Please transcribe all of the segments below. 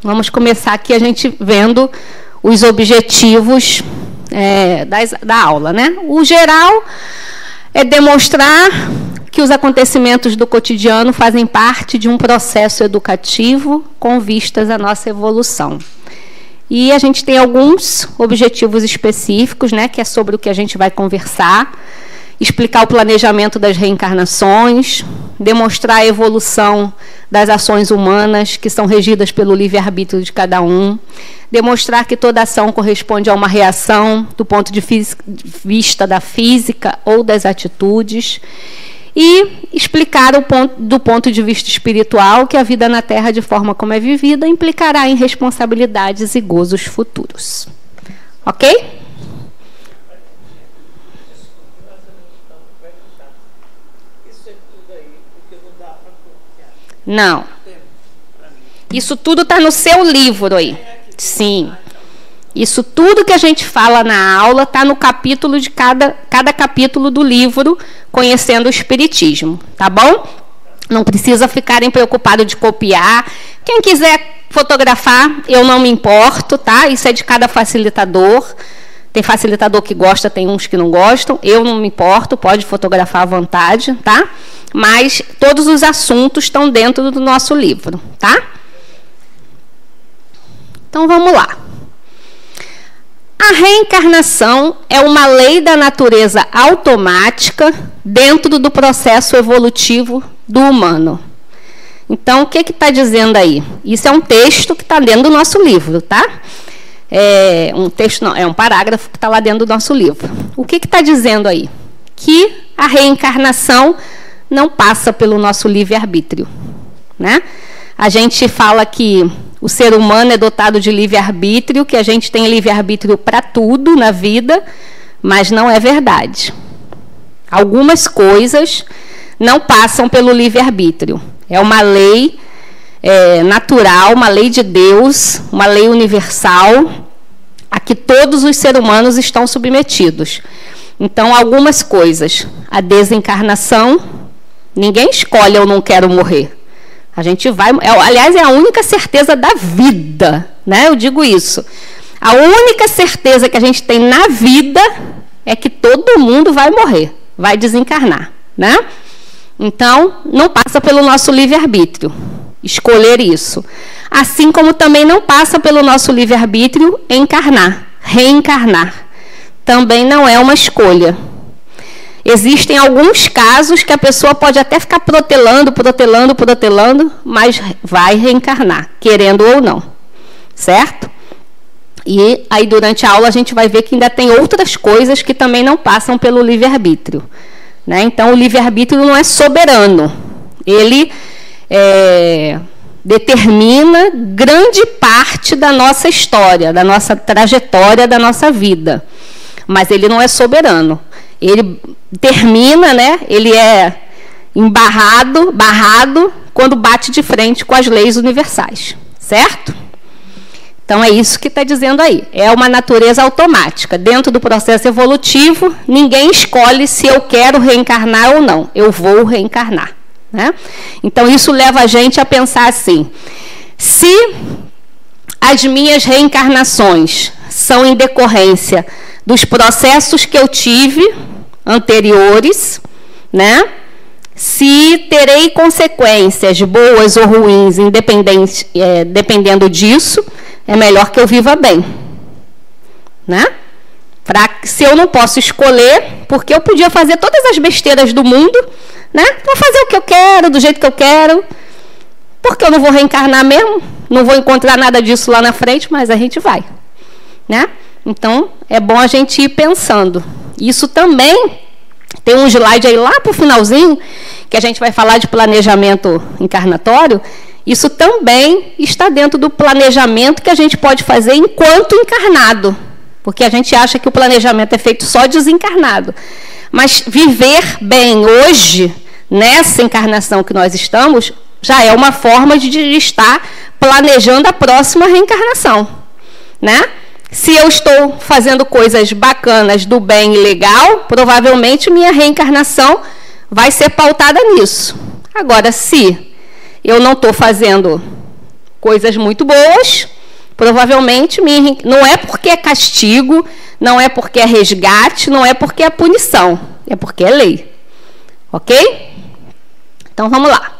Vamos começar aqui a gente vendo os objetivos da aula, né? O geral é demonstrar que os acontecimentos do cotidiano fazem parte de um processo educativo com vistas à nossa evolução. E a gente tem alguns objetivos específicos, né, que é sobre o que a gente vai conversar, explicar o planejamento das reencarnações, demonstrar a evolução das ações humanas que são regidas pelo livre-arbítrio de cada um, demonstrar que toda ação corresponde a uma reação do ponto de vista da física ou das atitudes, e explicar do ponto de vista espiritual que a vida na Terra, de forma como é vivida, implicará em responsabilidades e gozos futuros. Ok? Não. Isso tudo está no seu livro aí. Sim. Isso tudo que a gente fala na aula está no capítulo de cada capítulo do livro, Conhecendo o Espiritismo, tá bom? Não precisa ficarem preocupados de copiar. Quem quiser fotografar, eu não me importo, tá? Isso é de cada facilitador. Tem facilitador que gosta, tem uns que não gostam. Eu não me importo, pode fotografar à vontade, tá? Mas todos os assuntos estão dentro do nosso livro, tá? Então, vamos lá. A reencarnação é uma lei da natureza automática dentro do processo evolutivo do humano. Então, o que está dizendo aí? Isso é um texto que está dentro do nosso livro, tá? É um parágrafo que está lá dentro do nosso livro. O que está dizendo aí? Que a reencarnação não passa pelo nosso livre-arbítrio, né? A gente fala que o ser humano é dotado de livre-arbítrio, que a gente tem livre-arbítrio para tudo na vida, mas não é verdade. Algumas coisas não passam pelo livre-arbítrio. É uma lei natural, uma lei de Deus, uma lei universal, a que todos os seres humanos estão submetidos. Então, algumas coisas, a desencarnação, ninguém escolhe eu não quero morrer. A gente vai, aliás, é a única certeza da vida, né? Eu digo isso. A única certeza que a gente tem na vida é que todo mundo vai morrer, vai desencarnar, né? Então, não passa pelo nosso livre-arbítrio escolher isso. Assim como também não passa pelo nosso livre-arbítrio encarnar, reencarnar. Também não é uma escolha. Existem alguns casos que a pessoa pode até ficar protelando, mas vai reencarnar, querendo ou não. Certo? E aí, durante a aula, a gente vai ver que ainda tem outras coisas que também não passam pelo livre-arbítrio, né? Então, o livre-arbítrio não é soberano. Ele determina grande parte da nossa história, da nossa trajetória, da nossa vida. Mas ele não é soberano. Ele termina, né? Ele é barrado quando bate de frente com as leis universais, certo? Então, é isso que está dizendo aí. É uma natureza automática. Dentro do processo evolutivo, ninguém escolhe se eu quero reencarnar ou não. Eu vou reencarnar, né? Então, isso leva a gente a pensar assim: se as minhas reencarnações são em decorrência dos processos que eu tive anteriores, né? Se terei consequências boas ou ruins, dependendo disso, é melhor que eu viva bem, né? Se eu não posso escolher, porque eu podia fazer todas as besteiras do mundo, né? Vou fazer o que eu quero, do jeito que eu quero, porque eu não vou reencarnar mesmo, não vou encontrar nada disso lá na frente, mas a gente vai, né? Então, é bom a gente ir pensando. Isso também tem um slide aí lá para o finalzinho, que a gente vai falar de planejamento encarnatório. Isso também está dentro do planejamento que a gente pode fazer enquanto encarnado. Porque a gente acha que o planejamento é feito só desencarnado. Mas viver bem hoje, nessa encarnação que nós estamos, já é uma forma de estar planejando a próxima reencarnação, né? Se eu estou fazendo coisas bacanas, do bem e legal, provavelmente minha reencarnação vai ser pautada nisso. Agora, se eu não estou fazendo coisas muito boas, provavelmente não é porque é castigo, não é porque é resgate, não é porque é punição, é porque é lei. Ok? Então, vamos lá.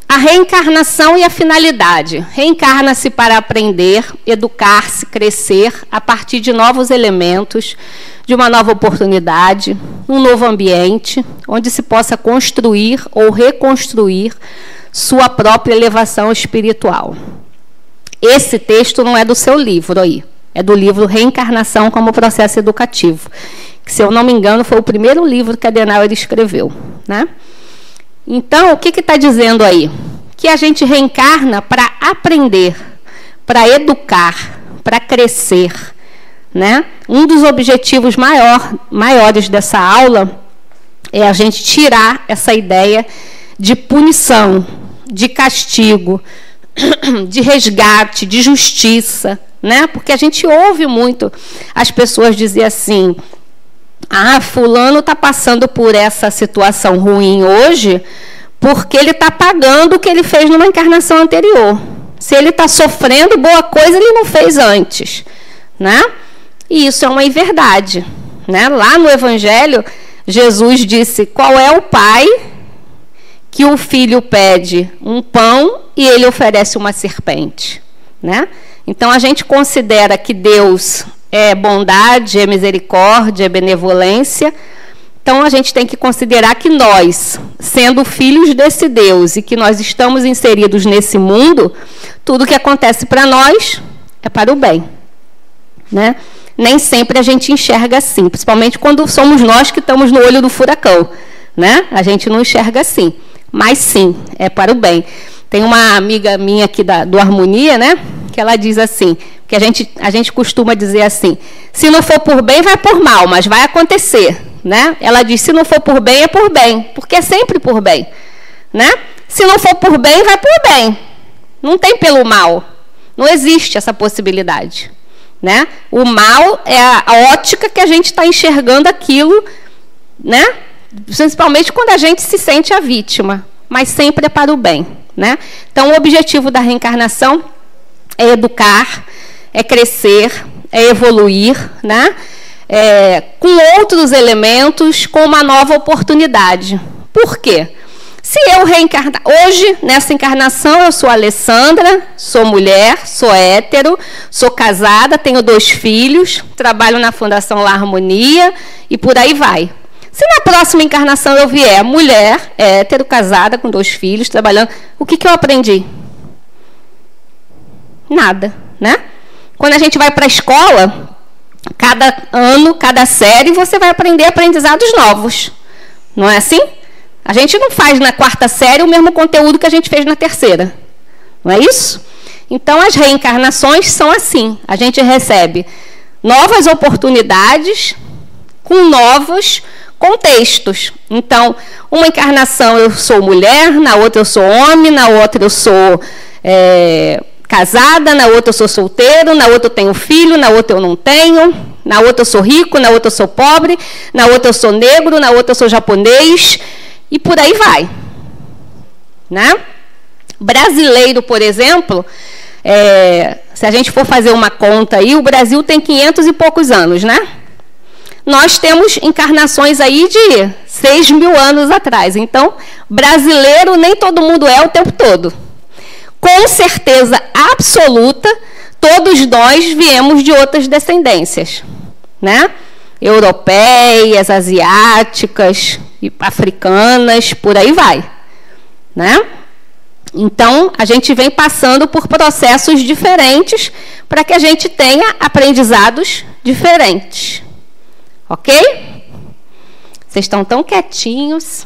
A reencarnação e a finalidade. Reencarna-se para aprender, educar-se, crescer a partir de novos elementos, de uma nova oportunidade, um novo ambiente, onde se possa construir ou reconstruir sua própria elevação espiritual. Esse texto não é do seu livro aí, é do livro Reencarnação como Processo Educativo, que, se eu não me engano, foi o primeiro livro que Adenauer escreveu, né? Então, o que está dizendo aí? Que a gente reencarna para aprender, para educar, para crescer, né? Um dos objetivos maiores dessa aula é a gente tirar essa ideia de punição, de castigo, de resgate, de justiça, né? Porque a gente ouve muito as pessoas dizer assim: ah, fulano está passando por essa situação ruim hoje porque ele está pagando o que ele fez numa encarnação anterior. Se ele está sofrendo, boa coisa ele não fez antes, né? E isso é uma inverdade, né? Lá no Evangelho, Jesus disse: qual é o pai que o filho pede um pão e ele oferece uma serpente, né? Então, a gente considera que Deus é bondade, é misericórdia, é benevolência. Então, a gente tem que considerar que nós, sendo filhos desse Deus e que nós estamos inseridos nesse mundo, tudo que acontece para nós é para o bem, né? Nem sempre a gente enxerga assim, principalmente quando somos nós que estamos no olho do furacão, né? A gente não enxerga assim, mas sim, é para o bem. Tem uma amiga minha aqui do Harmonia, né? Que ela diz assim, que a gente costuma dizer assim: se não for por bem, vai por mal, mas vai acontecer, né? Ela diz: se não for por bem, é por bem, porque é sempre por bem, né? Se não for por bem, vai por bem. Não tem pelo mal. Não existe essa possibilidade, né? O mal é a ótica que a gente está enxergando aquilo, né? Principalmente quando a gente se sente a vítima, mas sempre é para o bem, né? Então, o objetivo da reencarnação é educar, é crescer, é evoluir, né? Com outros elementos, com uma nova oportunidade. Por quê? Se eu reencarnar... Hoje, nessa encarnação, eu sou Alessandra, sou mulher, sou hétero, sou casada, tenho 2 filhos, trabalho na Fundação La Harmonia e por aí vai. Se na próxima encarnação eu vier mulher, hétero, casada, com 2 filhos, trabalhando, o que eu aprendi? Nada, né? Quando a gente vai para a escola, cada ano, cada série, você vai aprender aprendizados novos. Não é assim? A gente não faz na 4ª série o mesmo conteúdo que a gente fez na 3ª. Não é isso? Então, as reencarnações são assim. A gente recebe novas oportunidades com novos contextos. Então, uma encarnação eu sou mulher, na outra eu sou homem, na outra eu sou casada, na outra eu sou solteiro, na outra eu tenho filho, na outra eu não tenho, na outra eu sou rico, na outra eu sou pobre, na outra eu sou negro, na outra eu sou japonês, e por aí vai, né? Brasileiro, por exemplo, se a gente for fazer uma conta aí, o Brasil tem 500 e poucos anos, né? Nós temos encarnações aí de 6.000 anos atrás. Então, brasileiro nem todo mundo é o tempo todo. Com certeza absoluta, todos nós viemos de outras descendências, né? Europeias, asiáticas, africanas, por aí vai, né? Então, a gente vem passando por processos diferentes para que a gente tenha aprendizados diferentes. Ok? Vocês estão tão quietinhos.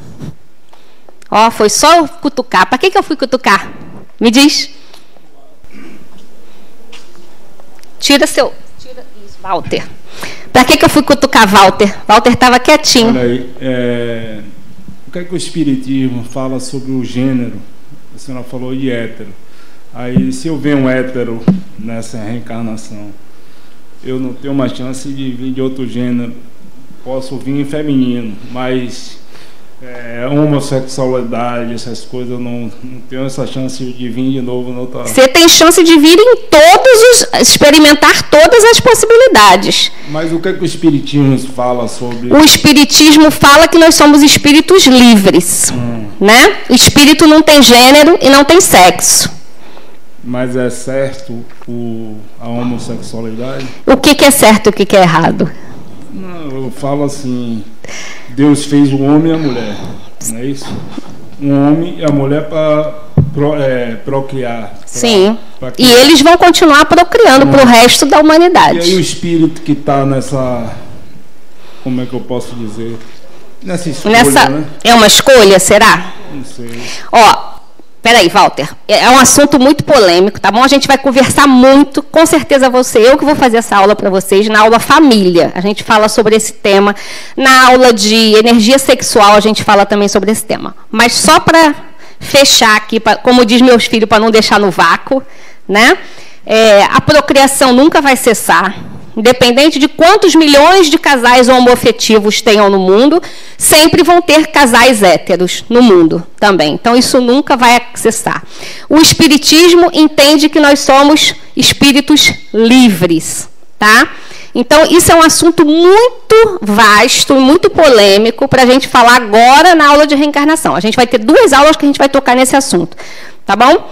Ó, foi só cutucar. Para que eu fui cutucar? Me diz. Tira isso, Walter. Para que eu fui cutucar Walter? Walter estava quietinho. Olha aí, o que é que o Espiritismo fala sobre o gênero? A senhora falou de hétero. Aí, se eu ver um hétero nessa reencarnação, eu não tenho uma chance de vir de outro gênero. Posso vir em feminino, mas homossexualidade, essas coisas, eu não tenho essa chance de vir de novo no outro. Você tem chance de vir em experimentar todas as possibilidades. Mas o que é que o Espiritismo fala sobre? O Espiritismo fala que nós somos espíritos livres, né? O espírito não tem gênero e não tem sexo. Mas é certo a homossexualidade? O que é certo e o que é errado? Não, eu falo assim, Deus fez o homem e a mulher, não é isso? Um homem e a mulher para procriar. Sim, e eles vão continuar procriando para o resto da humanidade. E aí o espírito que está nessa, como é que eu posso dizer? Nessa escolha, né? É uma escolha, será? Não sei. Ó, peraí, Walter, é um assunto muito polêmico, tá bom? A gente vai conversar muito, com certeza eu que vou fazer essa aula para vocês, na aula família. A gente fala sobre esse tema. Na aula de energia sexual, a gente fala também sobre esse tema. Mas só para fechar aqui, como diz meus filhos, para não deixar no vácuo, né? A procriação nunca vai cessar. Independente de quantos milhões de casais homoafetivos tenham no mundo, sempre vão ter casais héteros no mundo também. Então, isso nunca vai cessar. O Espiritismo entende que nós somos espíritos livres, tá? Então, isso é um assunto muito vasto, muito polêmico, para a gente falar agora na aula de reencarnação. A gente vai ter 2 aulas que a gente vai tocar nesse assunto, tá bom?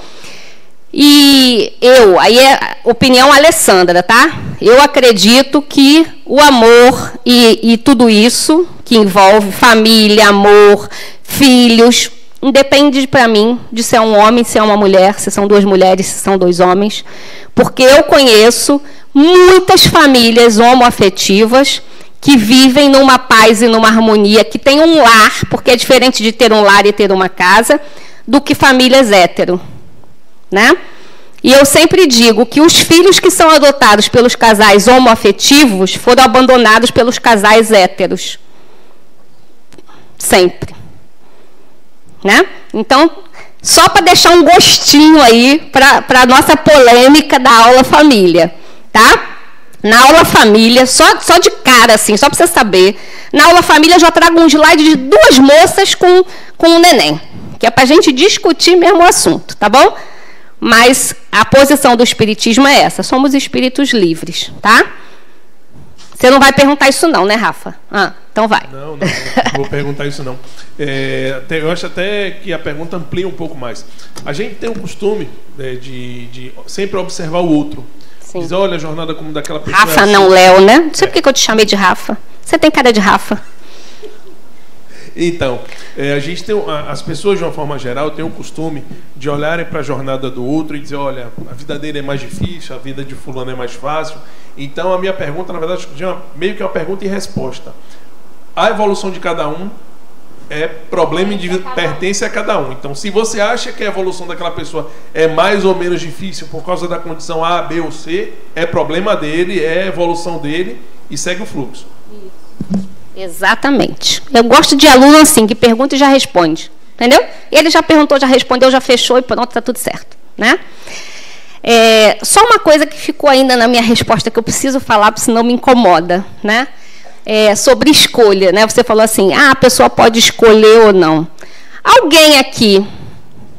E aí é opinião Alessandra, tá? Eu acredito que o amor e tudo isso que envolve família, amor, filhos, independe para mim de se é um homem, se é uma mulher, se são 2 mulheres, se são 2 homens, porque eu conheço muitas famílias homoafetivas que vivem numa paz e numa harmonia, que têm um lar, porque é diferente de ter um lar e ter uma casa, do que famílias hétero. Né? E eu sempre digo que os filhos que são adotados pelos casais homoafetivos foram abandonados pelos casais héteros. Sempre. Né? Então, só para deixar um gostinho aí para a nossa polêmica da aula família. Tá? Na aula família, só de cara, assim, só para você saber, na aula família eu já trago um slide de 2 moças com um neném, que é para a gente discutir mesmo o assunto, tá bom? Mas a posição do Espiritismo é essa, somos espíritos livres, tá? Você não vai perguntar isso não, né, Rafa? Então vai. Não vou perguntar isso não. Eu acho até que a pergunta amplia um pouco mais. A gente tem o costume de sempre observar o outro. Sim. Diz, olha a jornada como daquela pessoa. Rafa, não Léo, né? Não sei por que eu te chamei de Rafa. Você tem cara de Rafa. Então, a gente tem, as pessoas de uma forma geral têm o costume de olharem para a jornada do outro e dizer, olha, a vida dele é mais difícil, a vida de fulano é mais fácil. Então a minha pergunta, na verdade, é meio que uma pergunta e resposta. A evolução de cada um é problema individual, pertence a cada um. Então, se você acha que a evolução daquela pessoa é mais ou menos difícil por causa da condição A, B ou C, é problema dele, é evolução dele e segue o fluxo. Isso. Exatamente. Eu gosto de aluno assim, que pergunta e já responde. Entendeu? Ele já perguntou, já respondeu, já fechou e pronto, está tudo certo. Né? Só uma coisa que ficou ainda na minha resposta que eu preciso falar, porque senão me incomoda. Né? Sobre escolha. Né? Você falou assim, a pessoa pode escolher ou não. Alguém aqui,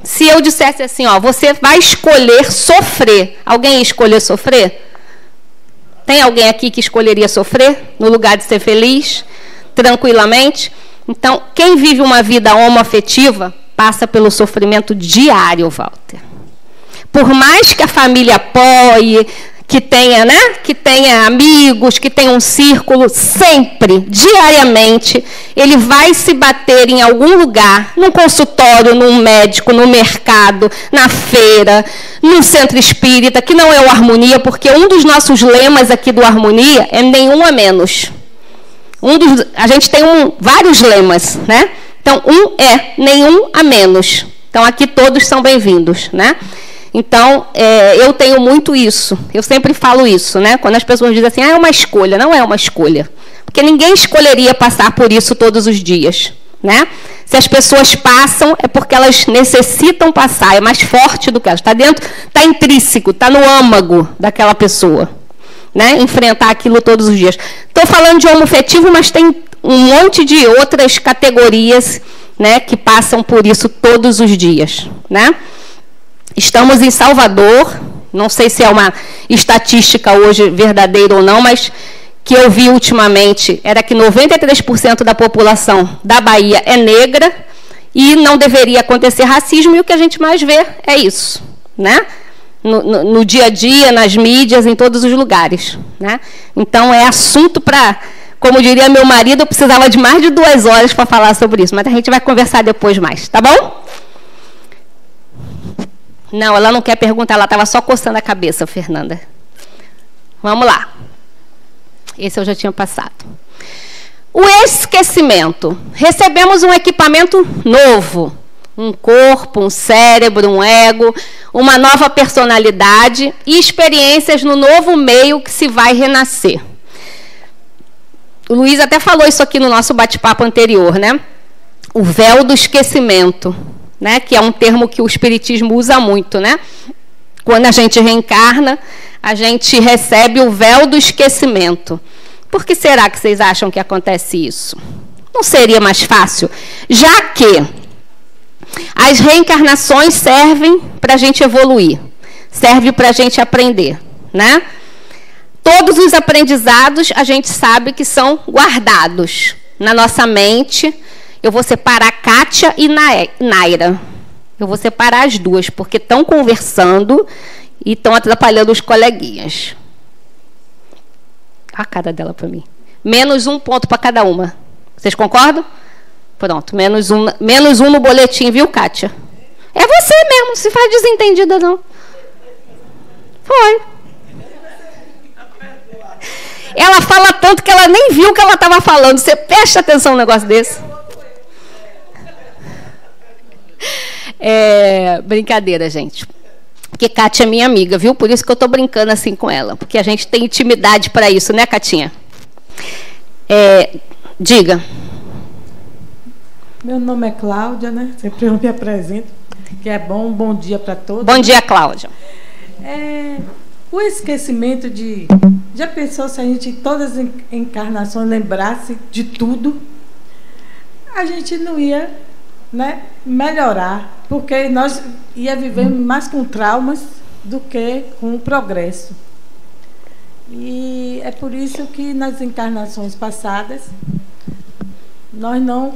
se eu dissesse assim, ó, você vai escolher sofrer, alguém ia escolher sofrer? Tem alguém aqui que escolheria sofrer no lugar de ser feliz, tranquilamente? Então, quem vive uma vida homoafetiva passa pelo sofrimento diário, Walter. Por mais que a família apoie, que tenha, né, que tenha amigos, que tenha um círculo, sempre, diariamente, ele vai se bater em algum lugar, num consultório, num médico, no mercado, na feira, num centro espírita, que não é o Harmonia, porque um dos nossos lemas aqui do Harmonia é nenhum a menos. A gente tem vários lemas, né? Então, nenhum a menos. Então, aqui todos são bem-vindos, né? Então, eu tenho muito isso. Eu sempre falo isso, né? Quando as pessoas dizem assim, é uma escolha. Não é uma escolha. Porque ninguém escolheria passar por isso todos os dias, né? Se as pessoas passam, é porque elas necessitam passar. É mais forte do que elas. Está dentro, está intrínseco, está no âmago daquela pessoa. Né? Enfrentar aquilo todos os dias. Estou falando de homoafetivo, mas tem um monte de outras categorias, né, que passam por isso todos os dias, né? Estamos em Salvador, não sei se é uma estatística hoje verdadeira ou não, mas que eu vi ultimamente era que 93% da população da Bahia é negra e não deveria acontecer racismo, e o que a gente mais vê é isso, né? No dia a dia, nas mídias, em todos os lugares, né? Então, é assunto para, como diria meu marido, eu precisava de mais de 2 horas para falar sobre isso, mas a gente vai conversar depois mais, tá bom? Não, ela não quer perguntar, ela estava só coçando a cabeça, Fernanda. Vamos lá. Esse eu já tinha passado. O esquecimento. Recebemos um equipamento novo. Um corpo, um cérebro, um ego, uma nova personalidade e experiências no novo meio que se vai renascer. O Luiz até falou isso aqui no nosso bate-papo anterior, né? O véu do esquecimento, né? Que é um termo que o Espiritismo usa muito, né? Quando a gente reencarna, a gente recebe o véu do esquecimento. Por que será que vocês acham que acontece isso? Não seria mais fácil? Já que as reencarnações servem para a gente evoluir, serve para a gente aprender, né? Todos os aprendizados a gente sabe que são guardados na nossa mente. Eu vou separar Kátia e Naira. Eu vou separar as duas, porque estão conversando e estão atrapalhando os coleguinhas. A cara dela para mim. Menos 1 ponto para cada uma. Vocês concordam? Pronto, menos um no boletim, viu, Kátia? É você mesmo, não se faz desentendida, não. Foi. Ela fala tanto que ela nem viu o que ela estava falando. Você presta atenção num negócio desse. Brincadeira, gente. Porque Kátia é minha amiga, viu? Por isso que eu estou brincando assim com ela. Porque a gente tem intimidade para isso, né, Catinha? Diga. Meu nome é Cláudia, né? Sempre eu me apresento. Que é bom dia para todos. Bom dia, Cláudia. O esquecimento de... Já pensou se a gente, em todas as encarnações, lembrasse de tudo? A gente não ia, né, melhorar, porque nós ia viver mais com traumas do que com o progresso. E é por isso que nas encarnações passadas nós não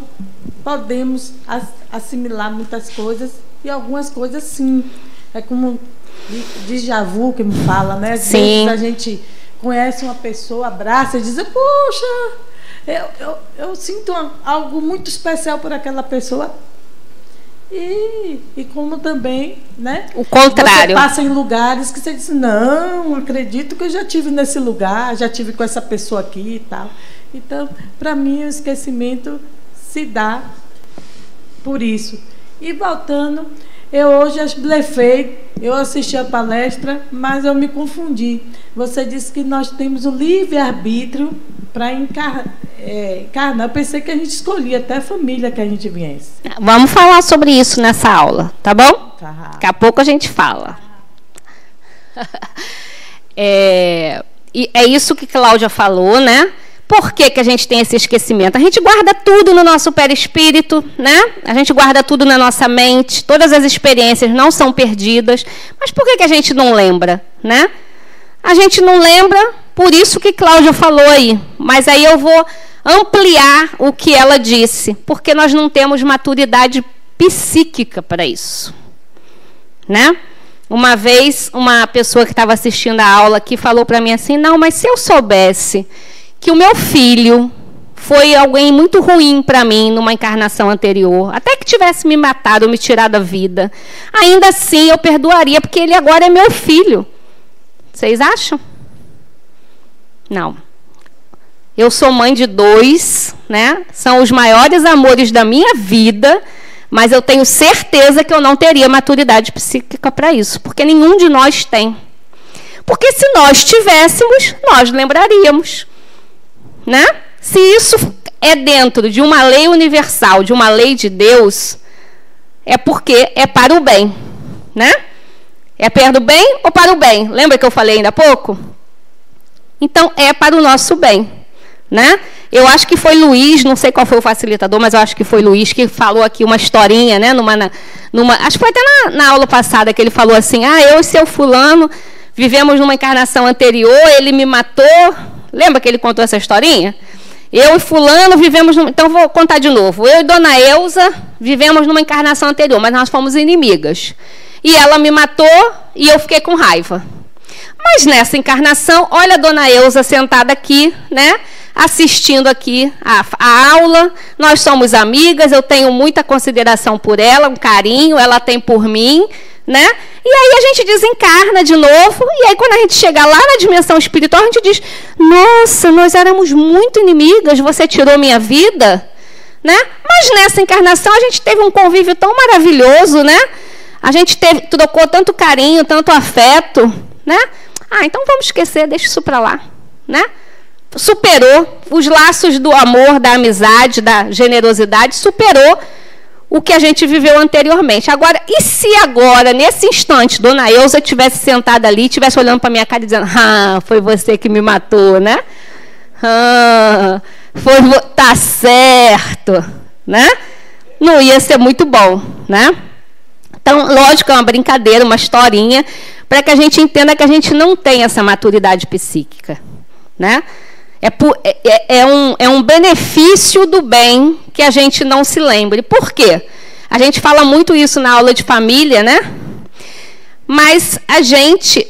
podemos assimilar muitas coisas, e algumas coisas sim. É como déjà vu que me fala, né? Às vezes a gente conhece uma pessoa, abraça e diz: poxa, eu sinto algo muito especial por aquela pessoa. E como também, né? O contrário. Você passa em lugares que você diz: não, acredito que eu já estive nesse lugar, já estive com essa pessoa aqui e tal. Então, para mim, o esquecimento se dá por isso. E voltando, eu hoje blefei, eu assisti a palestra, mas eu me confundi. Você disse que nós temos o livre-arbítrio para encarnar. Eu pensei que a gente escolhia até a família que a gente viesse. Vamos falar sobre isso nessa aula, tá bom? Tá. Daqui a pouco a gente fala. E é isso que Cláudia falou, né? Por que que a gente tem esse esquecimento? A gente guarda tudo no nosso perispírito, né? A gente guarda tudo na nossa mente. Todas as experiências não são perdidas. Mas por que que a gente não lembra, né? A gente não lembra, por isso que Cláudia falou aí. Mas aí eu vou ampliar o que ela disse. Porque nós não temos maturidade psíquica para isso, né? Uma vez, uma pessoa que estava assistindo a aula aqui falou para mim assim: não, mas se eu soubesse que o meu filho foi alguém muito ruim para mim numa encarnação anterior, até que tivesse me matado, me tirado a vida, ainda assim eu perdoaria, porque ele agora é meu filho. Vocês acham? Não. Eu sou mãe de 2, né? São os maiores amores da minha vida, mas eu tenho certeza que eu não teria maturidade psíquica para isso, porque nenhum de nós tem. Porque se nós tivéssemos, nós lembraríamos, né? Se isso é dentro de uma lei universal, de uma lei de Deus, é porque é para o bem, né? É para o bem ou para o bem? Lembra que eu falei ainda há pouco? Então, é para o nosso bem. né? Eu acho que foi Luiz, não sei qual foi o facilitador, mas eu acho que foi Luiz que falou aqui uma historinha, né? Acho que foi até na aula passada que ele falou assim: eu e seu fulano vivemos numa encarnação anterior, ele me matou. Lembra que ele contou essa historinha? Eu e fulano vivemos... Então, vou contar de novo. Eu e dona Elza vivemos numa encarnação anterior, mas nós fomos inimigas. E ela me matou e eu fiquei com raiva. Mas nessa encarnação, olha a dona Elza sentada aqui, né? Assistindo aqui a aula. Nós somos amigas, eu tenho muita consideração por ela, um carinho, ela tem por mim, né? E aí a gente desencarna de novo, e aí quando a gente chega lá na dimensão espiritual, a gente diz: nossa, nós éramos muito inimigas, você tirou minha vida, né? Mas nessa encarnação a gente teve um convívio tão maravilhoso, né? A gente trocou tanto carinho, tanto afeto, né? Então vamos esquecer, deixa isso para lá, né? Superou os laços do amor, da amizade, da generosidade, superou o que a gente viveu anteriormente. Agora, e se agora, nesse instante, dona Elza estivesse sentada ali, estivesse olhando para a minha cara e dizendo: foi você que me matou, né? Tá certo, né? Não ia ser muito bom, né? Então, lógico, é uma brincadeira, uma historinha, para que a gente entenda que a gente não tem essa maturidade psíquica, né? É um benefício do bem que a gente não se lembre. Por quê? A gente fala muito isso na aula de família, né? Mas a gente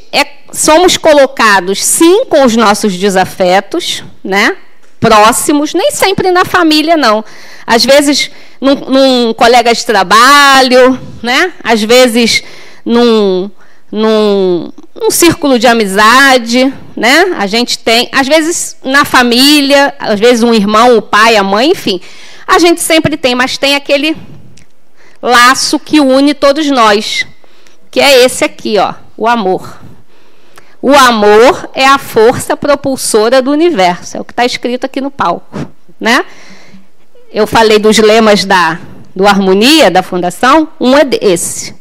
somos colocados, sim, com os nossos desafetos, né? Próximos, nem sempre na família, não. Às vezes, num colega de trabalho, né? Às vezes, num círculo de amizade, né? A gente tem, às vezes na família, às vezes um irmão, o pai, a mãe, enfim. A gente sempre tem, mas tem aquele laço que une todos nós, que é esse aqui, ó, o amor. O amor é a força propulsora do universo, é o que está escrito aqui no palco, né? Eu falei dos lemas do Harmonia, da Fundação, um é esse.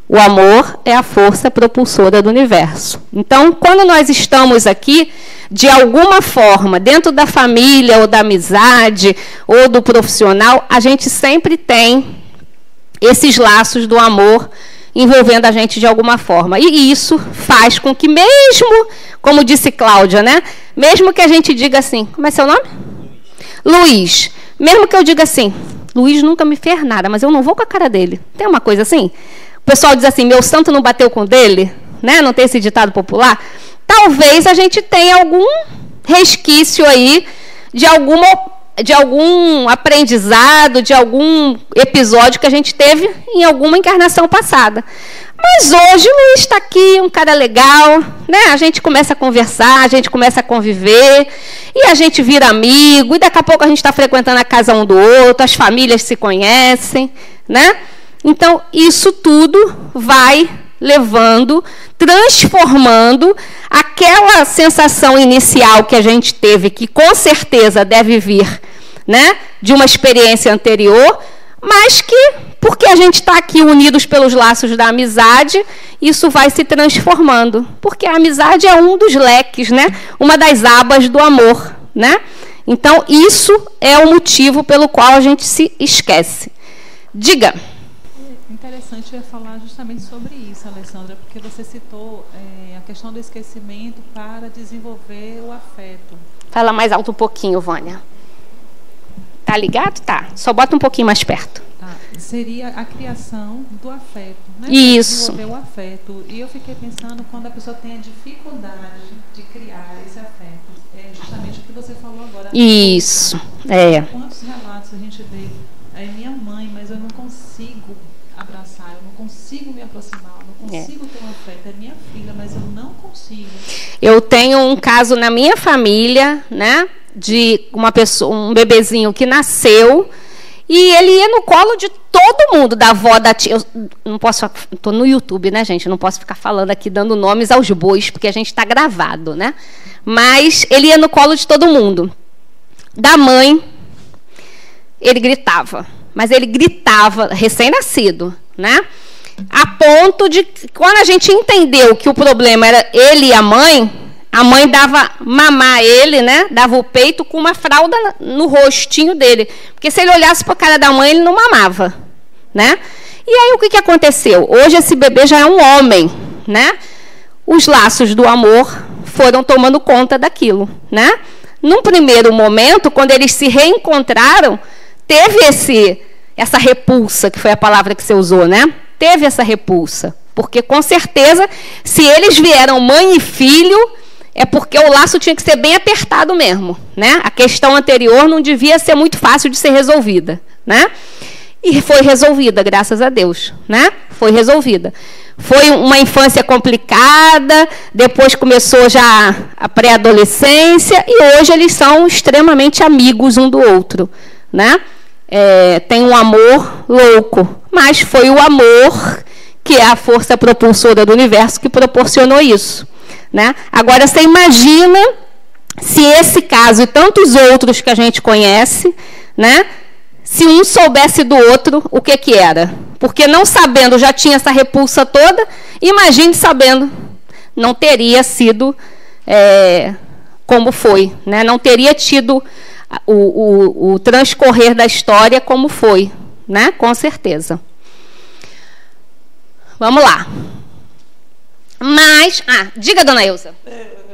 O amor é a força propulsora do universo. Então, quando nós estamos aqui, de alguma forma, dentro da família, ou da amizade, ou do profissional, a gente sempre tem esses laços do amor envolvendo a gente de alguma forma. E isso faz com que mesmo, como disse Cláudia, né? Mesmo que a gente diga assim, como é seu nome? Luiz. Mesmo que eu diga assim, Luiz nunca me fez nada, mas eu não vou com a cara dele. Tem uma coisa assim? O pessoal diz assim, meu santo não bateu com o dele, né? Não tem esse ditado popular. Talvez a gente tenha algum resquício aí de algum aprendizado, de algum episódio que a gente teve em alguma encarnação passada. Mas hoje o Luiz está aqui, um cara legal, né? A gente começa a conversar, a gente começa a conviver, e a gente vira amigo, e daqui a pouco a gente está frequentando a casa um do outro, as famílias se conhecem, né? Então, isso tudo vai levando, transformando aquela sensação inicial que a gente teve, que com certeza deve vir, né, de uma experiência anterior, mas que, porque a gente está aqui unidos pelos laços da amizade, isso vai se transformando. Porque a amizade é um dos leques, né, uma das abas do amor, né? Então, isso é o motivo pelo qual a gente se esquece. Diga. Interessante, eu ia falar justamente sobre isso, Alessandra, porque você citou a questão do esquecimento para desenvolver o afeto. Fala mais alto um pouquinho, Vânia. Tá ligado? Tá. Só bota um pouquinho mais perto. Seria a criação do afeto, né? Isso. Desenvolver o afeto. E eu fiquei pensando, quando a pessoa tem a dificuldade de criar esse afeto, é justamente o que você falou agora. Isso. Quantos relatos a gente vê? É minha mãe, mas eu não consigo abraçar, eu não consigo me aproximar, eu não consigo ter um afeto. É minha filha, mas eu não consigo. Eu tenho um caso na minha família, né, de uma pessoa, um bebezinho que nasceu e ele ia no colo de todo mundo, da avó, da tia. Eu não posso, estou no YouTube, né, gente? Eu não posso ficar falando aqui, dando nomes aos bois, porque a gente está gravado, né? Mas ele ia no colo de todo mundo. Da mãe, ele gritava. Mas ele gritava, recém-nascido, né? A ponto de, quando a gente entendeu que o problema era ele e a mãe, a mãe dava mamar a ele, né? Dava o peito com uma fralda no rostinho dele. Porque se ele olhasse para a cara da mãe, ele não mamava, né? E aí o que aconteceu? Hoje esse bebê já é um homem, né? Os laços do amor foram tomando conta daquilo, né? Num primeiro momento, quando eles se reencontraram, teve essa repulsa, que foi a palavra que você usou, né? Teve essa repulsa. Porque, com certeza, se eles vieram mãe e filho, é porque o laço tinha que ser bem apertado mesmo, né? A questão anterior não devia ser muito fácil de ser resolvida, né? E foi resolvida, graças a Deus, né? Foi resolvida. Foi uma infância complicada, depois começou já a pré-adolescência, e hoje eles são extremamente amigos um do outro, né? Tem um amor louco, mas foi o amor que é a força propulsora do universo que proporcionou isso, né? Agora, você imagina se esse caso e tantos outros que a gente conhece, né? Se um soubesse do outro, o que era? Porque não sabendo já tinha essa repulsa toda, imagine sabendo. Não teria sido como foi, né? Não teria tido o transcorrer da história como foi, né? Com certeza. Vamos lá. Mas, diga, dona Ilza.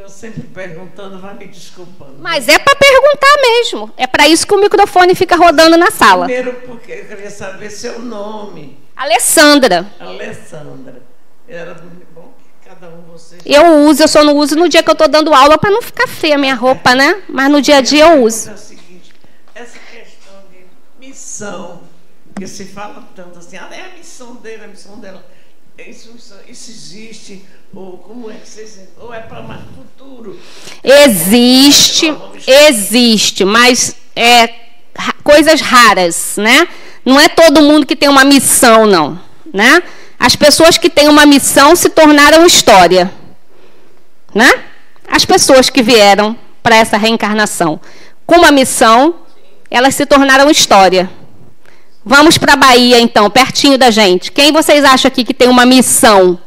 Eu sempre perguntando, vai me desculpando. Mas é para perguntar mesmo. É para isso que o microfone fica rodando na sala. Primeiro, porque eu queria saber seu nome. Alessandra. Alessandra. Era bom que cada um vocês... Eu só não uso no dia que eu estou dando aula para não ficar feia a minha roupa, né? Mas no dia a dia eu uso. É o seguinte, essa questão de missão, que se fala tanto assim, é a missão dele, a missão dela. Isso existe? Ou como é que vocês... Ou é para mais futuro? Existe, mas coisas raras, né? Não é todo mundo que tem uma missão, não, né? As pessoas que têm uma missão se tornaram história, né? As pessoas que vieram para essa reencarnação com uma missão, elas se tornaram história. Vamos para a Bahia, então, pertinho da gente. Quem vocês acham aqui que tem uma missão?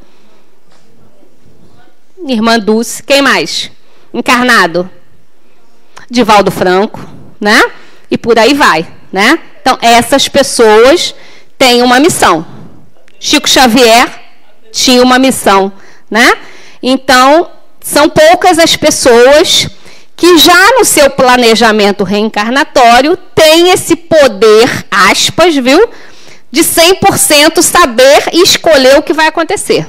Irmã Dulce. Quem mais? Encarnado? Divaldo Franco, né? E por aí vai, né? Então, essas pessoas têm uma missão. Chico Xavier tinha uma missão, né? Então, são poucas as pessoas que já no seu planejamento reencarnatório tem esse poder, aspas, viu, de 100% saber e escolher o que vai acontecer.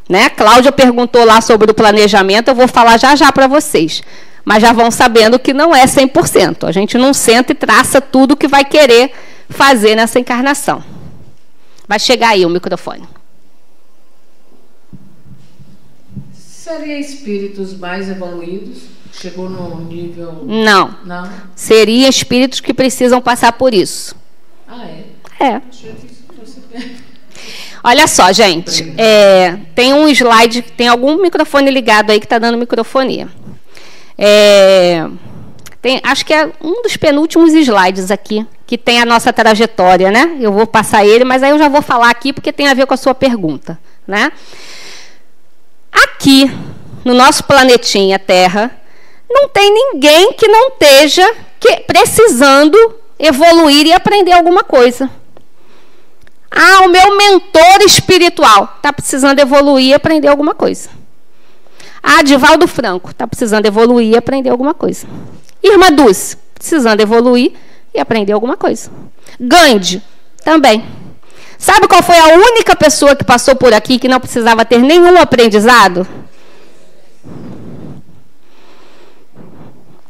Né? Cláudia perguntou lá sobre o planejamento, eu vou falar já para vocês. Mas já vão sabendo que não é 100%. A gente não senta e traça tudo o que vai querer fazer nessa encarnação. Vai chegar aí o microfone. Seria espíritos mais evoluídos? Chegou no nível... Não. Não? Seria espíritos que precisam passar por isso. Ah, é? Olha só, gente. Tem um slide, tem algum microfone ligado aí que está dando microfonia. Acho que é um dos penúltimos slides aqui, que tem a nossa trajetória, né? Eu vou passar ele, mas aí eu já vou falar aqui, porque tem a ver com a sua pergunta, né? Aqui, no nosso planetinha Terra, não tem ninguém que não esteja precisando evoluir e aprender alguma coisa. O meu mentor espiritual está precisando evoluir e aprender alguma coisa. Divaldo Franco está precisando evoluir e aprender alguma coisa. Irmã Dulce, precisando evoluir e aprender alguma coisa. Gandhi, também. Sabe qual foi a única pessoa que passou por aqui que não precisava ter nenhum aprendizado?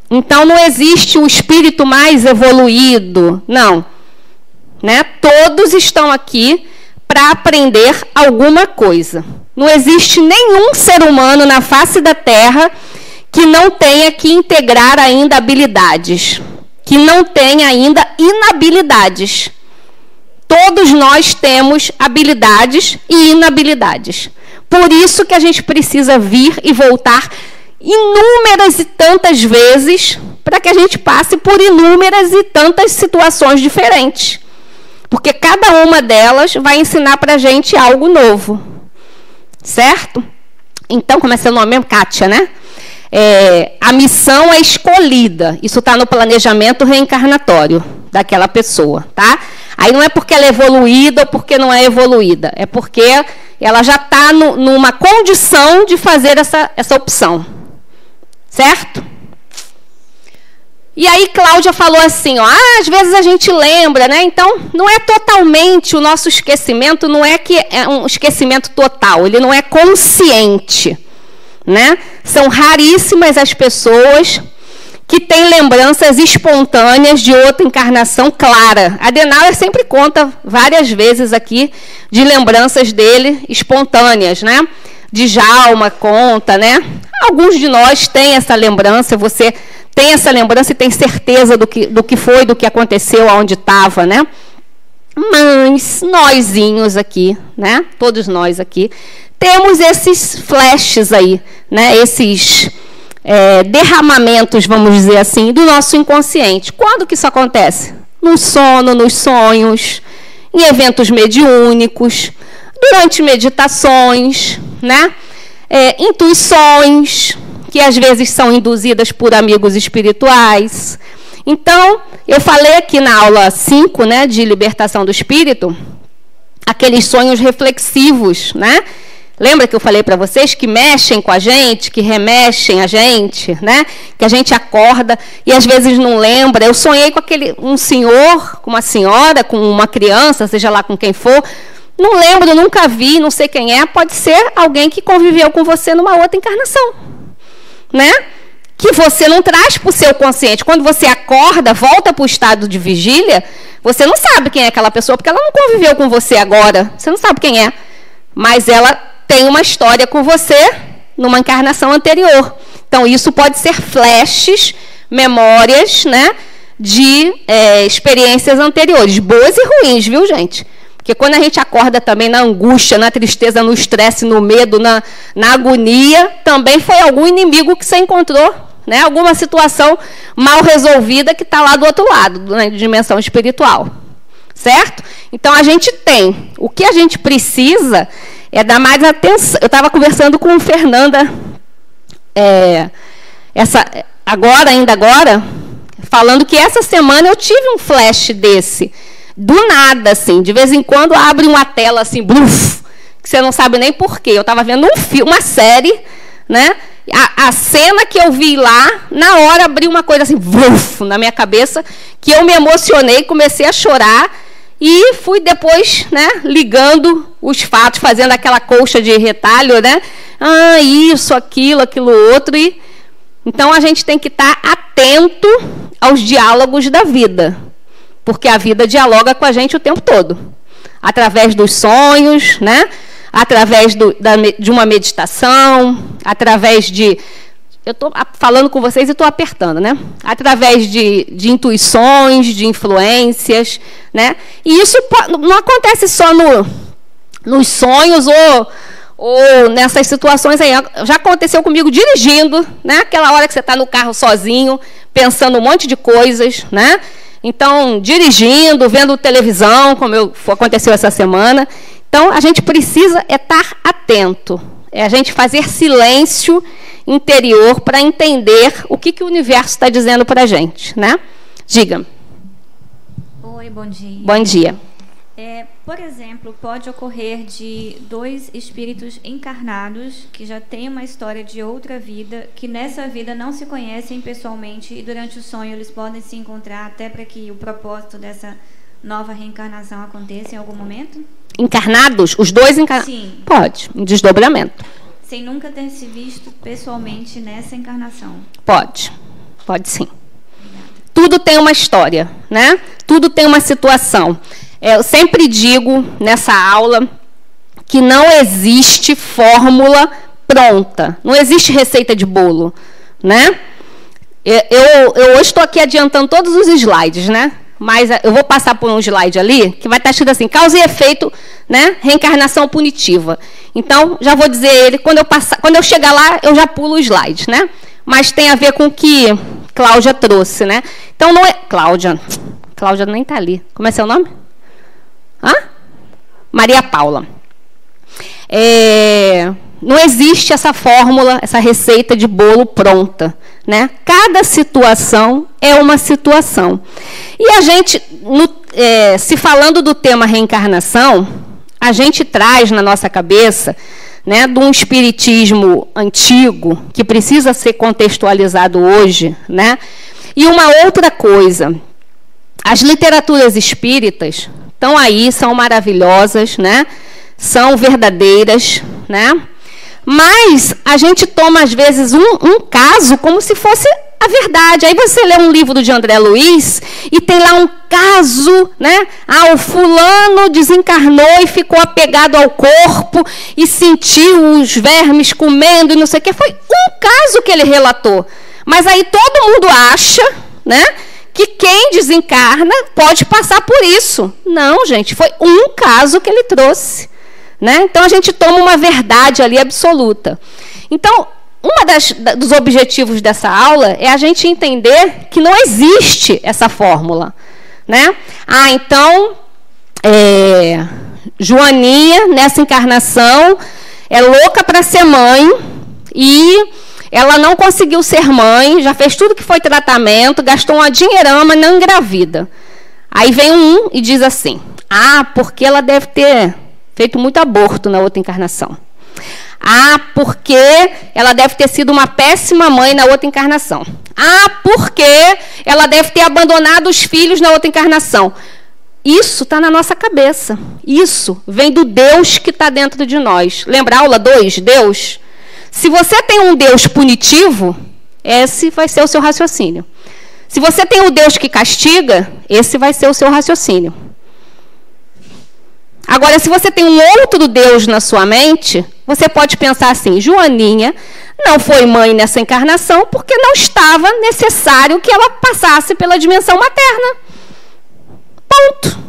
Então, não existe o espírito mais evoluído, não. Né? Todos estão aqui para aprender alguma coisa. Não existe nenhum ser humano na face da Terra que não tenha que integrar ainda habilidades, que não tenha ainda inabilidades. Todos nós temos habilidades e inabilidades. Por isso que a gente precisa vir e voltar inúmeras e tantas vezes para que a gente passe por inúmeras e tantas situações diferentes. Porque cada uma delas vai ensinar para a gente algo novo. Certo? Então, como é seu nome mesmo? Kátia, né? a missão é escolhida. Isso está no planejamento reencarnatório daquela pessoa, tá? Aí não é porque ela é evoluída ou porque não é evoluída. É porque ela já está numa condição de fazer essa opção. Certo? E aí Cláudia falou assim, ó, às vezes a gente lembra, né? Então, não é totalmente, o nosso esquecimento não é que é um esquecimento total, ele não é consciente, né? São raríssimas as pessoas que têm lembranças espontâneas de outra encarnação clara. A Adenauer sempre conta várias vezes aqui de lembranças dele espontâneas, né? Djalma conta, né? Alguns de nós têm essa lembrança, você tem essa lembrança e tem certeza do que foi, do que aconteceu, aonde estava, né? Mas nósinhos aqui, né? Todos nós aqui, temos esses flashes aí, né? Esses derramamentos, vamos dizer assim, do nosso inconsciente. Quando que isso acontece? No sono, nos sonhos, em eventos mediúnicos, durante meditações, né? Intuições, que às vezes são induzidas por amigos espirituais. Então, eu falei aqui na aula 5, né, de libertação do espírito, aqueles sonhos reflexivos, né? Lembra que eu falei para vocês que mexem com a gente, que remexem a gente, né? Que a gente acorda e às vezes não lembra. Eu sonhei com um senhor, com uma senhora, com uma criança, seja lá com quem for. Não lembro, nunca vi, não sei quem é. Pode ser alguém que conviveu com você numa outra encarnação, né? Que você não traz para o seu consciente. Quando você acorda, volta para o estado de vigília, você não sabe quem é aquela pessoa, porque ela não conviveu com você agora. Você não sabe quem é. Mas ela tem uma história com você numa encarnação anterior. Então, isso pode ser flashes, memórias, né, de experiências anteriores, boas e ruins, viu, gente? Porque quando a gente acorda também na angústia, na tristeza, no estresse, no medo, na agonia, também foi algum inimigo que você encontrou, né? Alguma situação mal resolvida que está lá do outro lado, na dimensão espiritual. Certo? Então, a gente tem. O que a gente precisa é dar mais atenção. Eu estava conversando com Fernanda, ainda agora, falando que essa semana eu tive um flash desse. Do nada, assim, de vez em quando abre uma tela assim, bluf, que você não sabe nem porquê. Eu estava vendo uma série, né? A cena que eu vi lá, na hora abriu uma coisa assim, bluf, na minha cabeça, que eu me emocionei, comecei a chorar e fui depois, né, ligando os fatos, fazendo aquela colcha de retalho, né? Ah, isso, aquilo outro. Então a gente tem que estar atento aos diálogos da vida. Porque a vida dialoga com a gente o tempo todo. Através dos sonhos, né? Através de uma meditação, através de... Eu estou falando com vocês e estou apertando, né? Através de intuições, de influências, né? E isso não acontece só nos sonhos ou nessas situações aí. Já aconteceu comigo dirigindo, né? Aquela hora que você está no carro sozinho, pensando um monte de coisas, né? Então, dirigindo, vendo televisão, como aconteceu essa semana. Então, a gente precisa estar atento. É a gente fazer silêncio interior para entender o que o universo está dizendo para a gente, né? Diga. Oi, bom dia. Bom dia. Por exemplo, pode ocorrer de dois espíritos encarnados que já têm uma história de outra vida, que nessa vida não se conhecem pessoalmente e durante o sonho eles podem se encontrar até para que o propósito dessa nova reencarnação aconteça em algum momento? Encarnados? Os dois encarnados? Sim. Pode, um desdobramento. Sem nunca ter se visto pessoalmente nessa encarnação? Pode sim. Tudo tem uma história, né? Tudo tem uma situação. Eu sempre digo nessa aula que não existe fórmula pronta, não existe receita de bolo, né? Eu hoje estou aqui adiantando todos os slides, né? Mas eu vou passar por um slide ali que vai estar escrito assim, causa e efeito, né? Reencarnação punitiva. Então, já vou dizer ele, quando eu chegar lá, eu já pulo o slide, né? Mas tem a ver com o que Cláudia trouxe, né? Então, não é... Cláudia nem está ali. Como é seu nome? Hã? Maria Paula. Não existe essa fórmula, essa receita de bolo pronta, né? Cada situação é uma situação. E a gente, se falando do tema reencarnação, a gente traz na nossa cabeça, né, de um espiritismo antigo, que precisa ser contextualizado hoje, né? E uma outra coisa, as literaturas espíritas estão aí, são maravilhosas, né? São verdadeiras, né? Mas a gente toma, às vezes, um caso como se fosse a verdade. Aí você lê um livro de André Luiz e tem lá um caso, né? O fulano desencarnou e ficou apegado ao corpo e sentiu os vermes comendo e não sei o quê. Foi um caso que ele relatou. Mas aí todo mundo acha, né, que quem desencarna pode passar por isso. Não, gente, foi um caso que ele trouxe, né? Então a gente toma uma verdade ali absoluta. Então, dos objetivos dessa aula é a gente entender que não existe essa fórmula, né? Então, Joaninha, nessa encarnação, é louca para ser mãe e ela não conseguiu ser mãe, já fez tudo que foi tratamento, gastou uma dinheirama, não engravida. Aí vem um e diz assim, porque ela deve ter feito muito aborto na outra encarnação. Porque ela deve ter sido uma péssima mãe na outra encarnação. Porque ela deve ter abandonado os filhos na outra encarnação. Isso está na nossa cabeça. Isso vem do Deus que está dentro de nós. Lembra a aula 2? Deus? Se você tem um Deus punitivo, esse vai ser o seu raciocínio. Se você tem o Deus que castiga, esse vai ser o seu raciocínio. Agora, se você tem um outro Deus na sua mente, você pode pensar assim, Joaninha não foi mãe nessa encarnação porque não estava necessário que ela passasse pela dimensão materna. Ponto.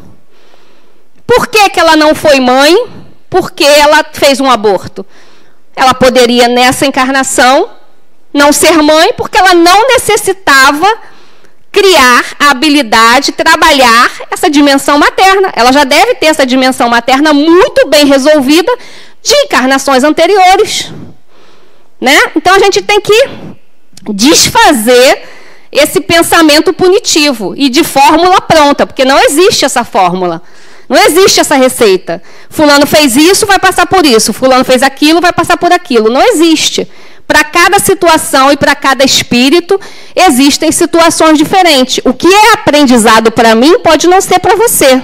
Por que ela não foi mãe? Porque ela fez um aborto. Ela poderia, nessa encarnação, não ser mãe porque ela não necessitava criar a habilidade, trabalhar essa dimensão materna. Ela já deve ter essa dimensão materna muito bem resolvida de encarnações anteriores, né? Então, a gente tem que desfazer esse pensamento punitivo e de fórmula pronta, porque não existe essa fórmula. Não existe essa receita. Fulano fez isso, vai passar por isso. Fulano fez aquilo, vai passar por aquilo. Não existe. Para cada situação e para cada espírito, existem situações diferentes. O que é aprendizado para mim pode não ser para você.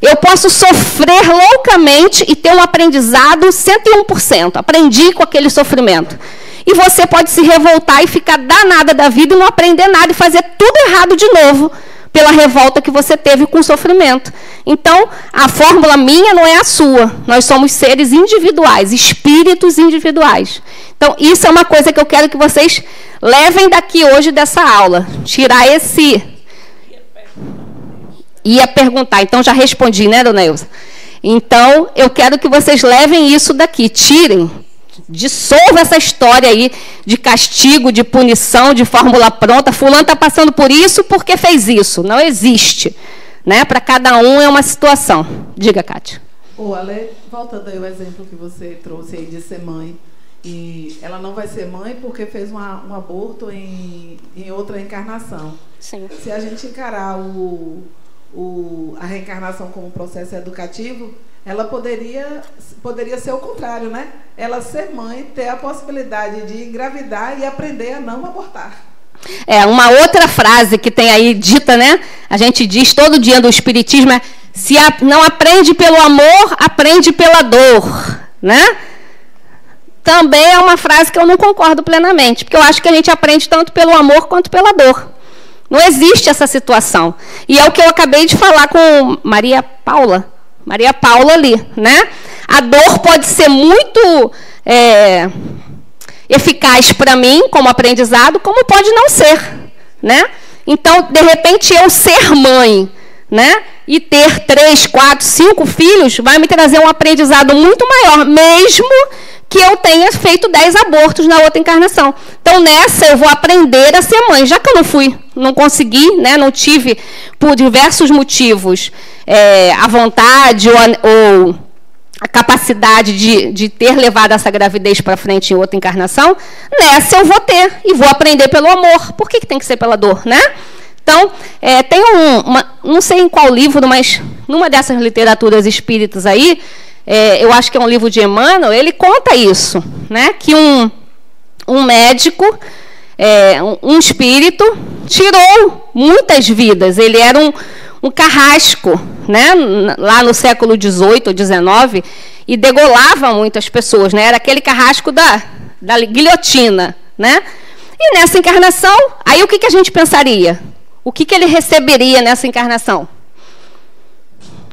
Eu posso sofrer loucamente e ter um aprendizado 101%. Aprendi com aquele sofrimento. E você pode se revoltar e ficar danada da vida e não aprender nada e fazer tudo errado de novo pela revolta que você teve com o sofrimento. Então, a fórmula minha não é a sua. Nós somos seres individuais, espíritos individuais. Então, isso é uma coisa que eu quero que vocês levem daqui hoje dessa aula. Tirar esse... Ia perguntar. Então, já respondi, né, dona Elza? Então, eu quero que vocês levem isso daqui. Tirem. Dissolva essa história aí de castigo, de punição, de fórmula pronta. Fulano está passando por isso porque fez isso. Não existe. Né? Para cada um é uma situação. Diga, Kátia. Ale, voltando aí o exemplo que você trouxe aí de ser mãe. E ela não vai ser mãe porque fez um aborto em outra encarnação. Sim. Se a gente encarar a reencarnação como um processo educativo, ela poderia ser o contrário, né? Ela ser mãe, ter a possibilidade de engravidar e aprender a não abortar. Uma outra frase que tem aí dita, né? A gente diz todo dia do espiritismo é: se não aprende pelo amor, aprende pela dor, né? Também é uma frase que eu não concordo plenamente, porque eu acho que a gente aprende tanto pelo amor quanto pela dor. Não existe essa situação. E é o que eu acabei de falar com Maria Paula ali, né? A dor pode ser muito eficaz para mim, como aprendizado, como pode não ser, né? Então, de repente, eu ser mãe, né? E ter 3, 4, 5 filhos vai me trazer um aprendizado muito maior, mesmo que eu tenha feito 10 abortos na outra encarnação. Então, nessa, eu vou aprender a ser mãe. Já que eu não consegui, né, não tive, por diversos motivos, a vontade ou a capacidade de ter levado essa gravidez para frente em outra encarnação, nessa eu vou ter e vou aprender pelo amor. Por que tem que ser pela dor, né? Então, tem não sei em qual livro, mas numa dessas literaturas espíritas aí, eu acho que é um livro de Emmanuel, ele conta isso, né? Que um médico, um espírito, tirou muitas vidas. Ele era um carrasco, né? Lá no século XVIII ou XIX, e degolava muitas pessoas, né? Era aquele carrasco da guilhotina, né? E nessa encarnação, aí o que a gente pensaria? O que ele receberia nessa encarnação?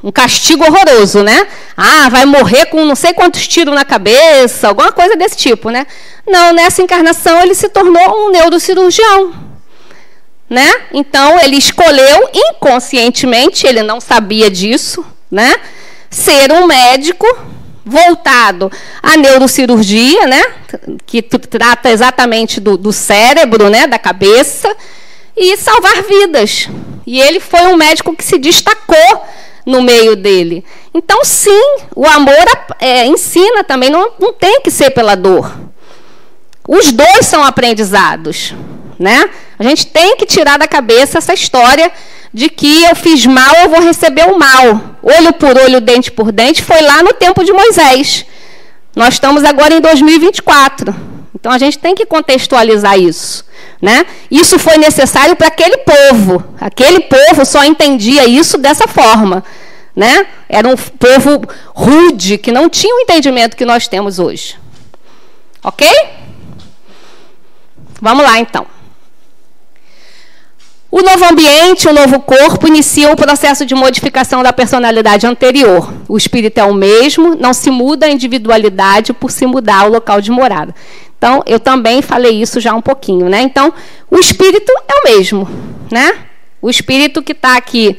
Um castigo horroroso, né? Ah, vai morrer com não sei quantos tiros na cabeça, alguma coisa desse tipo, né? Não, nessa encarnação ele se tornou um neurocirurgião, né? Então ele escolheu inconscientemente, ele não sabia disso, né? Ser um médico voltado à neurocirurgia, né? Que trata exatamente do cérebro, né? Da cabeça, e salvar vidas. E ele foi um médico que se destacou no meio dele. Então, sim, o amor ensina também, não tem que ser pela dor. Os dois são aprendizados, né? A gente tem que tirar da cabeça essa história de que eu fiz mal, eu vou receber o mal. Olho por olho, dente por dente, foi lá no tempo de Moisés. Nós estamos agora em 2024. Então, a gente tem que contextualizar isso, né? Isso foi necessário para aquele povo. Aquele povo só entendia isso dessa forma, né? Era um povo rude, que não tinha o entendimento que nós temos hoje. Ok? Vamos lá, então. O novo ambiente, o novo corpo, inicia o processo de modificação da personalidade anterior. O espírito é o mesmo, não se muda a individualidade por se mudar o local de morada. Então, eu também falei isso já um pouquinho, né? Então, o espírito é o mesmo, né? O espírito que está aqui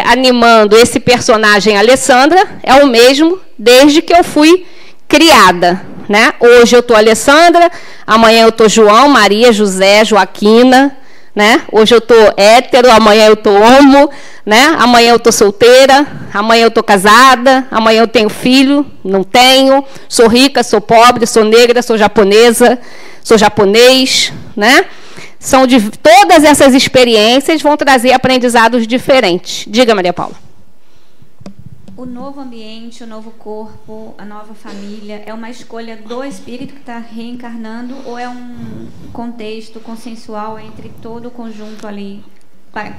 animando esse personagem Alessandra é o mesmo desde que eu fui criada, né? Hoje eu estou Alessandra, amanhã eu estou João, Maria, José, Joaquina, né? Hoje eu estou hétero, amanhã eu estou homo, né? Amanhã eu estou solteira, amanhã eu estou casada, amanhã eu tenho filho, não tenho, sou rica, sou pobre, sou negra, sou japonesa, sou japonês, né? Todas essas experiências vão trazer aprendizados diferentes. Diga, Maria Paula. O novo ambiente, o novo corpo, a nova família, é uma escolha do espírito que está reencarnando ou é um contexto consensual entre todo o conjunto ali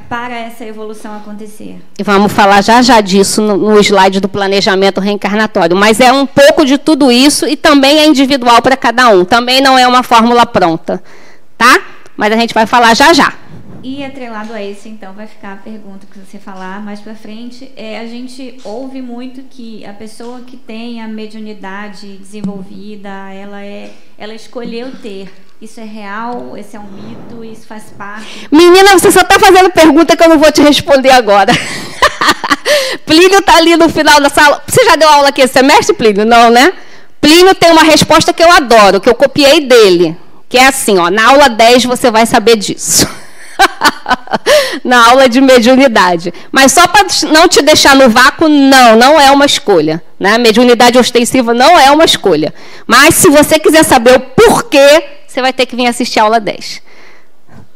para essa evolução acontecer? Vamos falar já disso no slide do planejamento reencarnatório, mas é um pouco de tudo isso e também é individual para cada um. Também não é uma fórmula pronta, tá? Mas a gente vai falar já. E atrelado a isso, então, vai ficar a pergunta que você falar mais para frente. A gente ouve muito que a pessoa que tem a mediunidade desenvolvida, ela escolheu ter. Isso é real? Esse é um mito? Isso faz parte? Menina, você só está fazendo pergunta que eu não vou te responder agora. Plínio está ali no final da sala. Você já deu aula aqui esse semestre, Plínio? Não, né? Plínio tem uma resposta que eu adoro, que eu copiei dele. Que é assim, ó, na aula 10 você vai saber disso. Na aula de mediunidade. Mas só para não te deixar no vácuo, não é uma escolha, né? Mediunidade ostensiva não é uma escolha. Mas se você quiser saber o porquê, você vai ter que vir assistir a aula 10.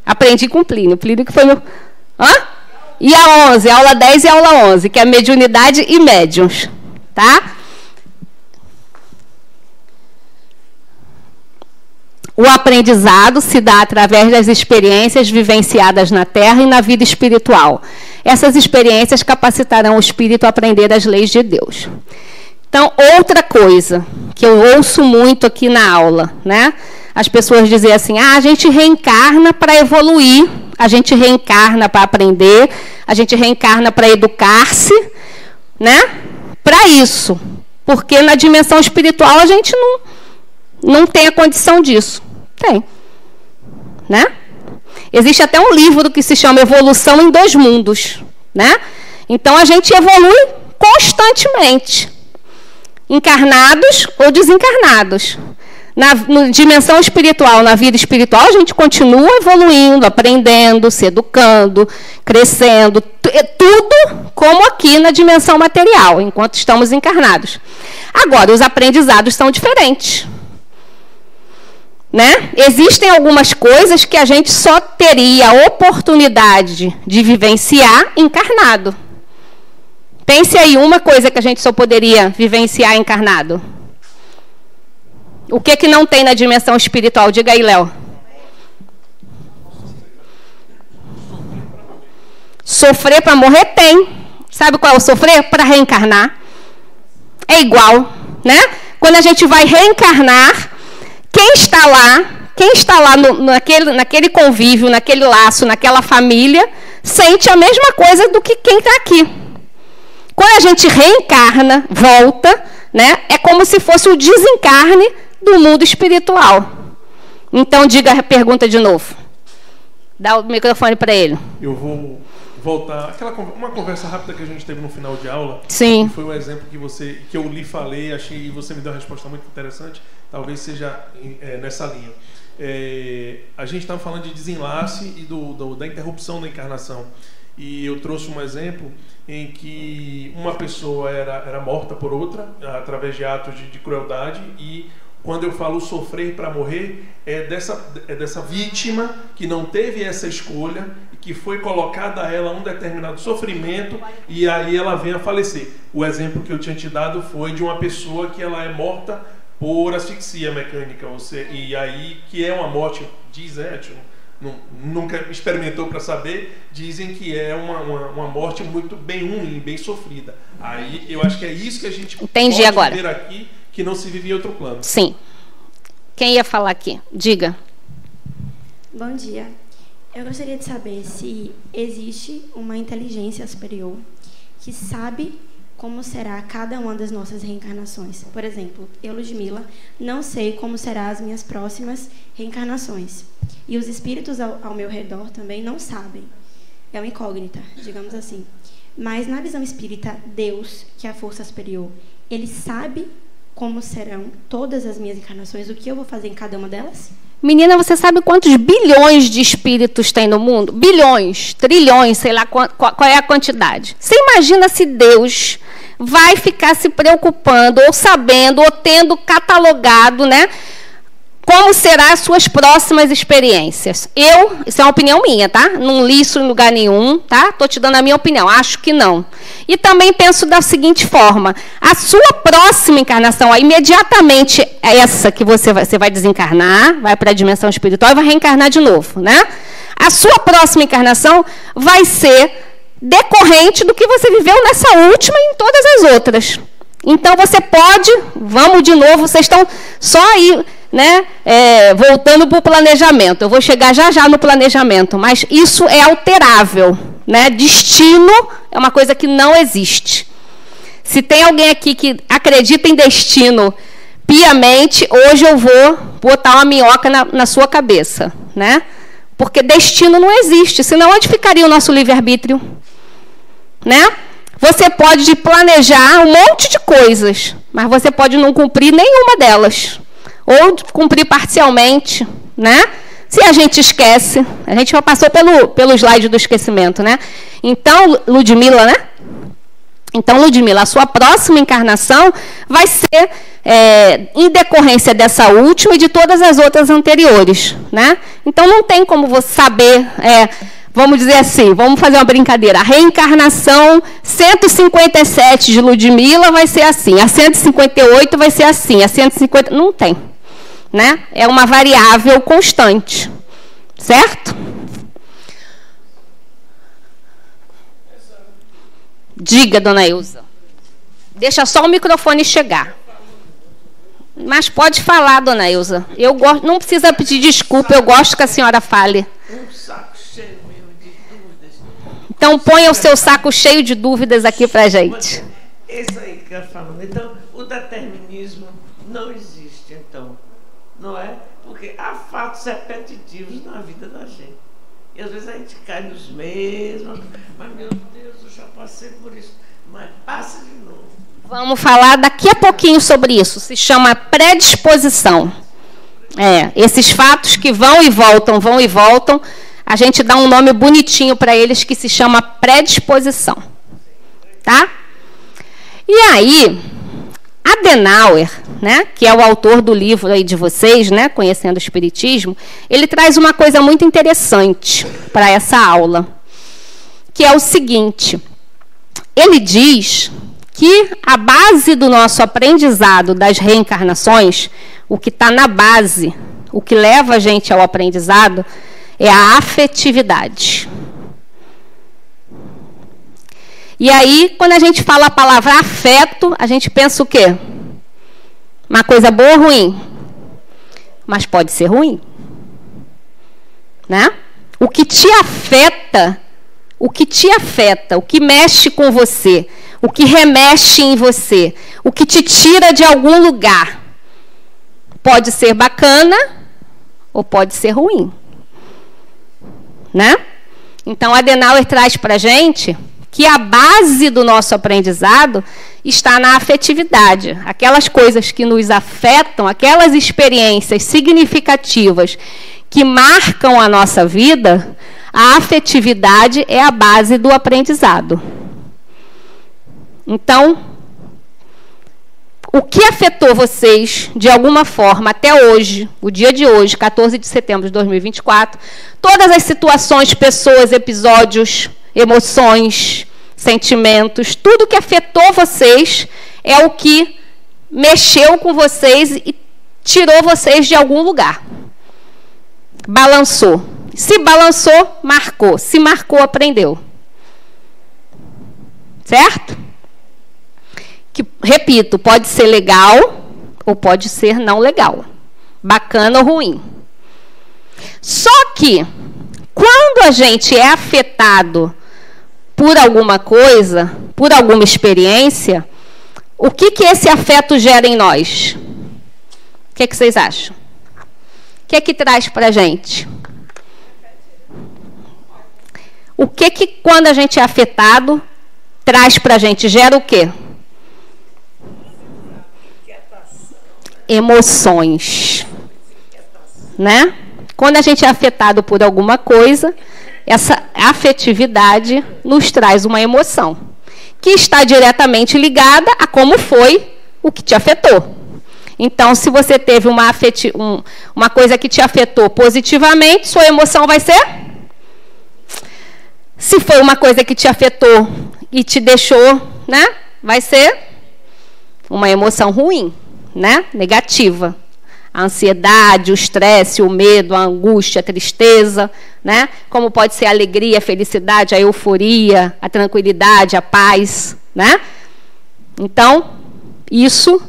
Aprendi com Plínio. Plínio que foi meu... E a 11, a aula 10 e a aula 11, que é mediunidade e médiuns, tá? O aprendizado se dá através das experiências vivenciadas na Terra e na vida espiritual. Essas experiências capacitarão o espírito a aprender as leis de Deus. Então, outra coisa que eu ouço muito aqui na aula, né? As pessoas dizem assim, a gente reencarna para evoluir, a gente reencarna para aprender, a gente reencarna para educar-se, né? Para isso. Porque na dimensão espiritual a gente não tem a condição disso. Tem. Né? Existe até um livro que se chama Evolução em Dois Mundos. Né? Então, a gente evolui constantemente. Encarnados ou desencarnados. Na dimensão espiritual, na vida espiritual, a gente continua evoluindo, aprendendo, se educando, crescendo, tudo como aqui na dimensão material, enquanto estamos encarnados. Agora, os aprendizados são diferentes. Né? Existem algumas coisas que a gente só teria a oportunidade de vivenciar encarnado. Pense aí uma coisa que a gente só poderia vivenciar encarnado. O que não tem na dimensão espiritual? Diga aí, Léo. Sofrer para morrer tem. Sabe qual é o sofrer? Para reencarnar. É igual, né? Quando a gente vai reencarnar, quem está lá naquele convívio, naquele laço, naquela família, sente a mesma coisa do que quem está aqui. Quando a gente reencarna, volta, né? É como se fosse o desencarne do mundo espiritual. Então, diga a pergunta de novo. Dá o microfone para ele. Eu vou voltar. Uma conversa rápida que a gente teve no final de aula. Sim. Foi um exemplo que eu lhe falei, achei, e você me deu uma resposta muito interessante. Talvez seja nessa linha. A gente estava falando de desenlace e da interrupção da encarnação. E eu trouxe um exemplo em que uma pessoa era morta por outra, através de atos de crueldade, e quando eu falo sofrer para morrer, é dessa vítima que não teve essa escolha e que foi colocada a ela um determinado sofrimento e aí ela vem a falecer. O exemplo que eu tinha te dado foi de uma pessoa que ela é morta por asfixia mecânica, e aí que é uma morte, nunca experimentou para saber, dizem que é uma morte muito bem ruim, bem sofrida. Aí eu acho que é isso que a gente Entendi pode agora. ver aqui, que não se vive em outro plano. Sim. Quem ia falar aqui? Diga. Bom dia. Eu gostaria de saber se existe uma inteligência superior que sabe como será cada uma das nossas reencarnações. Por exemplo, eu, Ludmila, não sei como serão as minhas próximas reencarnações. E os espíritos ao meu redor também não sabem. É uma incógnita, digamos assim. Mas na visão espírita, Deus, que é a força superior, ele sabe como serão todas as minhas encarnações, o que eu vou fazer em cada uma delas? Menina, você sabe quantos bilhões de espíritos tem no mundo? Bilhões, trilhões, sei lá qual é a quantidade. Você imagina se Deus vai ficar se preocupando, ou sabendo, ou tendo catalogado, né? Como serão as suas próximas experiências? Isso é uma opinião minha, tá? Não li isso em lugar nenhum, tá? Estou te dando a minha opinião, acho que não. E também penso da seguinte forma, a sua próxima encarnação, imediatamente essa que você vai desencarnar, vai para a dimensão espiritual e vai reencarnar de novo, né? A sua próxima encarnação vai ser decorrente do que você viveu nessa última e em todas as outras. Então, você pode, vamos de novo, vocês estão só aí, né, voltando para o planejamento. Eu vou chegar já no planejamento, mas isso é alterável, né? Destino é uma coisa que não existe. Se tem alguém aqui que acredita em destino piamente, hoje eu vou botar uma minhoca na sua cabeça, né? Porque destino não existe, senão onde ficaria o nosso livre-arbítrio? Né? Você pode planejar um monte de coisas, mas você pode não cumprir nenhuma delas. Ou cumprir parcialmente, né? Se a gente esquece, a gente já passou pelo slide do esquecimento, né? Então, Ludmila, né? Então, Ludmila, a sua próxima encarnação vai ser em decorrência dessa última e de todas as outras anteriores, né? Então, não tem como você saber, vamos dizer assim, vamos fazer uma brincadeira, a reencarnação 157 de Ludmila vai ser assim, a 158 vai ser assim, a 150... Não tem. Né? É uma variável constante, certo? Diga, dona Ilza. Deixa só o microfone chegar. Mas pode falar, dona Ilza. Eu gosto, não precisa pedir desculpa, eu gosto que a senhora fale. Um saco cheio meu de dúvidas. Então ponha o seu saco cheio de dúvidas aqui pra gente. Isso aí que eu falo. Então, o determinismo não existe, então. Não é? Porque há fatos repetitivos na vida da gente. E às vezes a gente cai nos mesmos, mas meu Deus, eu já passei por isso. Mas passa de novo. Vamos falar daqui a pouquinho sobre isso. Se chama predisposição. Esses fatos que vão e voltam, a gente dá um nome bonitinho para eles que se chama predisposição. Tá? E aí, Adenauer, né, que é o autor do livro aí de vocês, né, Conhecendo o Espiritismo, ele traz uma coisa muito interessante para essa aula, que é o seguinte: ele diz que a base do nosso aprendizado das reencarnações, o que está na base, o que leva a gente ao aprendizado, é a afetividade. E aí, quando a gente fala a palavra afeto, a gente pensa o quê? Uma coisa boa ou ruim? Mas pode ser ruim. Né? O que te afeta, o que mexe com você, o que remexe em você, o que te tira de algum lugar, pode ser bacana ou pode ser ruim. Né? Então, Adenauer traz para a gente que a base do nosso aprendizado está na afetividade. Aquelas coisas que nos afetam, aquelas experiências significativas que marcam a nossa vida, a afetividade é a base do aprendizado. Então, o que afetou vocês, de alguma forma, até hoje, o dia de hoje, 14 de setembro de 2024, todas as situações, pessoas, episódios, emoções, sentimentos, tudo que afetou vocês é o que mexeu com vocês e tirou vocês de algum lugar. Balançou. Se balançou, marcou. Se marcou, aprendeu. Certo? Que, repito, pode ser legal ou pode ser não legal. Bacana ou ruim. Só que, quando a gente é afetado por alguma coisa, por alguma experiência, o que esse afeto gera em nós? O que vocês acham? O que traz para a gente? O que quando a gente é afetado, traz para a gente? Gera o quê? Emoções. Né? Quando a gente é afetado por alguma coisa, essa afetividade nos traz uma emoção, que está diretamente ligada a como foi o que te afetou. Então, se você teve uma coisa que te afetou positivamente, sua emoção vai ser? Se foi uma coisa que te afetou e te deixou, né, vai ser uma emoção ruim, né, negativa. A ansiedade, o estresse, o medo, a angústia, a tristeza, né? Como pode ser a alegria, a felicidade, a euforia, a tranquilidade, a paz, né? Então, isso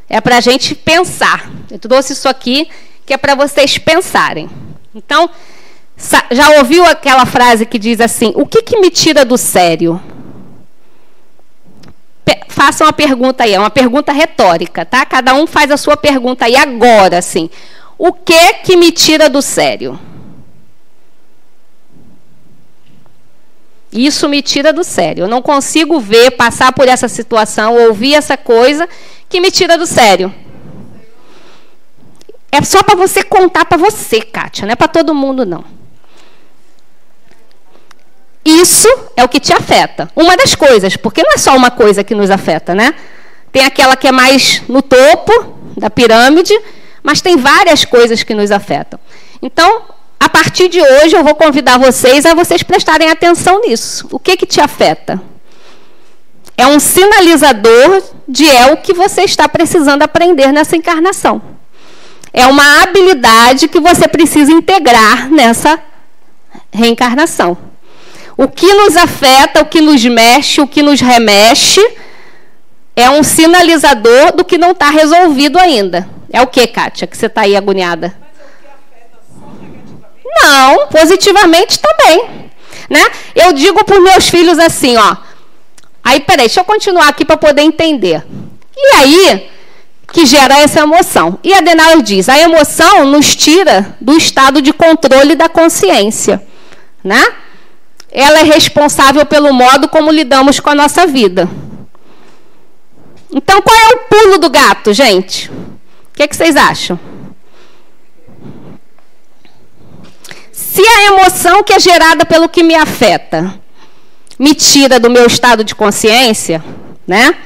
é para a gente pensar. Eu trouxe isso aqui que é para vocês pensarem. Então, já ouviu aquela frase que diz assim: o que me tira do sério? Façam uma pergunta aí, é uma pergunta retórica, tá? Cada um faz a sua pergunta aí agora, assim. O que me tira do sério? Isso me tira do sério. Eu não consigo ver, passar por essa situação, ouvir essa coisa que me tira do sério. É só para você contar para você, Kátia, não é para todo mundo, não. Isso é o que te afeta. Uma das coisas, porque não é só uma coisa que nos afeta, né? Tem aquela que é mais no topo da pirâmide, mas tem várias coisas que nos afetam. Então, a partir de hoje, eu vou convidar vocês a vocês prestarem atenção nisso. O que te afeta? É um sinalizador de o que você está precisando aprender nessa encarnação. É uma habilidade que você precisa integrar nessa reencarnação. O que nos afeta, o que nos mexe, o que nos remexe, é um sinalizador do que não está resolvido ainda. É o que, Kátia, que você está aí agoniada? Mas é o que afeta só negativamente? Não, positivamente também. Né? Eu digo para os meus filhos assim, ó. Aí, peraí, deixa eu continuar aqui para poder entender. E aí, que gera essa emoção. E Adenauer diz, a emoção nos tira do estado de controle da consciência. Né? Ela é responsável pelo modo como lidamos com a nossa vida. Então, qual é o pulo do gato, gente? O que vocês acham? Se a emoção que é gerada pelo que me afeta me tira do meu estado de consciência, né?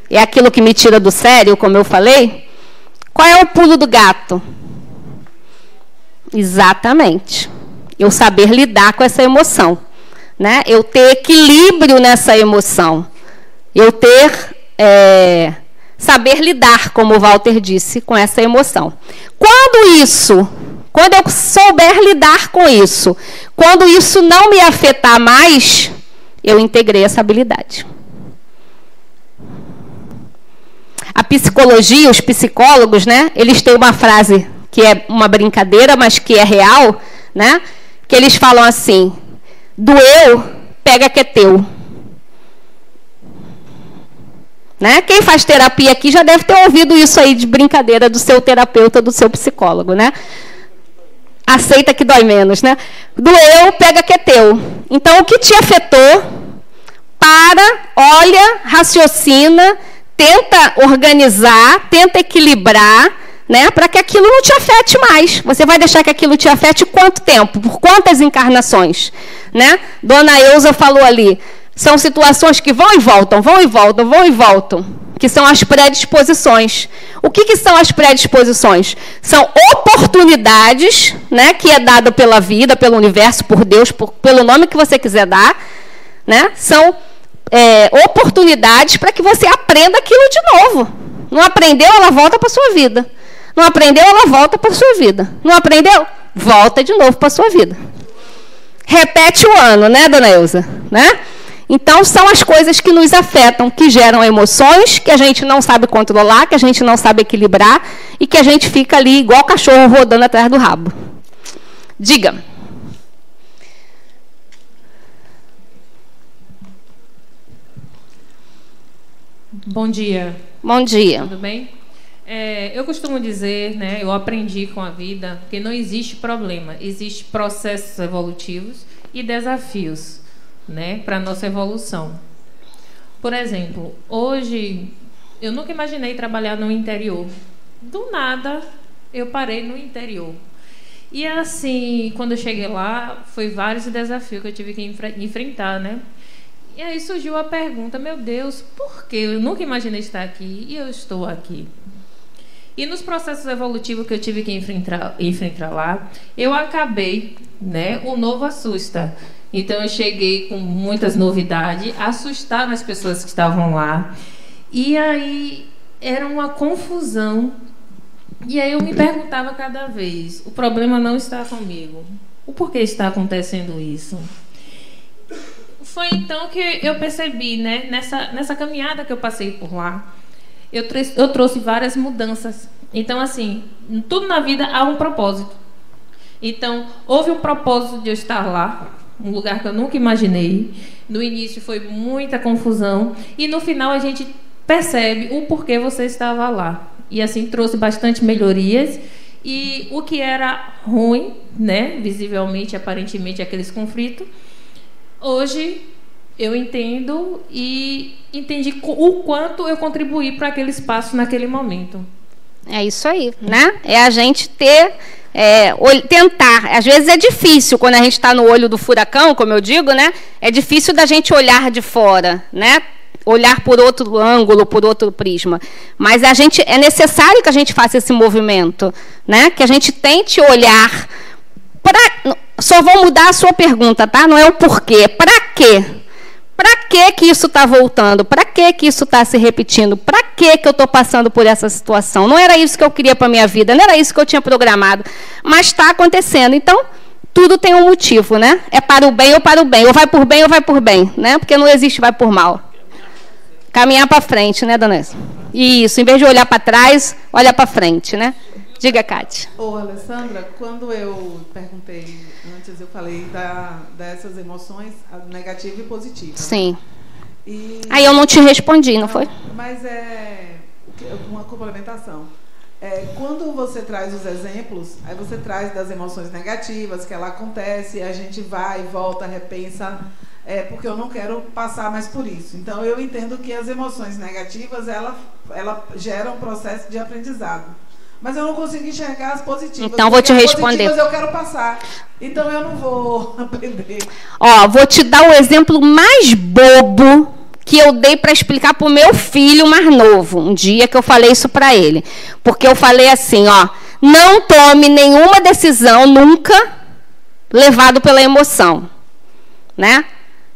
É aquilo que me tira do sério, como eu falei. Qual é o pulo do gato? Exatamente. Eu saber lidar com essa emoção, né? Eu ter equilíbrio nessa emoção. Eu ter... saber lidar, como o Walter disse, com essa emoção. Quando eu souber lidar com isso, quando isso não me afetar mais, eu integrei essa habilidade. A psicologia, os psicólogos, né, eles têm uma frase que é uma brincadeira, mas que é real, né, que eles falam assim: doeu, pega que é teu. Né? Quem faz terapia aqui já deve ter ouvido isso aí de brincadeira do seu terapeuta, do seu psicólogo, né? Aceita que dói menos, né? Doeu, pega que é teu. Então, o que te afetou, olha, raciocina, tenta organizar, tenta equilibrar, né? Para que aquilo não te afete mais. Você vai deixar que aquilo te afete quanto tempo? Por quantas encarnações? Né? Dona Eusa falou ali. São situações que vão e voltam, vão e voltam, vão e voltam, que são as predisposições. O que são as predisposições? São oportunidades, né, que é dada pela vida, pelo universo, por Deus, pelo nome que você quiser dar, né? São oportunidades para que você aprenda aquilo de novo. Não aprendeu, ela volta para a sua vida. Não aprendeu, ela volta para a sua vida. Não aprendeu? Volta de novo para a sua vida. Repete o ano, né, dona Eusa? Né? Então, são as coisas que nos afetam, que geram emoções, que a gente não sabe controlar, que a gente não sabe equilibrar e que a gente fica ali igual cachorro rodando atrás do rabo. Diga. Bom dia. Bom dia. Tudo bem? Eu costumo dizer, né, eu aprendi com a vida, que não existe problema, existe processos evolutivos e desafios, né, para a nossa evolução. Por exemplo, hoje, eu nunca imaginei trabalhar no interior. Do nada, eu parei no interior. E assim, quando eu cheguei lá, foi vários desafios que eu tive que enfrentar, né? E aí surgiu a pergunta: meu Deus, por que eu nunca imaginei estar aqui e eu estou aqui? E nos processos evolutivos que eu tive que enfrentar lá, eu acabei, né? O novo assusta. Então, eu cheguei com muitas novidades, assustaram as pessoas que estavam lá. E aí, era uma confusão. E aí, eu me perguntava cada vez: o problema não está comigo. O porquê está acontecendo isso? Foi então que eu percebi, né? Nessa caminhada que eu passei por lá, eu trouxe várias mudanças. Então, assim, tudo na vida há um propósito. Então, houve um propósito de eu estar lá, um lugar que eu nunca imaginei. No início foi muita confusão e no final a gente percebe o porquê você estava lá. E assim trouxe bastante melhorias e o que era ruim, né, visivelmente, aparentemente aqueles conflitos, hoje eu entendo e entendi o quanto eu contribuí para aquele espaço naquele momento. É isso aí, né? É a gente tentar. Às vezes é difícil quando a gente está no olho do furacão, como eu digo, né? É difícil da gente olhar de fora, né? Olhar por outro ângulo, por outro prisma. Mas é necessário que a gente faça esse movimento, né? Que a gente tente olhar para. Só vou mudar a sua pergunta, tá? Não é o porquê. Para quê? Para que isso está voltando? Para que isso está se repetindo? Para que eu estou passando por essa situação? Não era isso que eu queria para a minha vida, não era isso que eu tinha programado, mas está acontecendo. Então, tudo tem um motivo, né? É para o bem ou para o bem, ou vai por bem ou vai por bem, né? Porque não existe vai por mal. Caminhar para frente, né, dona Essa? Isso, em vez de olhar para trás, olha para frente, né? Diga, Cátia. Ô, Alessandra, quando eu perguntei antes, eu falei dessas emoções negativa e positiva. Sim. Aí eu não te respondi, não foi? Mas é uma complementação. Quando você traz os exemplos, aí você traz das emoções negativas, que ela acontece, a gente vai, volta, repensa, porque eu não quero passar mais por isso. Então, eu entendo que as emoções negativas, ela geram um processo de aprendizado. mas eu não consigo enxergar as positivas. Então, vou te responder. As positivas eu quero passar. Então, eu não vou aprender. Ó, vou te dar o exemplo mais bobo que eu dei para explicar para o meu filho mais novo. Um dia que eu falei isso para ele. Porque eu falei assim, ó, não tome nenhuma decisão nunca levado pela emoção. Né?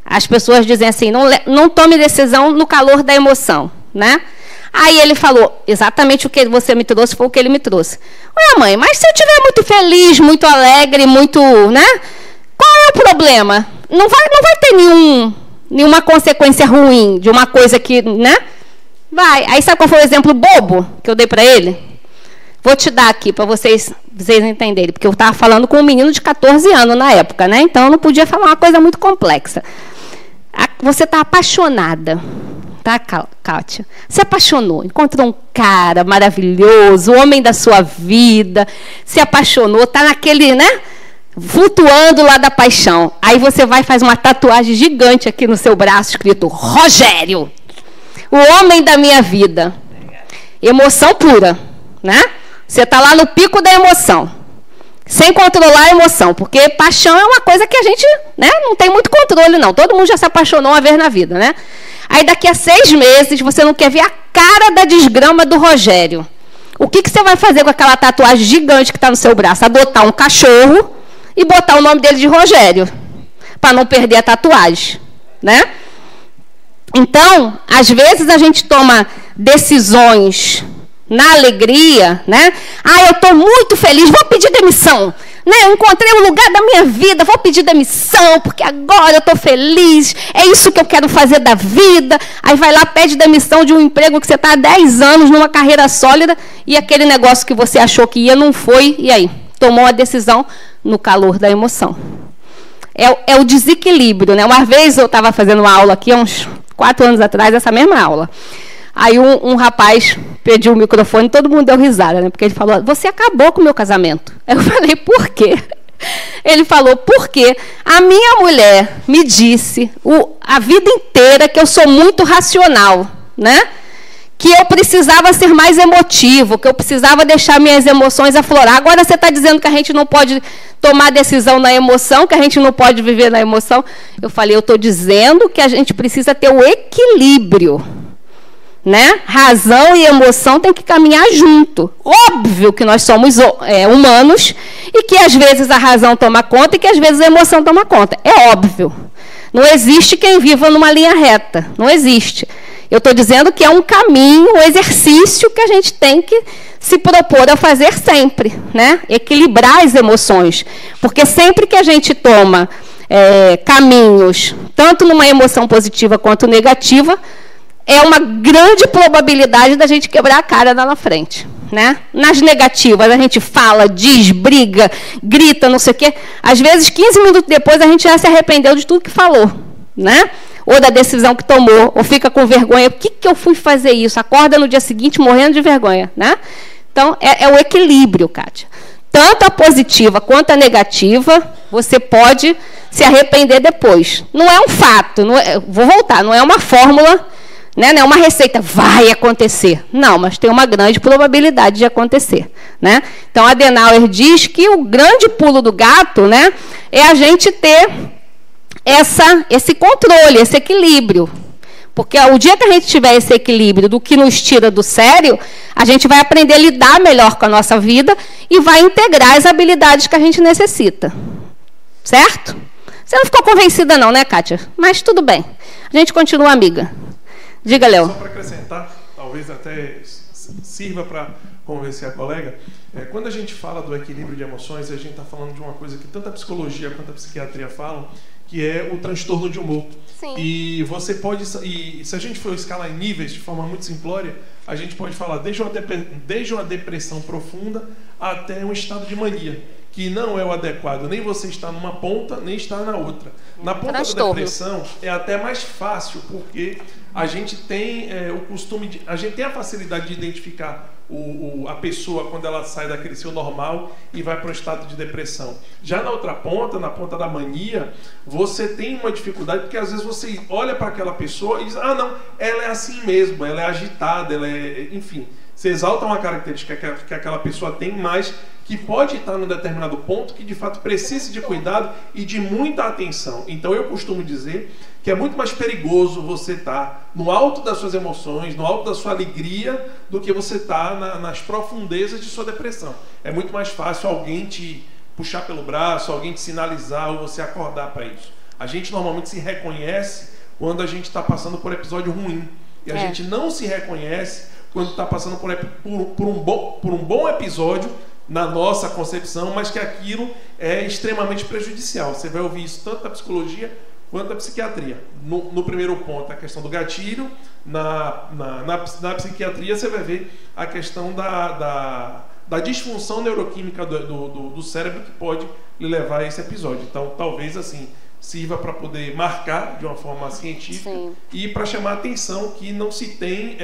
As pessoas dizem assim, não tome decisão no calor da emoção. Né? Aí ele falou, exatamente o que você me trouxe foi o que ele me trouxe. Ué, mãe, mas se eu estiver muito feliz, muito alegre, muito, né? Qual é o problema? Não vai ter nenhuma consequência ruim de uma coisa que, né? Vai. Aí sabe qual foi o exemplo bobo que eu dei para ele? Vou te dar aqui para vocês entenderem, porque eu estava falando com um menino de 14 anos na época, né? Então eu não podia falar uma coisa muito complexa. Você está apaixonada. Tá, Kátia? Se apaixonou, encontrou um cara maravilhoso, o homem da sua vida, se apaixonou, tá naquele, né? Flutuando lá da paixão. Aí você vai e faz uma tatuagem gigante aqui no seu braço, escrito Rogério, o homem da minha vida. Emoção pura, né? Você tá lá no pico da emoção, sem controlar a emoção, porque paixão é uma coisa que a gente, né, não tem muito controle, não. Todo mundo já se apaixonou uma vez na vida, né? Aí daqui a 6 meses você não quer ver a cara da desgrama do Rogério. O que você vai fazer com aquela tatuagem gigante que está no seu braço? Adotar um cachorro e botar o nome dele de Rogério, para não perder a tatuagem, né? Então, às vezes a gente toma decisões na alegria, né? Ah, eu estou muito feliz, vou pedir demissão. Né? Eu encontrei o lugar da minha vida, vou pedir demissão, porque agora eu estou feliz, é isso que eu quero fazer da vida. Aí vai lá, pede demissão de um emprego que você está há 10 anos, numa carreira sólida, e aquele negócio que você achou que ia, não foi, e aí? Tomou a decisão no calor da emoção. É o desequilíbrio, né? Uma vez eu estava fazendo uma aula aqui, há uns 4 anos atrás, essa mesma aula. Aí um rapaz pediu o microfone e todo mundo deu risada, né? Porque ele falou, você acabou com o meu casamento. Eu falei, por quê? Ele falou, porque a minha mulher me disse a vida inteira que eu sou muito racional, né? Que eu precisava ser mais emotivo, que eu precisava deixar minhas emoções aflorar. Agora você está dizendo que a gente não pode tomar decisão na emoção, que a gente não pode viver na emoção. Eu falei, eu estou dizendo que a gente precisa ter o equilíbrio. Né? Razão e emoção têm que caminhar junto. Óbvio que nós somos humanos e que às vezes a razão toma conta e que às vezes a emoção toma conta. É óbvio. Não existe quem viva numa linha reta. Não existe. Eu estou dizendo que é um caminho, um exercício que a gente tem que se propor a fazer sempre. Né? Equilibrar as emoções. Porque sempre que a gente toma caminhos, tanto numa emoção positiva quanto negativa, é uma grande probabilidade da gente quebrar a cara lá na frente. Né? Nas negativas, a gente fala, diz, briga, grita, não sei o quê. Às vezes, 15 minutos depois, a gente já se arrependeu de tudo que falou. Né? Ou da decisão que tomou, ou fica com vergonha. Por que eu fui fazer isso? Acorda no dia seguinte morrendo de vergonha. Né? Então, é o equilíbrio, Kátia. Tanto a positiva quanto a negativa, você pode se arrepender depois. Não é um fato, vou voltar, não é uma fórmula, né? Não é uma receita, vai acontecer. Não, mas tem uma grande probabilidade de acontecer. Né? Então, a Adenauer diz que o grande pulo do gato, né, é a gente ter esse controle, esse equilíbrio. Porque o dia que a gente tiver esse equilíbrio do que nos tira do sério, a gente vai aprender a lidar melhor com a nossa vida e vai integrar as habilidades que a gente necessita. Certo? Você não ficou convencida não, né, Kátia? Mas tudo bem. A gente continua amiga. Diga, Léo. Só para acrescentar, talvez até sirva para convencer a colega, quando a gente fala do equilíbrio de emoções, a gente está falando de uma coisa que tanto a psicologia quanto a psiquiatria falam, que é o transtorno de humor. Sim. E você pode, e se a gente for escalar em níveis de forma muito simplória, a gente pode falar desde uma depressão profunda até um estado de mania, que não é o adequado, nem você está numa ponta, nem está na outra. Na ponta da depressão é até mais fácil, porque a gente tem o costume de, a gente tem a facilidade de identificar a pessoa quando ela sai daquele seu normal e vai para um estado de depressão. Já na outra ponta, na ponta da mania, você tem uma dificuldade, porque às vezes você olha para aquela pessoa e diz, ah não, ela é assim mesmo, ela é agitada, ela é, enfim, Você exalta uma característica que aquela pessoa tem, mas que pode estar num determinado ponto que de fato precisa de cuidado e de muita atenção. Então eu costumo dizer que é muito mais perigoso você estar no alto das suas emoções, no alto da sua alegria, do que você estar nas profundezas de sua depressão. É muito mais fácil alguém te puxar pelo braço, alguém te sinalizar ou você acordar para isso. A gente normalmente se reconhece quando a gente está passando por episódio ruim. E a gente não se reconhece quando está passando por um bom episódio na nossa concepção, mas que aquilo é extremamente prejudicial. Você vai ouvir isso tanto da psicologia quanto da psiquiatria. No primeiro ponto, a questão do gatilho. Na psiquiatria, você vai ver a questão da disfunção neuroquímica do cérebro que pode lhe levar a esse episódio. Então, talvez assim sirva para poder marcar de uma forma científica. Sim. E para chamar a atenção que não se tem,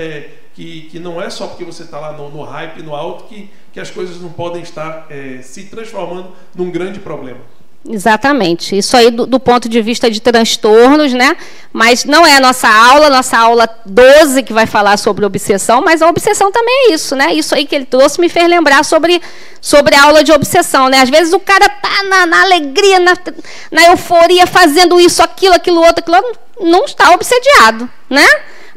que não é só porque você está lá no hype, no alto, que as coisas não podem estar se transformando num grande problema. Exatamente. Isso aí do ponto de vista de transtornos, né? Mas não é a nossa aula 12 que vai falar sobre obsessão, mas a obsessão também é isso, né? Isso aí que ele trouxe me fez lembrar sobre a aula de obsessão, né? Às vezes o cara tá na alegria, na euforia, fazendo isso, aquilo outro, não está obsediado, né?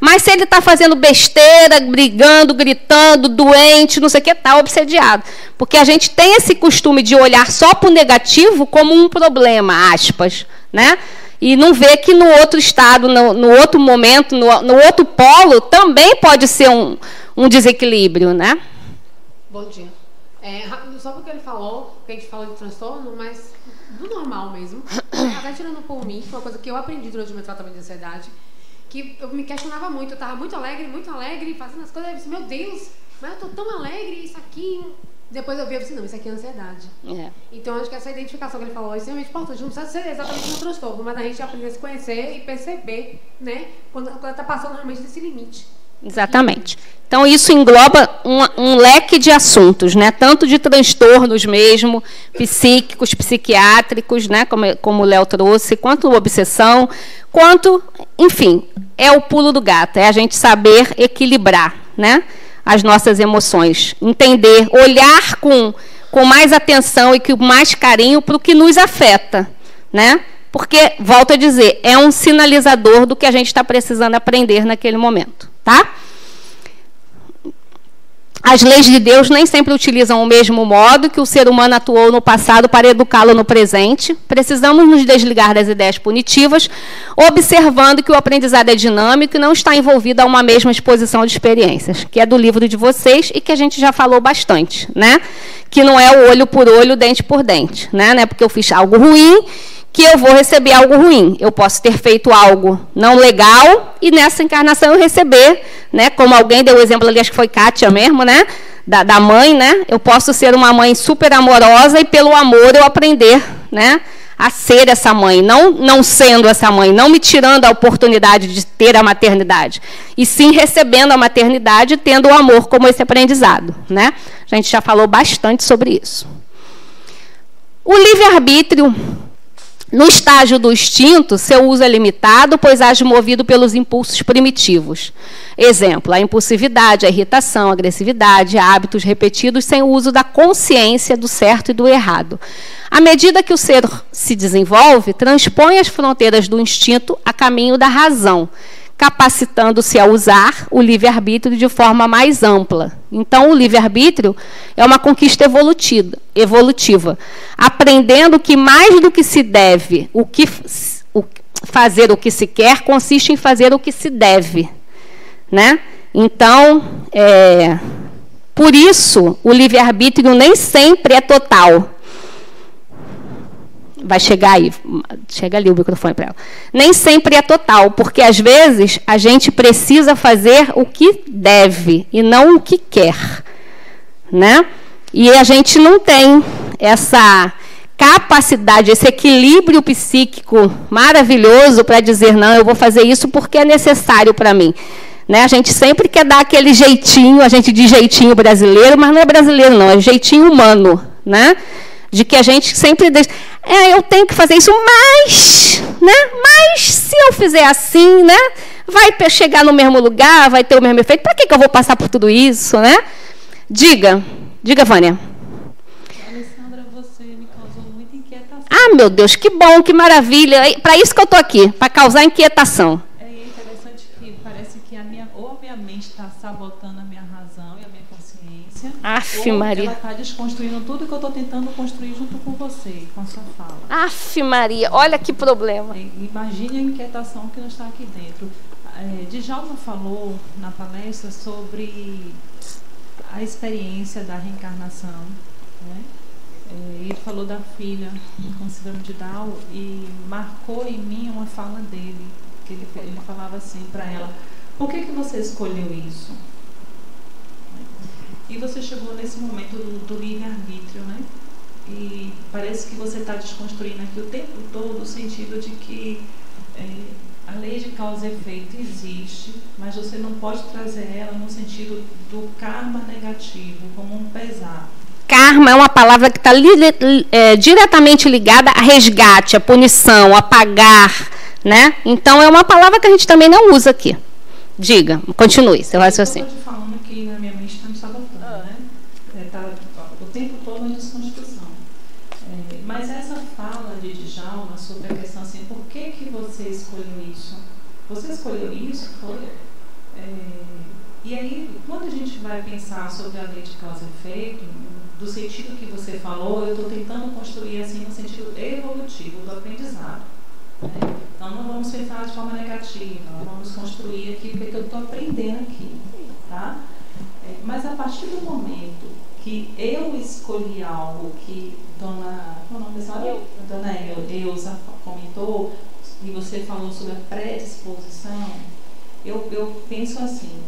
Mas se ele está fazendo besteira, brigando, gritando, doente, não sei o que, está obsediado. Porque a gente tem esse costume de olhar só para o negativo como um problema, aspas, né? E não vê que no outro estado, no outro momento, no outro polo, também pode ser um desequilíbrio, né? Bom dia. Só porque ele falou, que a gente falou de transtorno, mas do normal mesmo. Até tirando por mim, foi uma coisa que eu aprendi durante o meu tratamento de ansiedade, que eu me questionava muito, eu estava muito alegre, fazendo as coisas, eu disse, meu Deus, mas eu estou tão alegre, isso aqui... Depois eu vi, eu disse, não, isso aqui é ansiedade. Então, acho que essa identificação que ele falou é extremamente importante, não precisa ser exatamente um transtorno, mas a gente aprender a se conhecer e perceber, né, quando está passando realmente desse limite. Exatamente. Então, isso engloba um leque de assuntos, né? Tanto de transtornos mesmo, psíquicos, psiquiátricos, né? Como o Léo trouxe, quanto obsessão, quanto, enfim, é o pulo do gato, é a gente saber equilibrar, né? As nossas emoções, entender, olhar com mais atenção e com mais carinho para o que nos afeta, né? Porque, volto a dizer, é um sinalizador do que a gente está precisando aprender naquele momento, tá? As leis de Deus nem sempre utilizam o mesmo modo que o ser humano atuou no passado para educá-lo no presente. Precisamos nos desligar das ideias punitivas, observando que o aprendizado é dinâmico e não está envolvido a uma mesma exposição de experiências, que é do livro de vocês e que a gente já falou bastante, né? Que não é o olho por olho, dente por dente, né? Não é porque eu fiz algo ruim que eu vou receber algo ruim. Eu posso ter feito algo não legal e nessa encarnação eu receber, né? Como alguém deu o exemplo ali, acho que foi Kátia mesmo, né? Da mãe, né? Eu posso ser uma mãe super amorosa e pelo amor eu aprender, né? A ser essa mãe, não sendo essa mãe, não me tirando a oportunidade de ter a maternidade, e sim recebendo a maternidade e tendo o amor como esse aprendizado, né? A gente já falou bastante sobre isso. O livre-arbítrio, no estágio do instinto, seu uso é limitado, pois age movido pelos impulsos primitivos. Exemplo, a impulsividade, a irritação, a agressividade, hábitos repetidos sem o uso da consciência do certo e do errado. À medida que o ser se desenvolve, transpõe as fronteiras do instinto a caminho da razão, capacitando-se a usar o livre-arbítrio de forma mais ampla. Então, o livre-arbítrio é uma conquista evolutiva, aprendendo que mais do que se deve, fazer o que se quer, consiste em fazer o que se deve, né? Então, por isso, o livre-arbítrio nem sempre é total. Vai chegar aí, chega ali o microfone para ela. Nem sempre é total, porque às vezes a gente precisa fazer o que deve e não o que quer, né? E a gente não tem essa capacidade, esse equilíbrio psíquico maravilhoso para dizer, não, eu vou fazer isso porque é necessário para mim. Né? A gente sempre quer dar aquele jeitinho, a gente diz jeitinho brasileiro, mas não é brasileiro não, é jeitinho humano, né? De que a gente sempre diz, eu tenho que fazer isso, mas, né? Mas se eu fizer assim, né? vai chegar no mesmo lugar, vai ter o mesmo efeito. Para que eu vou passar por tudo isso, né? Diga, Vânia. Alessandra, você me causou muita inquietação. Ah, meu Deus, que bom, que maravilha. Para isso que eu estou aqui, para causar inquietação. É interessante que parece que a minha mente está sabotando a minha razão e a minha consciência. Aff, Maria. Ela está desconstruindo tudo que eu estou tentando construir junto com você, com a sua fala. Aff, Maria, olha que problema. Imagine a inquietação que não está aqui dentro. Djalma falou na palestra sobre a experiência da reencarnação, né? Ele falou da filha com síndrome de Down e marcou em mim uma fala dele, que ele falava assim para ela: por que você escolheu isso? E você chegou nesse momento do livre-arbítrio, né? E parece que você está desconstruindo aqui o tempo todo o sentido de que a lei de causa e efeito existe, mas você não pode trazer ela no sentido do karma negativo, como um pesar. Karma é uma palavra que está diretamente ligada a resgate, a punição, a pagar, né? Então, é uma palavra que a gente também não usa aqui. Diga, continue, seu raciocínio. Eu estou te falando que na minha mente está me sabotando, né? Tá o tempo todo em desconstrução. Mas essa fala de Djalma sobre a questão assim, por que você escolheu isso? Você escolheu isso? Foi? E aí, quando a gente vai pensar sobre a lei de causa e efeito, do sentido que você falou, eu estou tentando construir assim no sentido evolutivo do aprendizado. Né? Então, não vamos pensar de forma negativa, vamos construir aqui porque eu estou aprendendo aqui. Tá? Mas a partir do momento que eu escolhi algo que Dona Eusa comentou, e você falou sobre a predisposição, eu penso assim: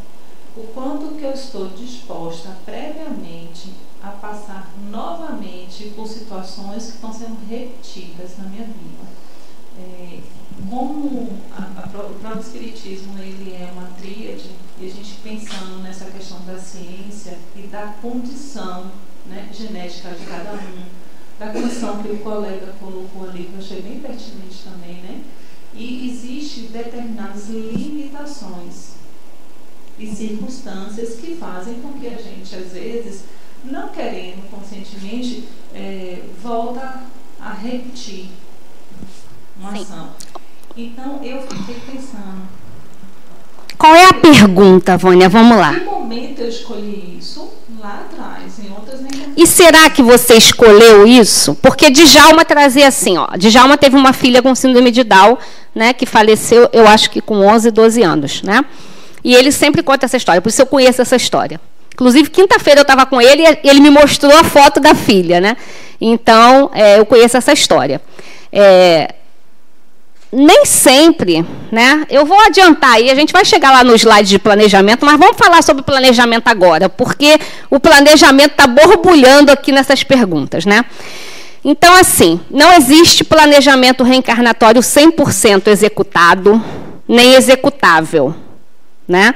o quanto que eu estou disposta previamente a passar novamente por situações que estão sendo repetidas na minha vida. Como o próprio Espiritismo ele é uma tríade, e a gente pensando nessa questão da ciência e da condição, né, genética de cada um, da condição que o colega colocou ali, que eu achei bem pertinente também, né? E existem determinadas limitações e circunstâncias que fazem com que a gente, às vezes, não querendo conscientemente, volta a repetir uma ação. Então, eu fiquei pensando... Qual é a pergunta, Vânia? Vamos lá. Em que momento eu escolhi isso? Lá atrás, em outras nem... E será que você escolheu isso? Porque Djalma trazia assim, ó. Djalma teve uma filha com síndrome de Down, né, que faleceu, eu acho que com 11, 12 anos, né? E ele sempre conta essa história, por isso eu conheço essa história. Inclusive, quinta-feira eu estava com ele e ele me mostrou a foto da filha, né? Então, eu conheço essa história. Nem sempre, né? Eu vou adiantar aí, a gente vai chegar lá no slide de planejamento, mas vamos falar sobre planejamento agora, porque o planejamento está borbulhando aqui nessas perguntas, né? Então, assim, não existe planejamento reencarnatório 100% executado, nem executável, né?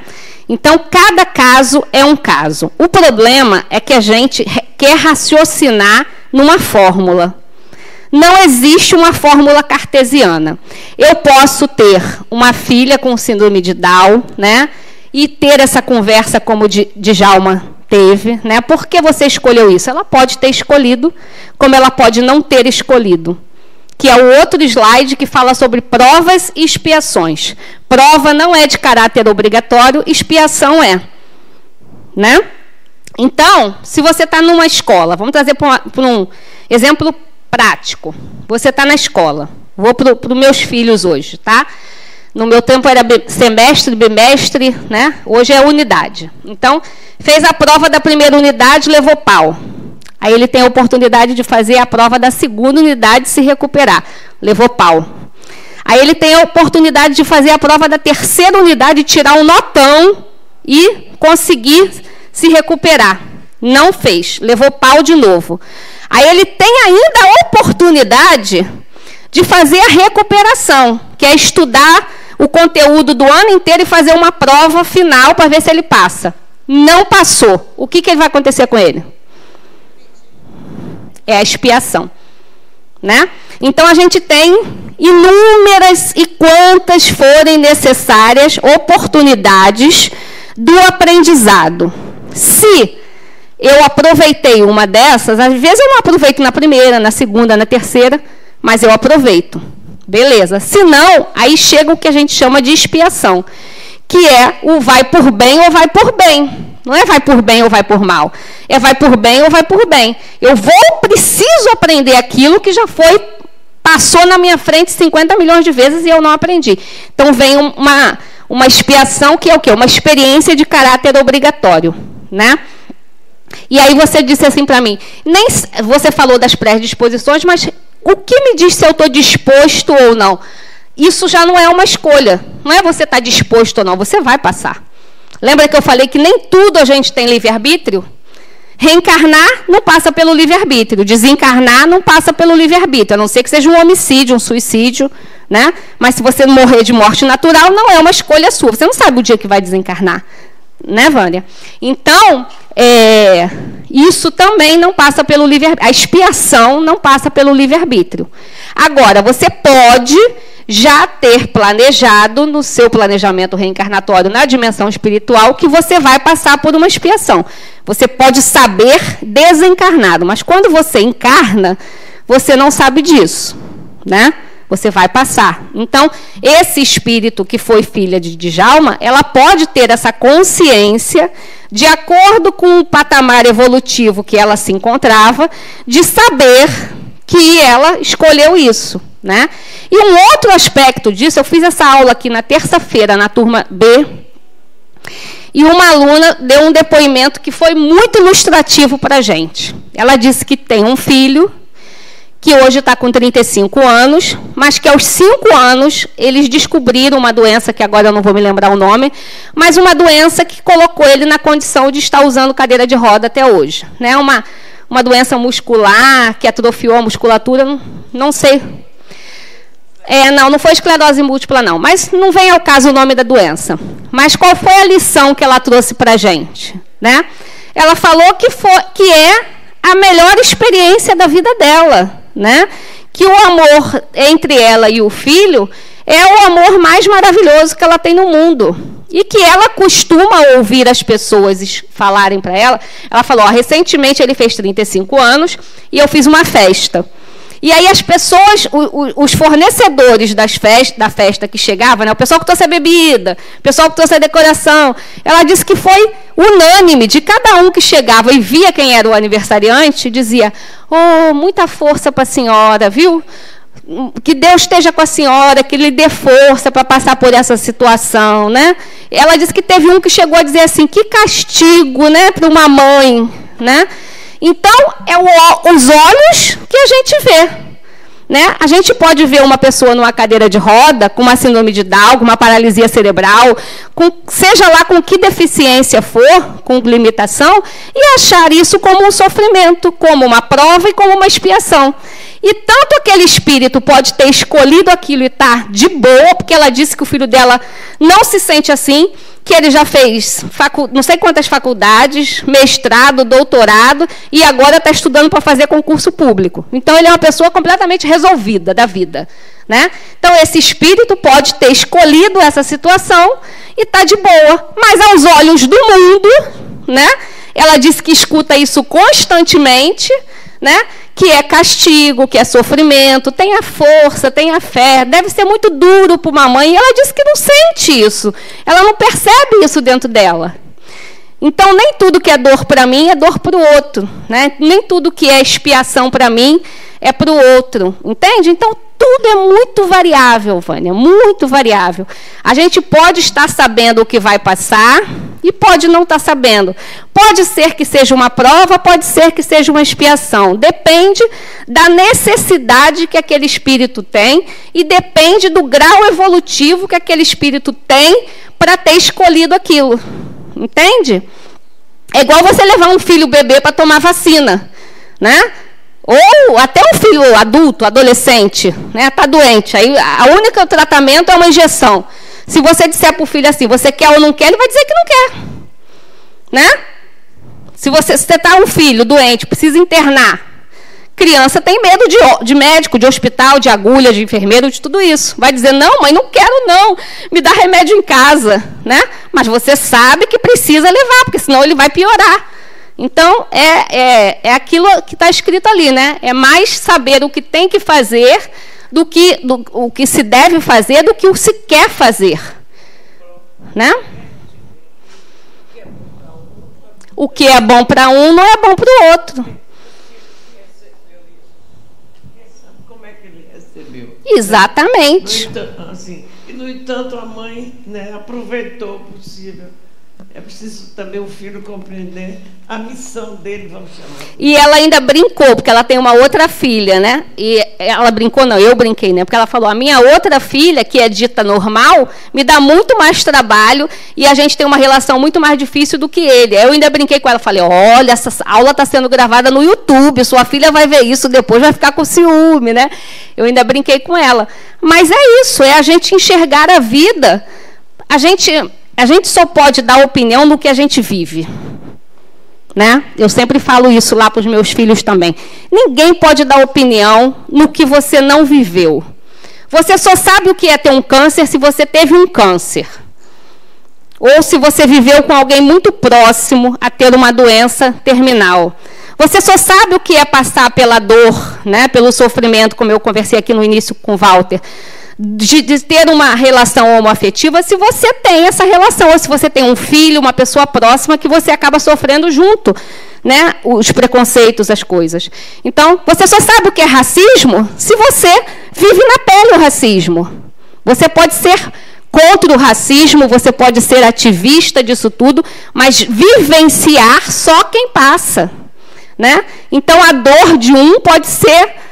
Então, cada caso é um caso. O problema é que a gente quer raciocinar numa fórmula. Não existe uma fórmula cartesiana. Eu posso ter uma filha com síndrome de Down, né? E ter essa conversa como Djalma teve, né? Por que você escolheu isso? Ela pode ter escolhido, como ela pode não ter escolhido. Que é o outro slide que fala sobre provas e expiações. Prova não é de caráter obrigatório, expiação é. Né? Então, se você está numa escola, vamos trazer para um exemplo prático. Você está na escola. Vou para os meus filhos hoje, tá? No meu tempo era semestre, bimestre, né? Hoje é unidade. Então, fez a prova da primeira unidade, levou pau. Aí ele tem a oportunidade de fazer a prova da segunda unidade e se recuperar. Levou pau. Aí ele tem a oportunidade de fazer a prova da terceira unidade, tirar um notão e conseguir se recuperar. Não fez. Levou pau de novo. Aí ele tem ainda a oportunidade de fazer a recuperação, que é estudar o conteúdo do ano inteiro e fazer uma prova final para ver se ele passa. Não passou. O que ele vai acontecer com ele? É a expiação, né? Então, a gente tem inúmeras e quantas forem necessárias oportunidades do aprendizado. Se eu aproveitei uma dessas, às vezes eu não aproveito na primeira, na segunda, na terceira, mas eu aproveito. Beleza. Se não, aí chega o que a gente chama de expiação, que é o vai por bem ou vai por bem. Não é vai por bem ou vai por mal. É vai por bem ou vai por bem. Eu preciso aprender aquilo que já passou na minha frente 50 milhões de vezes e eu não aprendi. Então, vem uma expiação que é o quê? Uma experiência de caráter obrigatório, né? E aí você disse assim para mim, você falou das predisposições, mas o que me diz se eu estou disposto ou não? Isso já não é uma escolha. Não é você estar disposto ou não, você vai passar. Lembra que eu falei que nem tudo a gente tem livre-arbítrio? Reencarnar não passa pelo livre-arbítrio, desencarnar não passa pelo livre-arbítrio, a não ser que seja um homicídio, um suicídio, né? Mas se você morrer de morte natural, não é uma escolha sua. Você não sabe o dia que vai desencarnar, né, Vânia? Então, isso também não passa pelo livre-arbítrio. A expiação não passa pelo livre-arbítrio. Agora, você pode já ter planejado no seu planejamento reencarnatório na dimensão espiritual que você vai passar por uma expiação. Você pode saber desencarnado, mas quando você encarna, você não sabe disso, né? Você vai passar. Então, esse espírito que foi filha de Djalma, ela pode ter essa consciência, de acordo com o patamar evolutivo que ela se encontrava, de saber que ela escolheu isso, né? E um outro aspecto disso, eu fiz essa aula aqui na terça-feira, na turma B, e uma aluna deu um depoimento que foi muito ilustrativo para a gente. Ela disse que tem um filho, que hoje está com 35 anos, mas que aos 5 anos eles descobriram uma doença, que agora eu não vou me lembrar o nome, mas uma doença que colocou ele na condição de estar usando cadeira de roda até hoje, né? Uma doença muscular, que atrofiou a musculatura, não sei. Não foi esclerose múltipla, não. Mas não vem ao caso o nome da doença. Mas qual foi a lição que ela trouxe para a gente, né? Ela falou que é a melhor experiência da vida dela, né? Que o amor entre ela e o filho é o amor mais maravilhoso que ela tem no mundo. E que ela costuma ouvir as pessoas falarem para ela. Ela falou, recentemente ele fez 35 anos e eu fiz uma festa. E aí as pessoas, os fornecedores da festa que chegavam, né, o pessoal que trouxe a bebida, o pessoal que trouxe a decoração, ela disse que foi unânime, de cada um que chegava e via quem era o aniversariante, dizia, muita força para a senhora, viu? Que Deus esteja com a senhora, que lhe dê força para passar por essa situação, né? Ela disse que teve um que chegou a dizer assim, que castigo, né, para uma mãe, né? Então, os olhos que a gente vê, né? A gente pode ver uma pessoa numa cadeira de roda, com uma síndrome de Down, com uma paralisia cerebral, seja lá com que deficiência for, com limitação, e achar isso como um sofrimento, como uma prova e como uma expiação. E tanto aquele espírito pode ter escolhido aquilo e estar de boa, porque ela disse que o filho dela não se sente assim, que ele já fez não sei quantas faculdades, mestrado, doutorado, e agora está estudando para fazer concurso público. Então, ele é uma pessoa completamente resolvida da vida, né? Então, esse espírito pode ter escolhido essa situação e está de boa. Mas, aos olhos do mundo, né? Ela disse que escuta isso constantemente, né? Que é castigo, que é sofrimento, tenha força, tenha fé, deve ser muito duro para uma mãe. E ela disse que não sente isso, ela não percebe isso dentro dela. Então, nem tudo que é dor para mim é dor para o outro, né? Nem tudo que é expiação para mim é para o outro, entende? Então, tudo é muito variável, Vânia, muito variável. A gente pode estar sabendo o que vai passar e pode não estar sabendo. Pode ser que seja uma prova, pode ser que seja uma expiação. Depende da necessidade que aquele espírito tem e depende do grau evolutivo que aquele espírito tem para ter escolhido aquilo. Entende? É igual você levar um filho bebê para tomar vacina, né? Ou até um filho adulto, adolescente, né? Está doente. Aí o único tratamento é uma injeção. Se você disser para o filho assim, você quer ou não quer, ele vai dizer que não quer, né? Se você está um filho doente, precisa internar, Criança tem medo de médico, de hospital, de agulha, de enfermeiro, de tudo isso. Vai dizer, não, mãe, não quero não, me dá remédio em casa, né? Mas você sabe que precisa levar, porque senão ele vai piorar. Então, é aquilo que está escrito ali, né? É mais saber o que tem que fazer o que se deve fazer do que o se quer fazer. Né? O que é bom para um não é bom para o outro. Como é que ele recebeu? Exatamente. No entanto, a mãe, né, aproveitou o possível. É preciso também o filho compreender a missão dele, vamos chamar. E ela ainda brincou, porque ela tem uma outra filha, né? E ela brincou, não, eu brinquei, né? Porque ela falou, a minha outra filha, que é dita normal, me dá muito mais trabalho e a gente tem uma relação muito mais difícil do que ele. Eu ainda brinquei com ela, falei, olha, essa aula está sendo gravada no YouTube, sua filha vai ver isso, depois vai ficar com ciúme, né? Eu ainda brinquei com ela. Mas é isso, é a gente enxergar a vida. A gente só pode dar opinião no que a gente vive. Né? Eu sempre falo isso lá para os meus filhos também. Ninguém pode dar opinião no que você não viveu. Você só sabe o que é ter um câncer se você teve um câncer. Ou se você viveu com alguém muito próximo a ter uma doença terminal. Você só sabe o que é passar pela dor, né? Pelo sofrimento, como eu conversei aqui no início com o Walter, de ter uma relação homoafetiva, se você tem essa relação, ou se você tem um filho, uma pessoa próxima, que você acaba sofrendo junto, né, os preconceitos, as coisas. Então, você só sabe o que é racismo se você vive na pele o racismo. Você pode ser contra o racismo, você pode ser ativista disso tudo, mas vivenciar só quem passa. Né? Então, a dor de um pode ser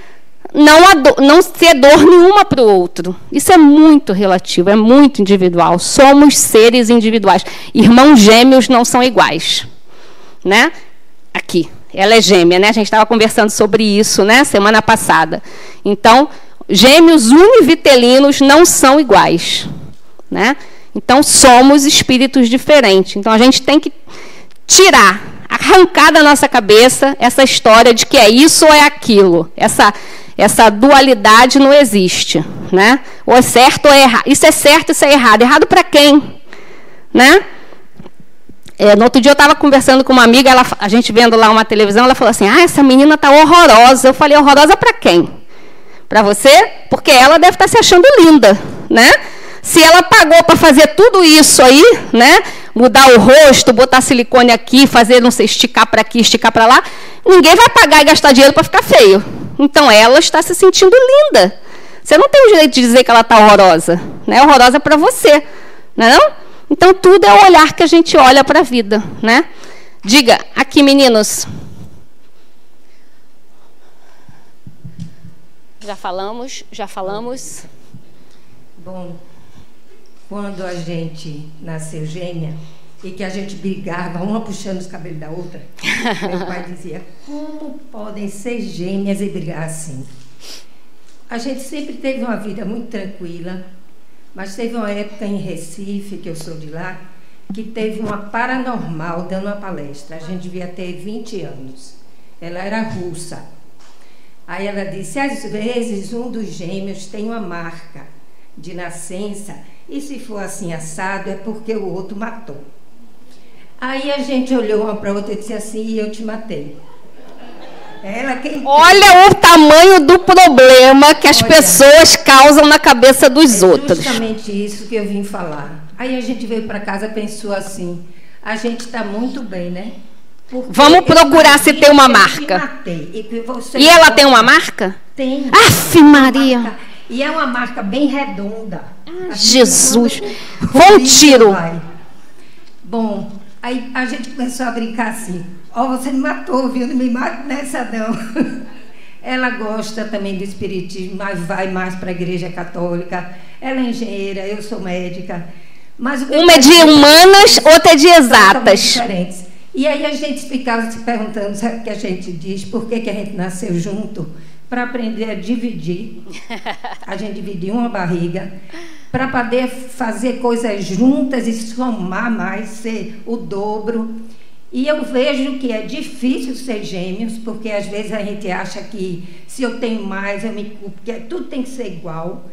não ser dor nenhuma para o outro. Isso é muito relativo, é muito individual. Somos seres individuais. Irmãos gêmeos não são iguais. Né? Aqui, ela é gêmea, né? A gente estava conversando sobre isso, né, semana passada. Então, gêmeos univitelinos não são iguais. Né? Então, somos espíritos diferentes. Então, a gente tem que arrancar da nossa cabeça essa história de que é isso ou é aquilo. Essa dualidade não existe, né? Ou é certo ou é errado. Isso é certo, isso é errado. Errado para quem? Né? No outro dia eu estava conversando com uma amiga, a gente vendo lá uma televisão, ela falou assim, essa menina está horrorosa. Eu falei, horrorosa para quem? Para você? Porque ela deve estar se achando linda, né? Se ela pagou para fazer tudo isso aí, né? Mudar o rosto, botar silicone aqui, fazer, não sei, esticar para aqui, esticar para lá, ninguém vai pagar e gastar dinheiro para ficar feio. Então, ela está se sentindo linda. Você não tem o direito de dizer que ela está horrorosa. Né? Horrorosa para você. Não é não? Então, tudo é o olhar que a gente olha para a vida. Né? Diga, aqui, meninos. Já falamos. Bom, quando a gente nasceu gêmea, e que a gente brigava, uma puxando os cabelos da outra, meu pai dizia, como podem ser gêmeas e brigar assim? A gente sempre teve uma vida muito tranquila, mas teve uma época em Recife, que eu sou de lá, que teve uma paranormal dando uma palestra. A gente devia ter 20 anos. Ela era russa. Aí ela disse, às vezes um dos gêmeos tem uma marca de nascença, e se for assim assado, é porque o outro matou. Aí a gente olhou uma para a outra e disse assim, e eu te matei. Olha o tamanho do problema que as pessoas causam na cabeça dos outros. Justamente isso que eu vim falar. Aí a gente veio para casa e pensou assim, a gente está muito bem, né? Porque vamos procurar se tem uma marca. E ela tem uma marca? Tem. Aff, Maria! E é uma marca bem redonda. Jesus! Foi um tiro! Bom, aí a gente começou a brincar assim. Você me matou, viu? Não me mate nessa, não. Ela gosta também do espiritismo, mas vai mais para a igreja católica. Ela é engenheira, eu sou médica. Mas uma é de humanas, outra é de exatas. Diferentes. E aí a gente ficava se perguntando, sabe o que a gente diz? Por que a gente nasceu junto? Para aprender a dividir. A gente dividiu uma barriga. Para poder fazer coisas juntas e somar mais, ser o dobro. E eu vejo que é difícil ser gêmeos, porque às vezes a gente acha que se eu tenho mais, eu me culpo, porque tudo tem que ser igual.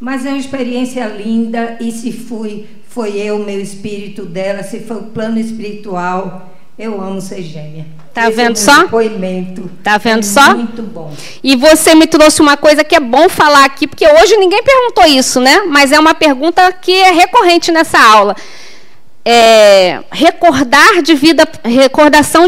Mas é uma experiência linda, e se foi eu, meu espírito dela, se foi o plano espiritual, eu amo ser gêmea. Tá vendo só? Depoimento. Tá vendo só? Muito bom. E você me trouxe uma coisa que é bom falar aqui, porque hoje ninguém perguntou isso, né? Mas é uma pergunta que é recorrente nessa aula. Recordação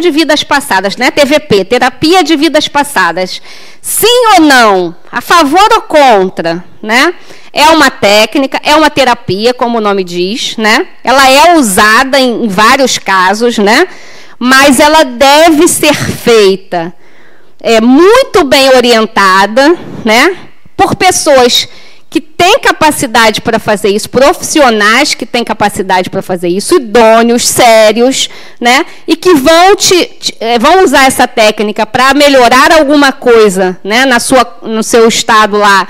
de vidas passadas, né? TVP, terapia de vidas passadas. Sim ou não? A favor ou contra, né? É uma técnica, é uma terapia, como o nome diz, né? Ela é usada em vários casos, né? Mas ela deve ser feita muito bem orientada, né? Por pessoas que têm capacidade para fazer isso, profissionais que têm capacidade para fazer isso, idôneos, sérios, né? E que vão usar essa técnica para melhorar alguma coisa, né? No seu estado lá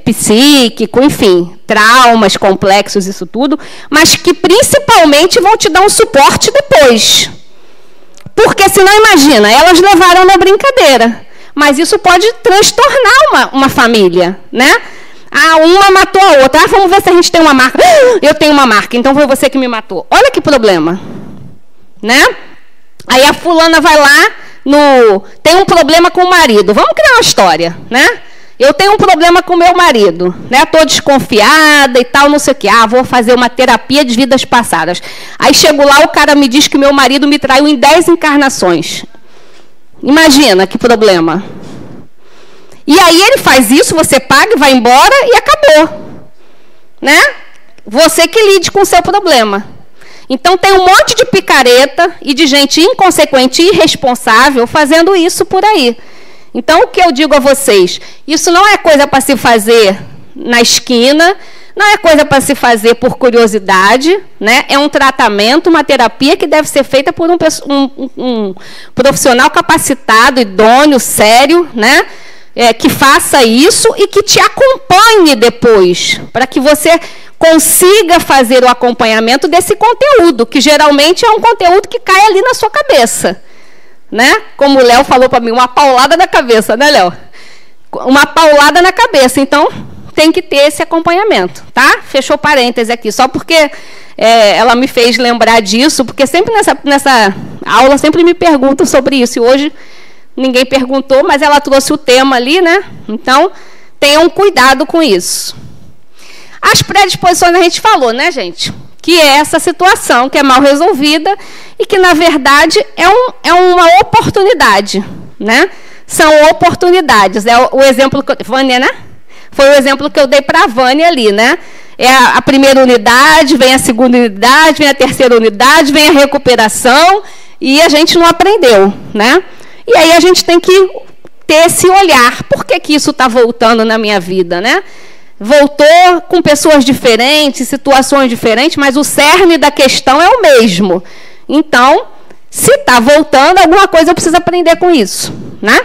psíquico, enfim, traumas complexos, isso tudo, mas que principalmente vão te dar um suporte depois. Porque senão, imagina, elas levaram na brincadeira, mas isso pode transtornar uma família, né? Uma matou a outra. Vamos ver se a gente tem uma marca. Eu tenho uma marca, então foi você que me matou. Olha que problema, né? Aí a fulana vai lá, tem um problema com o marido. Vamos criar uma história, né? Eu tenho um problema com o meu marido, né? Estou desconfiada e tal, não sei o quê. Vou fazer uma terapia de vidas passadas. Aí chego lá, o cara me diz que meu marido me traiu em 10 encarnações. Imagina que problema. E aí ele faz isso, você paga, vai embora e acabou, né? Você que lide com o seu problema. Então tem um monte de picareta e de gente inconsequente e irresponsável fazendo isso por aí. Então o que eu digo a vocês, isso não é coisa para se fazer na esquina, não é coisa para se fazer por curiosidade, né? É um tratamento, uma terapia que deve ser feita por um profissional capacitado, idôneo, sério, né? Que faça isso e que te acompanhe depois, para que você consiga fazer o acompanhamento desse conteúdo, que geralmente é um conteúdo que cai ali na sua cabeça, né? Como o Léo falou para mim, uma paulada na cabeça, né, Léo? Uma paulada na cabeça, então tem que ter esse acompanhamento, tá? Fechou parêntese aqui, só porque ela me fez lembrar disso, porque sempre nessa aula sempre me perguntam sobre isso, e hoje ninguém perguntou, mas ela trouxe o tema ali, né? Então, tenham cuidado com isso. As predisposições a gente falou, né, gente? Que é essa situação que é mal resolvida e que, na verdade, é uma oportunidade, né? São oportunidades. É o exemplo que Vânia, né? Foi o exemplo que eu dei para a Vânia ali, né? É a primeira unidade, vem a segunda unidade, vem a terceira unidade, vem a recuperação, e a gente não aprendeu, né? E aí a gente tem que ter esse olhar. Por que isso está voltando na minha vida, né? Voltou com pessoas diferentes, situações diferentes, mas o cerne da questão é o mesmo. Então, se está voltando, alguma coisa eu preciso aprender com isso, né?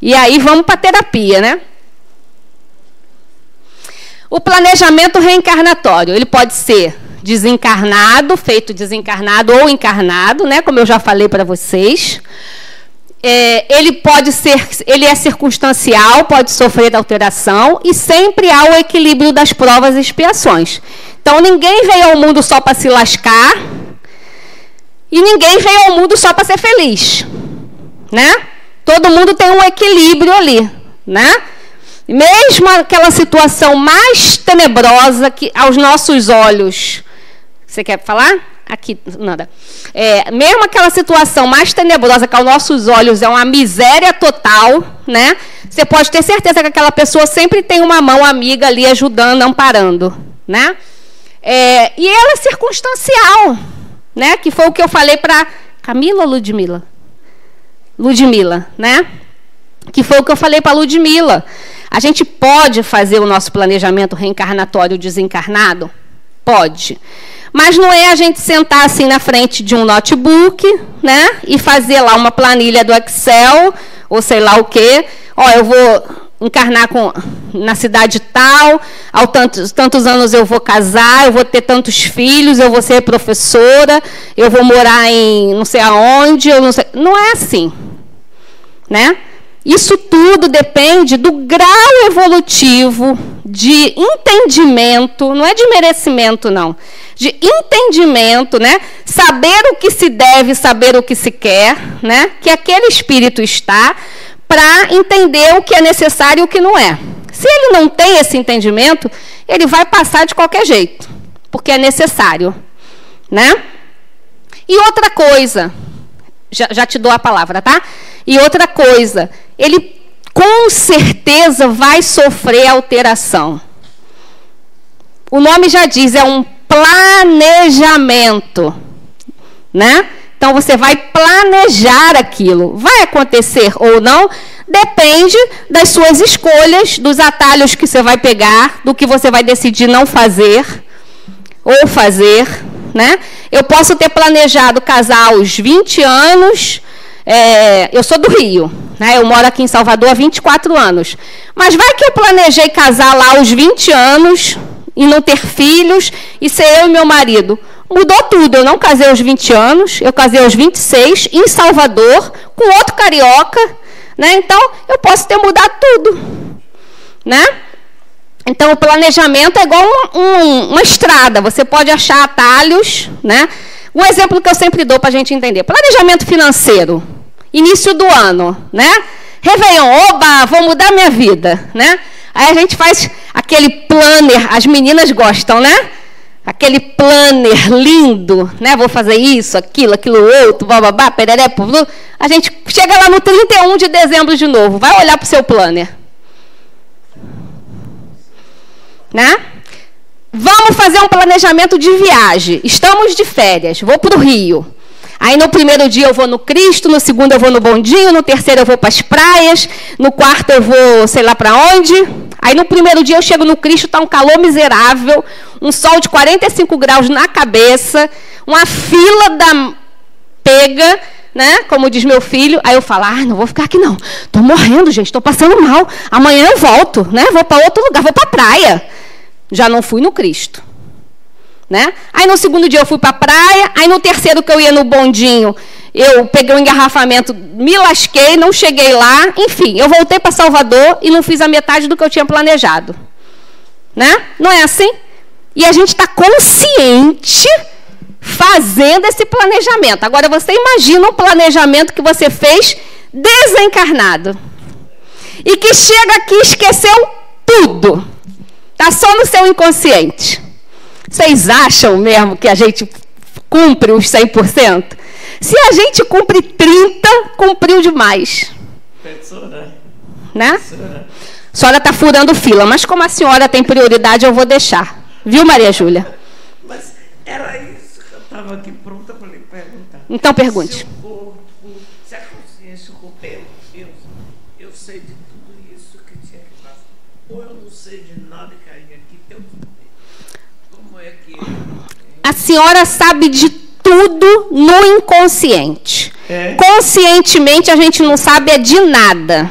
E aí vamos para a terapia, né? O planejamento reencarnatório, ele pode ser desencarnado, feito desencarnado ou encarnado, né? Como eu já falei para vocês. Ele é circunstancial, pode sofrer alteração, e sempre há o equilíbrio das provas e expiações. Então, ninguém veio ao mundo só para se lascar, e ninguém veio ao mundo só para ser feliz, né? Todo mundo tem um equilíbrio ali, né? Mesmo aquela situação mais tenebrosa que aos nossos olhos... Você quer falar? Aqui, nada. Mesmo aquela situação mais tenebrosa que aos nossos olhos é uma miséria total, né? Você pode ter certeza que aquela pessoa sempre tem uma mão amiga ali ajudando, amparando, né? E ela é circunstancial, né? Que foi o que eu falei para Camila ou Ludmila? Ludmila, né? Que foi o que eu falei para Ludmila. A gente pode fazer o nosso planejamento reencarnatório desencarnado? Pode. Mas não é a gente sentar assim na frente de um notebook, né, e fazer lá uma planilha do Excel, ou sei lá o quê. Eu vou encarnar na cidade tal, tantos anos eu vou casar, eu vou ter tantos filhos, eu vou ser professora, eu vou morar em não sei aonde, eu não sei. Não é assim, né? Isso tudo depende do grau evolutivo de entendimento, não é de merecimento, não, de entendimento, né? Saber o que se deve, saber o que se quer, né? Que aquele espírito está para entender o que é necessário e o que não é. Se ele não tem esse entendimento, ele vai passar de qualquer jeito, porque é necessário, né? E outra coisa, já te dou a palavra, tá? E outra coisa, ele com certeza vai sofrer alteração. O nome já diz, é um planejamento, né? Então, você vai planejar aquilo. Vai acontecer ou não, depende das suas escolhas, dos atalhos que você vai pegar, do que você vai decidir não fazer ou fazer, né? Eu posso ter planejado casar aos 20 anos, eu sou do Rio, né? Eu moro aqui em Salvador há 24 anos. Mas vai que eu planejei casar lá aos 20 anos e não ter filhos, e ser eu e meu marido. Mudou tudo, eu não casei aos 20 anos, eu casei aos 26, em Salvador, com outro carioca, né? Então, eu posso ter mudado tudo, né? Então, o planejamento é igual uma estrada, você pode achar atalhos, né? Um exemplo que eu sempre dou para a gente entender, planejamento financeiro, início do ano, né? Réveillon, oba, vou mudar minha vida, né? Aí a gente faz aquele planner, as meninas gostam, né? Aquele planner lindo, né? Vou fazer isso, aquilo outro, bababá, pereré, pulu. A gente chega lá no 31 de dezembro de novo. Vai olhar para o seu planner. Né? Vamos fazer um planejamento de viagem. Estamos de férias, vou para o Rio. Aí no primeiro dia eu vou no Cristo, no segundo eu vou no bondinho, no terceiro eu vou para as praias, no quarto eu vou sei lá para onde. Aí no primeiro dia eu chego no Cristo, está um calor miserável, um sol de 45 graus na cabeça, uma fila da pega, né? Como diz meu filho. Aí eu falo, não vou ficar aqui não, estou morrendo, gente, estou passando mal. Amanhã eu volto, né? Vou para outro lugar, vou para a praia. Já não fui no Cristo. Né? Aí no segundo dia eu fui para a praia, aí no terceiro que eu ia no bondinho, eu peguei um engarrafamento, me lasquei, não cheguei lá, enfim, eu voltei para Salvador e não fiz a metade do que eu tinha planejado. Né? Não é assim? E a gente está consciente fazendo esse planejamento. Agora, você imagina um planejamento que você fez desencarnado e que chega aqui e esqueceu tudo. Está só no seu inconsciente. Vocês acham mesmo que a gente cumpre os 100%? Se a gente cumpre 30%, cumpriu demais. Né? A senhora está furando fila, mas como a senhora tem prioridade, eu vou deixar. Viu, Maria Júlia? Mas era isso que eu estava aqui pronta para lhe perguntar. Então, pergunte. Se o corpo, se a consciência, o corpo, eu sei de tudo isso que tinha que passar. Ou eu não sei de nada e caí aqui, teu como é que... A senhora sabe de tudo no inconsciente. Conscientemente a gente não sabe de nada,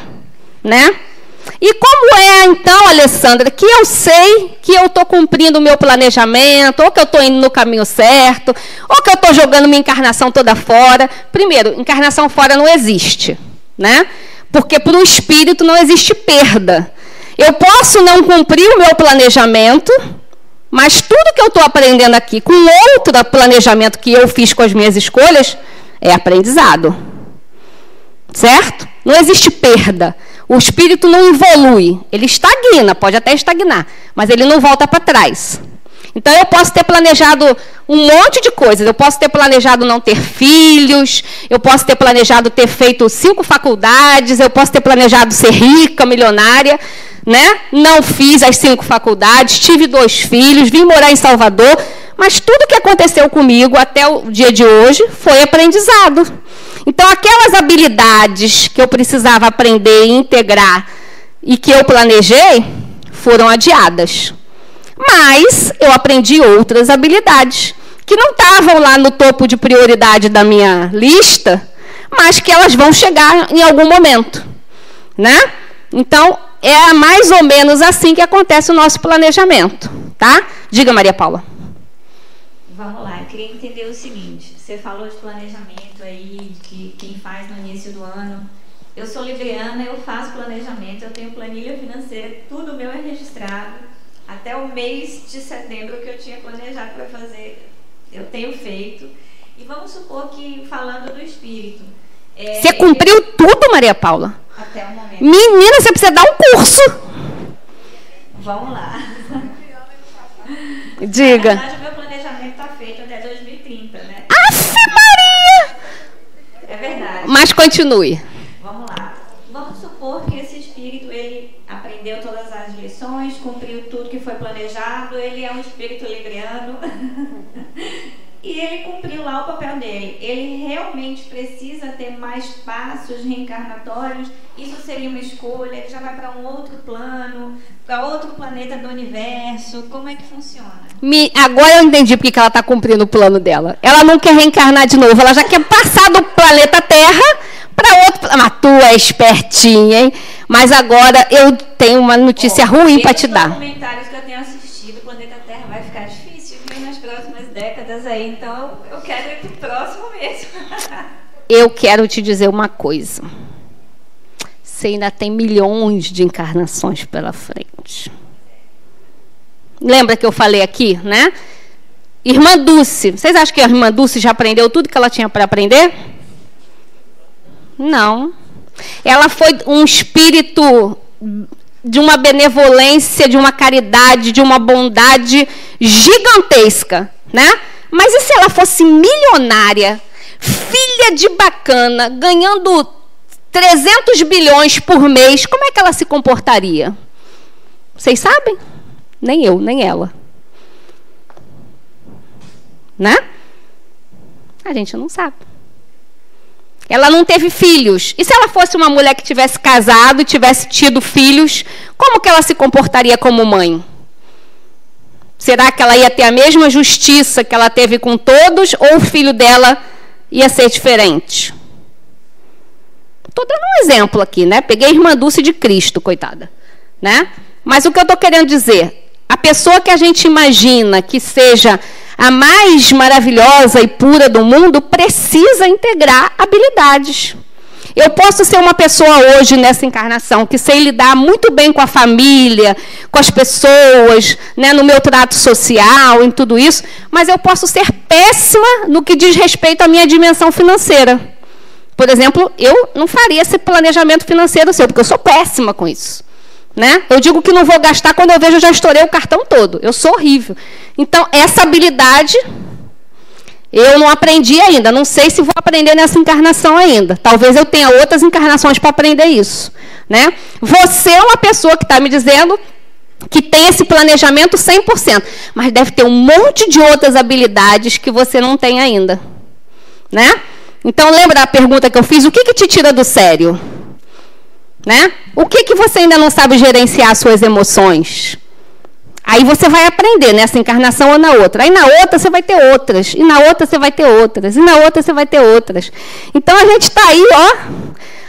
né? E como é, então, Alessandra, que eu sei que eu estou cumprindo o meu planejamento, ou que eu estou indo no caminho certo, ou que eu estou jogando minha encarnação toda fora? Primeiro, encarnação fora não existe, né? Porque para o espírito não existe perda. Eu posso não cumprir o meu planejamento, mas tudo que eu estou aprendendo aqui, com outro planejamento que eu fiz com as minhas escolhas, é aprendizado. Certo? Não existe perda. O espírito não evolui. Ele estagna, pode até estagnar, mas ele não volta para trás. Então, eu posso ter planejado um monte de coisas. Eu posso ter planejado não ter filhos, eu posso ter planejado ter feito 5 faculdades, eu posso ter planejado ser rica, milionária, né? Não fiz as 5 faculdades, tive 2 filhos, vim morar em Salvador, mas tudo que aconteceu comigo até o dia de hoje foi aprendizado. Então, aquelas habilidades que eu precisava aprender e integrar e que eu planejei, foram adiadas. Mas eu aprendi outras habilidades que não estavam lá no topo de prioridade da minha lista, mas que elas vão chegar em algum momento, né? Então, é mais ou menos assim que acontece o nosso planejamento, tá? Diga, Maria Paula. Vamos lá, eu queria entender o seguinte. Você falou de planejamento aí, que quem faz no início do ano. Eu sou libriana, eu faço planejamento, eu tenho planilha financeira, tudo meu é registrado. Até o mês de setembro que eu tinha planejado para fazer, eu tenho feito. E vamos supor que, falando do espírito... Você cumpriu tudo, Maria Paula? Até o momento. Menina, você precisa dar um curso. Vamos lá. Diga. Na verdade, o meu planejamento está feito até 2030, né? Aff, Maria! É verdade. Mas continue. Vamos lá. Vamos supor que esse espírito, ele aprendeu todas as lições, cumpriu tudo que foi planejado, ele é um espírito libriano e ele cumpriu lá o papel dele. Ele realmente precisa ter mais passos reencarnatórios? Isso seria uma escolha? Ele já vai para um outro plano, para outro planeta do universo? Como é que funciona? Agora eu entendi porque que ela está cumprindo o plano dela. Ela não quer reencarnar de novo, ela já quer passar do planeta Terra para outro. Mas tu é espertinha, hein? Mas agora eu tenho uma notícia ruim para te dar. Os comentários que eu tenho assistido, o planeta Terra vai ficar difícil nas próximas décadas aí, então eu quero ir pro próximo mesmo. Eu quero te dizer uma coisa. Você ainda tem milhões de encarnações pela frente. Lembra que eu falei aqui, né? Irmã Dulce. Vocês acham que a irmã Dulce já aprendeu tudo que ela tinha para aprender? Não. Ela foi um espírito de uma benevolência, de uma caridade, de uma bondade gigantesca, né? Mas e se ela fosse milionária, filha de bacana, ganhando 300 bilhões por mês, como é que ela se comportaria? Vocês sabem? Nem eu, nem ela. Né? A gente não sabe. Ela não teve filhos. E se ela fosse uma mulher que tivesse casado e tivesse tido filhos, como que ela se comportaria como mãe? Será que ela ia ter a mesma justiça que ela teve com todos, ou o filho dela ia ser diferente? Estou dando um exemplo aqui, né? Peguei a irmã Dulce de Cristo, coitada, né? Mas o que eu estou querendo dizer, a pessoa que a gente imagina que seja a mais maravilhosa e pura do mundo precisa integrar habilidades. Eu posso ser uma pessoa hoje nessa encarnação que sei lidar muito bem com a família, com as pessoas, né, no meu trato social, em tudo isso, mas eu posso ser péssima no que diz respeito à minha dimensão financeira. Por exemplo, eu não faria esse planejamento financeiro seu, porque eu sou péssima com isso. Né? Eu digo que não vou gastar, quando eu vejo eu já estourei o cartão todo. Eu sou horrível. Então, essa habilidade eu não aprendi ainda. Não sei se vou aprender nessa encarnação ainda. Talvez eu tenha outras encarnações para aprender isso. Né? Você é uma pessoa que está me dizendo que tem esse planejamento 100%. Mas deve ter um monte de outras habilidades que você não tem ainda. Né? Então, lembra da pergunta que eu fiz? O que te tira do sério? Né? O que você ainda não sabe gerenciar suas emoções? Aí você vai aprender nessa encarnação ou na outra. Aí na outra você vai ter outras. E na outra você vai ter outras. E na outra você vai ter outras. Então a gente está aí, ó.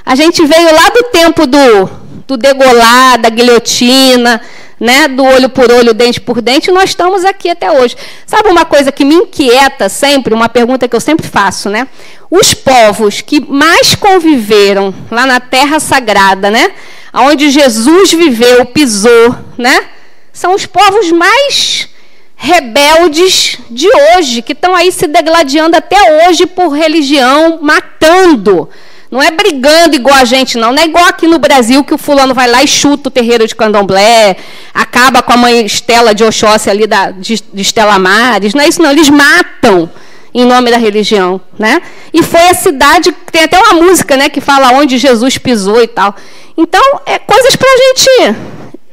A gente veio lá do tempo do degolar, da guilhotina, né? Do olho por olho, dente por dente. E nós estamos aqui até hoje. Sabe uma coisa que me inquieta sempre? Uma pergunta que eu sempre faço, né? Os povos que mais conviveram lá na Terra Sagrada, né? Onde Jesus viveu, pisou, né? São os povos mais rebeldes de hoje, que estão aí se degladiando até hoje por religião, matando. Não é brigando igual a gente, não. Não é igual aqui no Brasil, que o fulano vai lá e chuta o terreiro de candomblé, acaba com a mãe Estela de Oxóssi ali de Estela Maris. Não é isso, não. Eles matam em nome da religião, né? E foi a cidade, tem até uma música, né, que fala onde Jesus pisou e tal. Então, é coisas para a gente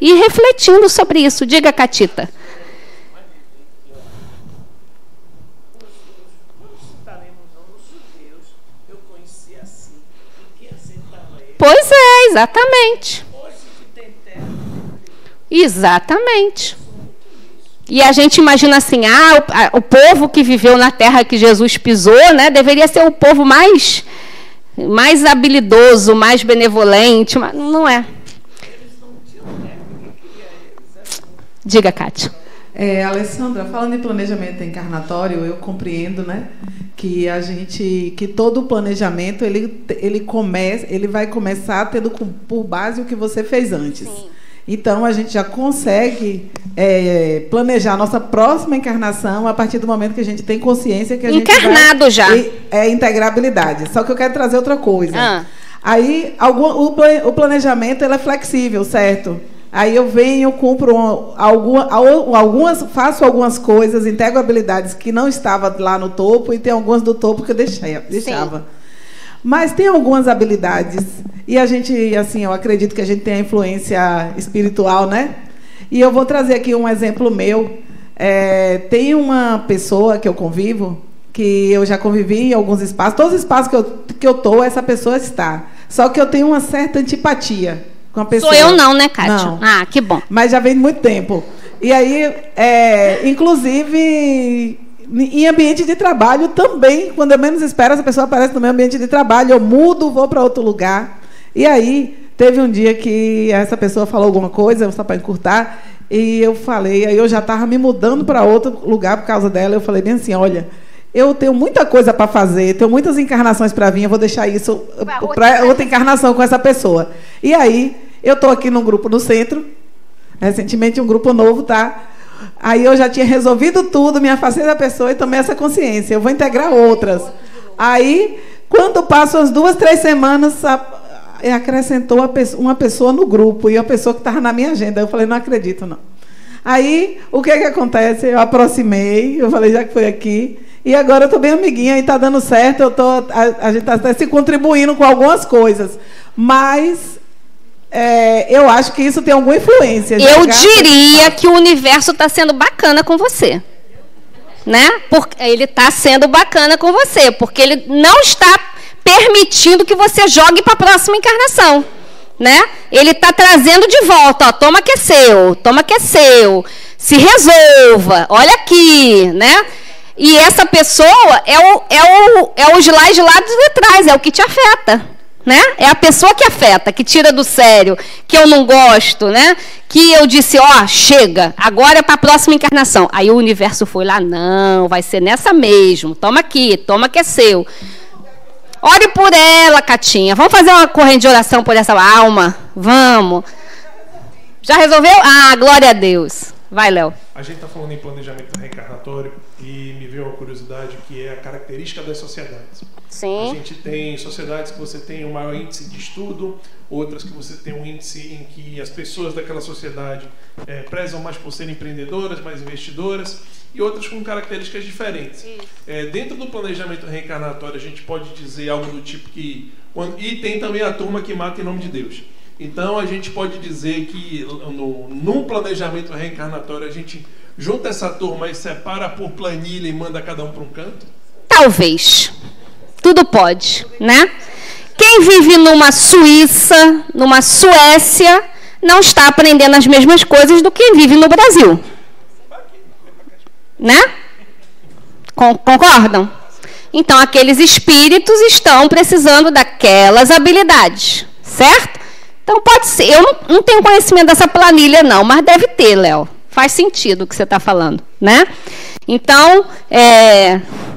ir refletindo sobre isso. Diga, Catita. Pois é, exatamente. Exatamente. E a gente imagina assim, o povo que viveu na terra que Jesus pisou, né, deveria ser o povo mais habilidoso, mais benevolente, mas não é. Diga, Kátia. Alessandra, falando em planejamento encarnatório, eu compreendo, né, que todo o planejamento ele vai começar tendo por base o que você fez antes. Sim. Então a gente já consegue planejar a nossa próxima encarnação a partir do momento que a gente tem consciência que a gente encarnado já integrabilidade. Só que eu quero trazer outra coisa. Aí o planejamento ele é flexível, certo? Aí eu venho, cumpro faço algumas coisas, integro habilidades que não estavam lá no topo e tem algumas do topo que eu deixava. Sim. Mas tem algumas habilidades e a gente, assim, eu acredito que a gente tem a influência espiritual, né? E eu vou trazer aqui um exemplo meu. Tem uma pessoa que eu convivo, que eu já convivi em alguns espaços, todos os espaços que eu estou, essa pessoa está. Só que eu tenho uma certa antipatia com a pessoa. Sou eu não, né, Kátia? Não. Ah, que bom. Mas já vem de muito tempo. E aí, inclusive, em ambiente de trabalho também, quando eu menos espero, essa pessoa aparece no meu ambiente de trabalho, eu mudo, vou para outro lugar. E aí, teve um dia que essa pessoa falou alguma coisa, só para encurtar, e eu falei, aí eu já estava me mudando para outro lugar por causa dela, eu falei bem assim, olha, eu tenho muita coisa para fazer, tenho muitas encarnações para vir, eu vou deixar isso para outra encarnação com essa pessoa. E aí, eu estou aqui num grupo no centro, recentemente um grupo novo, tá? Aí eu já tinha resolvido tudo, me afastei da pessoa e tomei essa consciência, eu vou integrar outras. Aí, quando passam as 2, 3 semanas, acrescentou uma pessoa no grupo, e a pessoa que estava na minha agenda, eu falei, não acredito, não. Aí, o que acontece? Eu aproximei, eu falei, já que foi aqui, e agora eu estou bem amiguinha, e está dando certo, a gente está até se contribuindo com algumas coisas, mas eu acho que isso tem alguma influência. Eu diria que o universo está sendo bacana com você, né? Porque ele está sendo bacana com você, porque ele não está permitindo que você jogue para a próxima encarnação, né? Ele está trazendo de volta, ó, toma que é seu, se resolva, olha aqui, né? E essa pessoa é o slide lá de trás, é o que te afeta, né? É a pessoa que afeta, que tira do sério, que eu não gosto, né? Que eu disse, ó, chega, agora é para a próxima encarnação. Aí o universo foi lá, não, vai ser nessa mesmo, toma aqui, toma que é seu. Ore por ela, Catinha. Vamos fazer uma corrente de oração por essa alma? Vamos. Já resolveu? Ah, glória a Deus. Vai, Léo. A gente está falando em planejamento reencarnatório e me veio uma curiosidade que é a característica das sociedades. Sim. A gente tem sociedades que você tem um maior índice de estudo, outras que você tem um índice em que as pessoas daquela sociedade prezam mais por serem empreendedoras, mais investidoras, e outras com características diferentes. Dentro do planejamento reencarnatório, a gente pode dizer algo do tipo que... E tem também a turma que mata em nome de Deus. Então, a gente pode dizer que num planejamento reencarnatório, a gente junta essa turma e separa por planilha e manda cada um para um canto? Talvez. Tudo pode, né? Quem vive numa Suíça, numa Suécia, não está aprendendo as mesmas coisas do que quem vive no Brasil. Né? Concordam? Então, aqueles espíritos estão precisando daquelas habilidades, certo? Então, pode ser. Eu não tenho conhecimento dessa planilha, não, mas deve ter, Léo. Faz sentido o que você está falando, né? Então,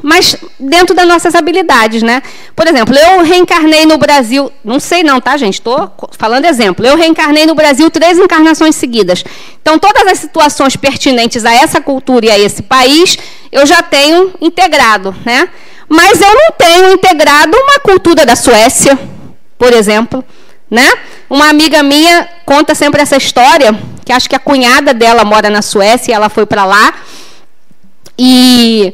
mas dentro das nossas habilidades, né? Por exemplo, eu reencarnei no Brasil, não sei não, tá, gente? Estou falando exemplo. Eu reencarnei no Brasil 3 encarnações seguidas. Então, todas as situações pertinentes a essa cultura e a esse país, eu já tenho integrado, né? Mas eu não tenho integrado uma cultura da Suécia, por exemplo, né? Uma amiga minha conta sempre essa história, que acho que a cunhada dela mora na Suécia e ela foi para lá, e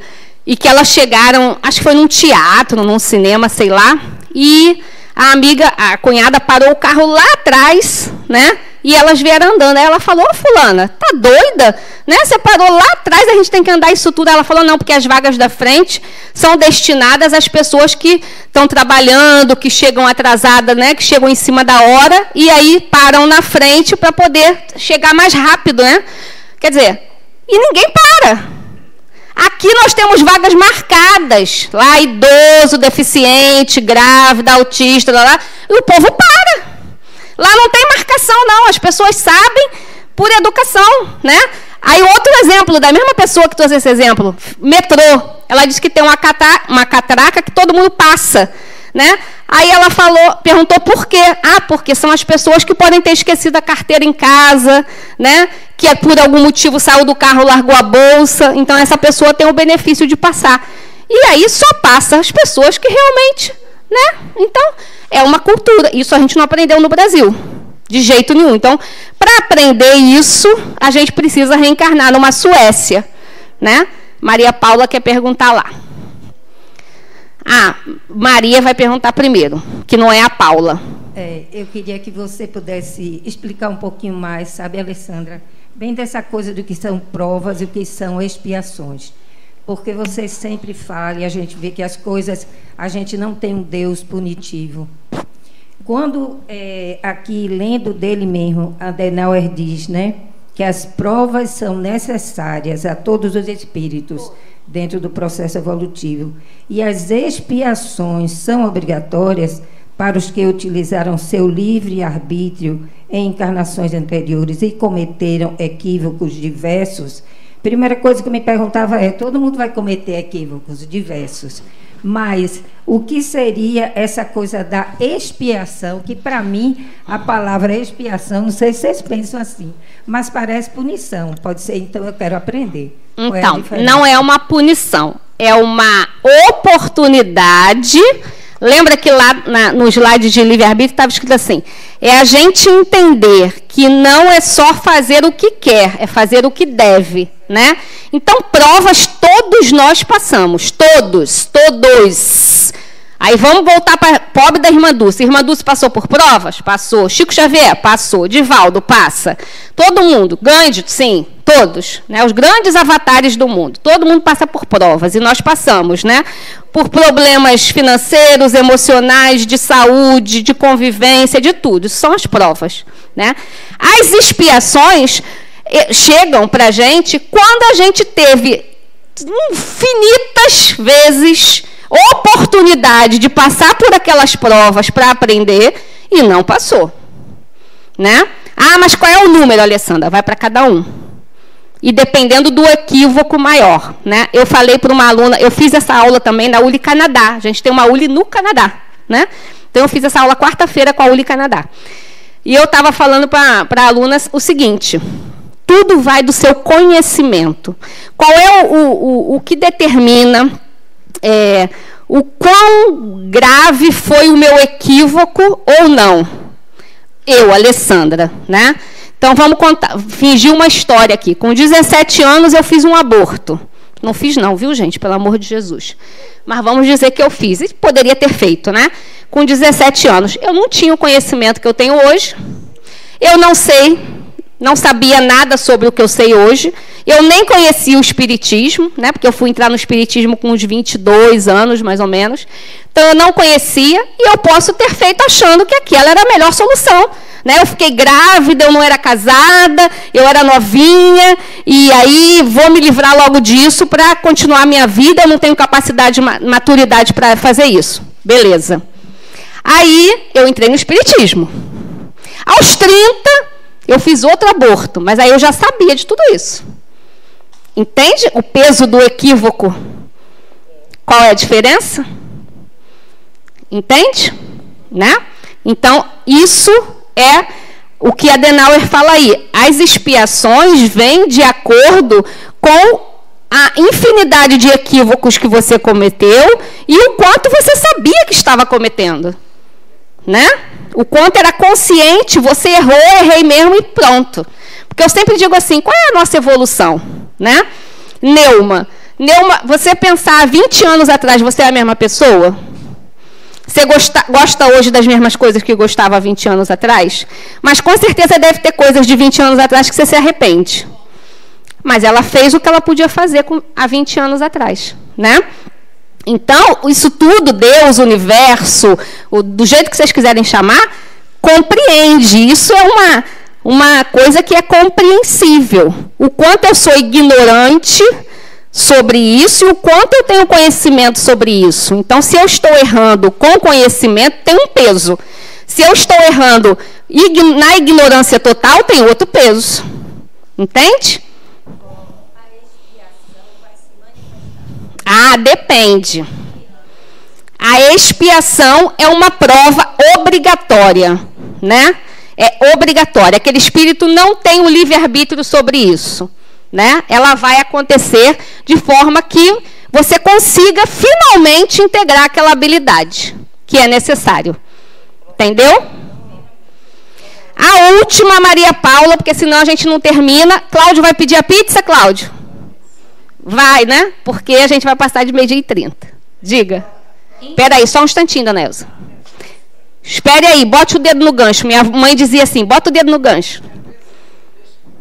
que elas chegaram, acho que foi num teatro, num cinema, sei lá, e a cunhada parou o carro lá atrás, né? E elas vieram andando. Aí ela falou, ô fulana, tá doida? Né? Você parou lá atrás, a gente tem que andar isso tudo. Ela falou, não, porque as vagas da frente são destinadas às pessoas que estão trabalhando, que chegam atrasadas, né? Que chegam em cima da hora, e aí param na frente para poder chegar mais rápido, né? Quer dizer, e ninguém para. Aqui nós temos vagas marcadas, lá idoso, deficiente, grávida, autista, lá, e o povo para. Lá não tem marcação, não. As pessoas sabem por educação, né? Aí outro exemplo, da mesma pessoa que trouxe esse exemplo, metrô. Ela disse que tem uma catraca que todo mundo passa, né? Aí ela perguntou por quê? Porque são as pessoas que podem ter esquecido a carteira em casa, né? Que por algum motivo saiu do carro, largou a bolsa. Então essa pessoa tem o benefício de passar. E aí só passa as pessoas que realmente, né? Então é uma cultura. Isso a gente não aprendeu no Brasil, de jeito nenhum. Então, para aprender isso, a gente precisa reencarnar numa Suécia, né? Maria Paula quer perguntar lá. Maria vai perguntar primeiro, que não é a Paula. Eu queria que você pudesse explicar um pouquinho mais, sabe, Alessandra, bem dessa coisa do que são provas e o que são expiações. Porque você sempre fala, e a gente vê que as coisas, a gente não tem um Deus punitivo. Quando, aqui, lendo dele mesmo, Adenauer diz, né, que as provas são necessárias a todos os espíritos dentro do processo evolutivo e as expiações são obrigatórias para os que utilizaram seu livre arbítrio em encarnações anteriores e cometeram equívocos diversos. Primeira coisa que eu me perguntava todo mundo vai cometer equívocos diversos, mas o que seria essa coisa da expiação, que para mim a palavra expiação, não sei se vocês pensam assim, mas parece punição, pode ser, então eu quero aprender. Então, não é uma punição, é uma oportunidade. Lembra que lá no slide de livre-arbítrio estava escrito assim, é a gente entender que não é só fazer o que quer, é fazer o que deve, né? Então, provas todos nós passamos, todos. Aí vamos voltar para pobre da Irmã Dulce. Irmã Dulce passou por provas? Passou. Chico Xavier? Passou. Divaldo? Passa. Todo mundo. Gandhi? Sim, todos. Né? Os grandes avatares do mundo. Todo mundo passa por provas. E nós passamos, né? Por problemas financeiros, emocionais, de saúde, de convivência, de tudo. Isso são as provas. Né? As expiações chegam para a gente quando a gente teve infinitas vezes oportunidade de passar por aquelas provas para aprender e não passou, né? Mas qual é o número, Alessandra? Vai para cada um. E dependendo do equívoco maior, né? Eu falei para uma aluna, eu fiz essa aula também na ULI Canadá. A gente tem uma ULI no Canadá, né? Então eu fiz essa aula quarta-feira com a ULI Canadá. E eu estava falando para alunas o seguinte: tudo vai do seu conhecimento. Qual é o que determina o quão grave foi o meu equívoco ou não? Eu, Alessandra, né? Então, vamos fingir uma história aqui. Com 17 anos, eu fiz um aborto. Não fiz não, viu, gente? Pelo amor de Jesus. Mas vamos dizer que eu fiz. E poderia ter feito, né? Com 17 anos. Eu não tinha o conhecimento que eu tenho hoje. Eu não sabia nada sobre o que eu sei hoje. Eu nem conhecia o espiritismo, né? Porque eu fui entrar no espiritismo com uns 22 anos, mais ou menos. Então, eu não conhecia e eu posso ter feito achando que aquela era a melhor solução. Né? Eu fiquei grávida, eu não era casada, eu era novinha, e aí vou me livrar logo disso para continuar a minha vida, eu não tenho capacidade, maturidade para fazer isso. Beleza. Aí, eu entrei no espiritismo. Aos 30, eu fiz outro aborto, mas aí eu já sabia de tudo isso. Entende o peso do equívoco? Qual é a diferença? Entende? Né? Então, isso é o que Adenauer fala aí. As expiações vêm de acordo com a infinidade de equívocos que você cometeu e o quanto você sabia que estava cometendo. Né? O quanto era consciente, você errou, errei mesmo e pronto. Porque eu sempre digo assim, qual é a nossa evolução? Né? Neuma, você pensar 20 anos atrás, você é a mesma pessoa? Você gosta hoje das mesmas coisas que gostava há 20 anos atrás? Mas com certeza deve ter coisas de 20 anos atrás que você se arrepende. Mas ela fez o que ela podia fazer há 20 anos atrás. Né? Então, isso tudo, Deus, o universo, do jeito que vocês quiserem chamar, compreende. Isso é uma coisa que é compreensível. O quanto eu sou ignorante sobre isso e o quanto eu tenho conhecimento sobre isso. Então, se eu estou errando com conhecimento, tem um peso. Se eu estou errando na ignorância total, tem outro peso. Entende? Ah, depende. A expiação é uma prova obrigatória, né? É obrigatória. Aquele espírito não tem o livre-arbítrio sobre isso, né? Ela vai acontecer de forma que você consiga finalmente integrar aquela habilidade que é necessário. Entendeu? A última, Maria Paula, porque senão a gente não termina. Cláudio vai pedir a pizza, Cláudio? Vai, né? Porque a gente vai passar de 12h30. Diga. Espera aí, só um instantinho, dona Elza. Espere aí, bote o dedo no gancho. Minha mãe dizia assim, bota o dedo no gancho.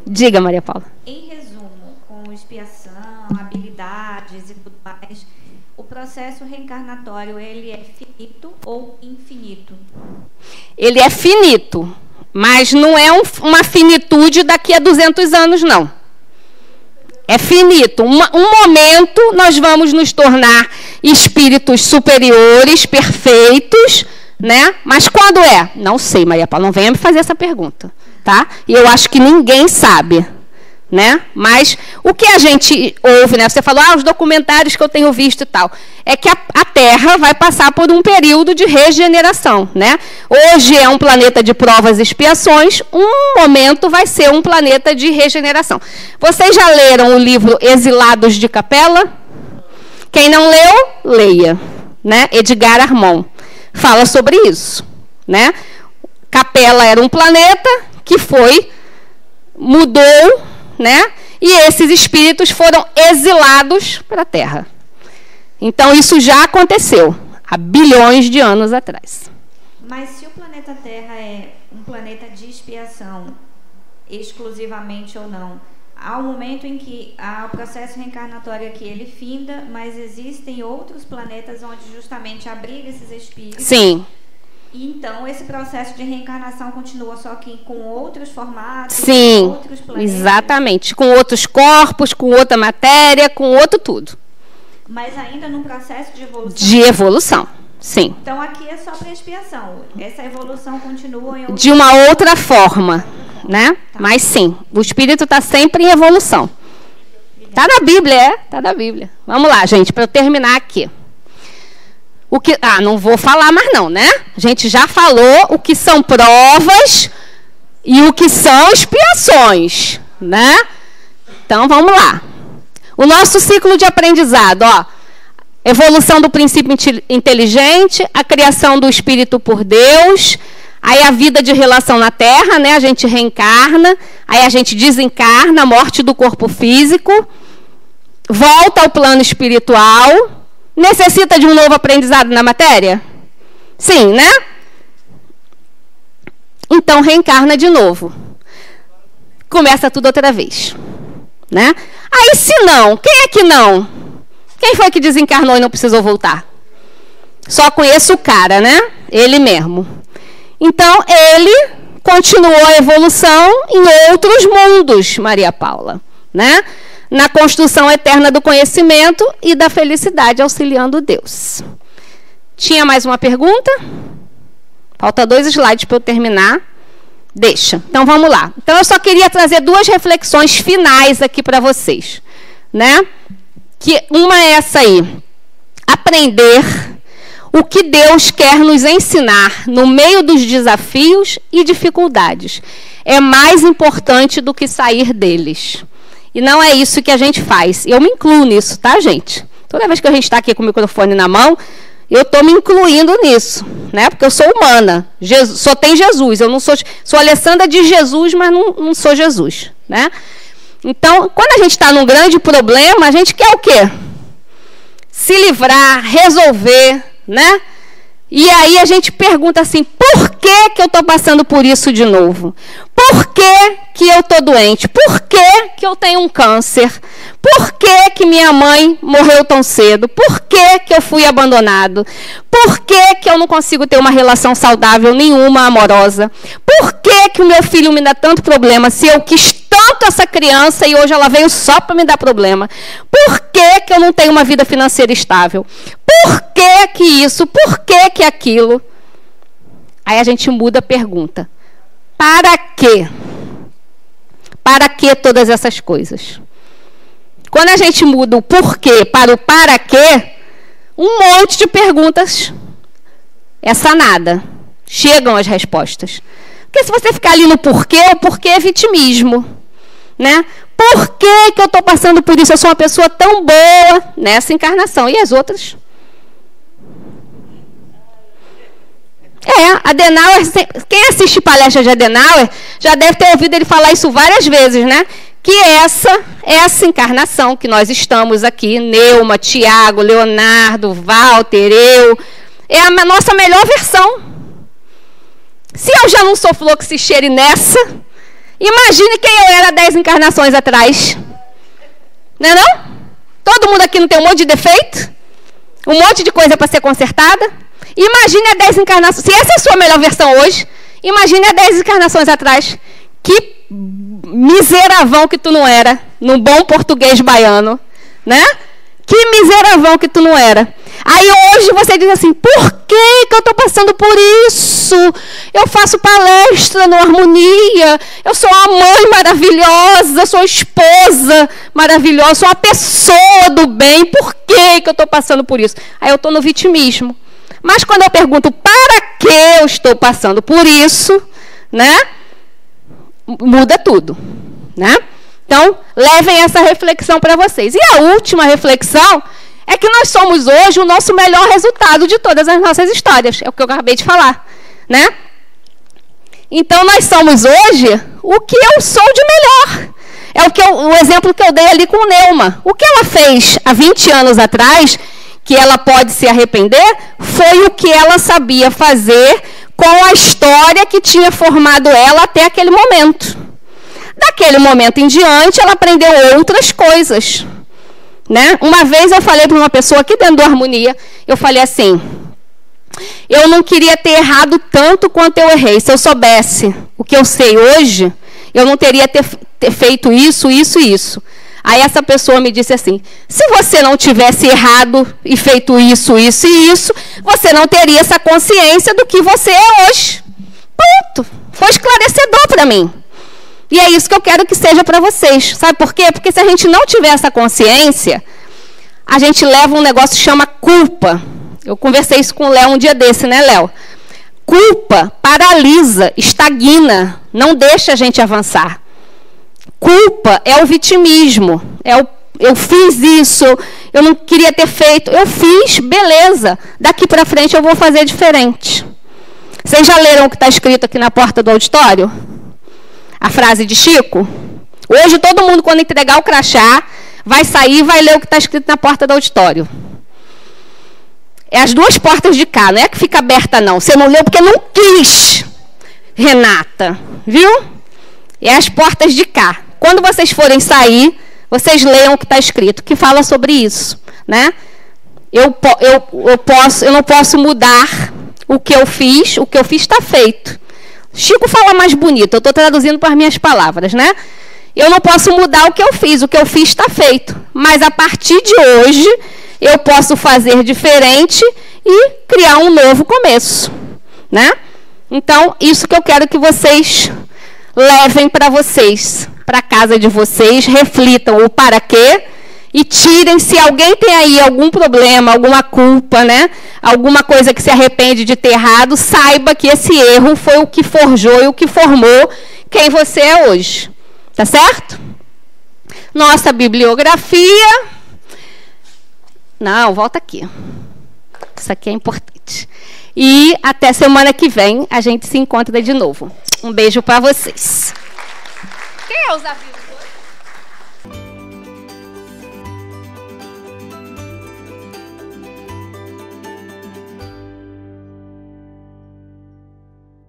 Diga, Maria Paula. Em resumo, com expiação, habilidades e tudo mais, o processo reencarnatório, ele é finito ou infinito? Ele é finito, mas não é uma finitude daqui a 200 anos, não. É finito. Um momento nós vamos nos tornar espíritos superiores, perfeitos, né? Mas quando é? Não sei, Maria Paula, não venha me fazer essa pergunta, tá? E eu acho que ninguém sabe, né? Mas o que a gente ouve, né? Você falou, os documentários que eu tenho visto e tal, é que a Terra vai passar por um período de regeneração, né? Hoje é um planeta de provas e expiações, um momento vai ser um planeta de regeneração. Vocês já leram o livro Exilados de Capela? Quem não leu, leia, né? Edgar Armond fala sobre isso, né? Capela era um planeta que mudou, né? E esses espíritos foram exilados para a Terra. Então, isso já aconteceu há bilhões de anos atrás. Mas se o planeta Terra é um planeta de expiação, exclusivamente ou não, há um momento em que o processo reencarnatório aqui ele finda, mas existem outros planetas onde justamente abriga esses espíritos. Sim. Então, esse processo de reencarnação continua só que com outros formatos, sim, com outros planetas. Exatamente. Com outros corpos, com outra matéria, com outro tudo. Mas ainda num processo de evolução? De evolução, sim. Então, aqui é só para expiação. Essa evolução continua em de uma outra forma, né? Tá. Mas sim, o espírito está sempre em evolução. Está na Bíblia, está na Bíblia. Vamos lá, gente, para eu terminar aqui. Não vou falar mais não, né? A gente já falou o que são provas e o que são expiações, né? Então, vamos lá. O nosso ciclo de aprendizado, evolução do princípio inteligente, a criação do espírito por Deus, aí a vida de relação na Terra, né? A gente reencarna, aí a gente desencarna, a morte do corpo físico, volta ao plano espiritual. Necessita de um novo aprendizado na matéria? Sim, né? Então, reencarna de novo. Começa tudo outra vez, né? Aí, se não, quem é que não? Quem foi que desencarnou e não precisou voltar? Só conheço o cara, né? Ele mesmo. Então, ele continuou a evolução em outros mundos, Maria Paula, né? Na construção eterna do conhecimento e da felicidade, auxiliando Deus. Tinha mais uma pergunta? Falta 2 slides para eu terminar. Deixa. Então, vamos lá. Então, eu só queria trazer 2 reflexões finais aqui para vocês, né? Que uma é essa aí. Aprender o que Deus quer nos ensinar no meio dos desafios e dificuldades. É mais importante do que sair deles. E não é isso que a gente faz. Eu me incluo nisso, tá, gente? Toda vez que a gente está aqui com o microfone na mão, eu estou me incluindo nisso, né? Porque eu sou humana. Só tem Jesus. Eu não sou Alessandra de Jesus, mas não sou Jesus, né? Então, quando a gente está num grande problema, a gente quer o quê? Se livrar, resolver, né? E aí a gente pergunta assim, por que eu estou passando por isso de novo? Por que eu estou doente? Por que eu tenho um câncer? Por que minha mãe morreu tão cedo? Por que eu fui abandonado? Por que eu não consigo ter uma relação saudável nenhuma, amorosa? Por que o meu filho me dá tanto problema se eu quis tanto essa criança e hoje ela veio só para me dar problema? Por que eu não tenho uma vida financeira estável? Por que isso? Por que aquilo? Aí a gente muda a pergunta. Para quê? Para que todas essas coisas? Quando a gente muda o porquê para o para quê, um monte de perguntas é sanada. Chegam as respostas. Porque se você ficar ali no porquê, o porquê é vitimismo. Né? Por que eu estou passando por isso? Eu sou uma pessoa tão boa nessa encarnação. E as outras? Adenauer, quem assiste palestra de Adenauer já deve ter ouvido ele falar isso várias vezes, né? Que essa encarnação que nós estamos aqui, Neuma, Tiago, Leonardo, Walter, eu, é a nossa melhor versão. Se eu já não sou fluxicheire nessa, imagine quem eu era 10 encarnações atrás. Não é não? Todo mundo aqui não tem um monte de defeito? Um monte de coisa para ser consertada? Imagine a 10 encarnações. Se essa é a sua melhor versão hoje, imagine a 10 encarnações atrás. Que miseravão que tu não era, num bom português baiano, né? Que miseravão que tu não era. Aí hoje você diz assim, por que eu estou passando por isso? Eu faço palestra no Harmonia, eu sou uma mãe maravilhosa, eu sou uma esposa maravilhosa, sou uma pessoa do bem, por que eu estou passando por isso? Aí eu estou no vitimismo. Mas quando eu pergunto para que eu estou passando por isso, né? Muda tudo, né? Então, levem essa reflexão para vocês. E a última reflexão é que nós somos hoje o nosso melhor resultado de todas as nossas histórias. É o que eu acabei de falar, né? Então, nós somos hoje o que eu sou de melhor. É o exemplo que eu dei ali com o Neuma. O que ela fez há 20 anos atrás, que ela pode se arrepender, foi o que ela sabia fazer com a história que tinha formado ela até aquele momento. Daquele momento em diante, ela aprendeu outras coisas. Né? Uma vez eu falei para uma pessoa aqui dentro do Harmonia, eu falei assim, eu não queria ter errado tanto quanto eu errei. Se eu soubesse o que eu sei hoje, eu não teria ter feito isso, isso e isso. Aí essa pessoa me disse assim, se você não tivesse errado e feito isso, isso e isso, você não teria essa consciência do que você é hoje. Ponto. Foi esclarecedor para mim. E é isso que eu quero que seja para vocês. Sabe por quê? Porque se a gente não tiver essa consciência, a gente leva um negócio que chama culpa. Eu conversei isso com o Léo um dia desse, né, Léo? Culpa paralisa, estagna, não deixa a gente avançar. Culpa é o vitimismo, eu fiz isso, eu não queria ter feito, eu fiz, beleza, daqui para frente eu vou fazer diferente. Vocês já leram o que está escrito aqui na porta do auditório? A frase de Chico? Hoje todo mundo, quando entregar o crachá, vai sair e vai ler o que está escrito na porta do auditório. É as duas portas de cá, não é que fica aberta não, você não leu porque não quis, Renata, viu? É as portas de cá. Quando vocês forem sair, vocês leiam o que está escrito, que fala sobre isso. Né? Eu não posso mudar o que eu fiz está feito. Chico fala mais bonito, eu estou traduzindo para as minhas palavras. Né? Eu não posso mudar o que eu fiz está feito. Mas a partir de hoje, eu posso fazer diferente e criar um novo começo. Né? Então, isso que eu quero que vocês levem para vocês, para a casa de vocês, reflitam o para quê e tirem, se alguém tem aí algum problema, alguma culpa, né? Alguma coisa que se arrepende de ter errado, saiba que esse erro foi o que forjou e o que formou quem você é hoje. Tá certo? Nossa bibliografia. Não, volta aqui. Isso aqui é importante. E até semana que vem a gente se encontra de novo. Um beijo para vocês. Quem é os aviões?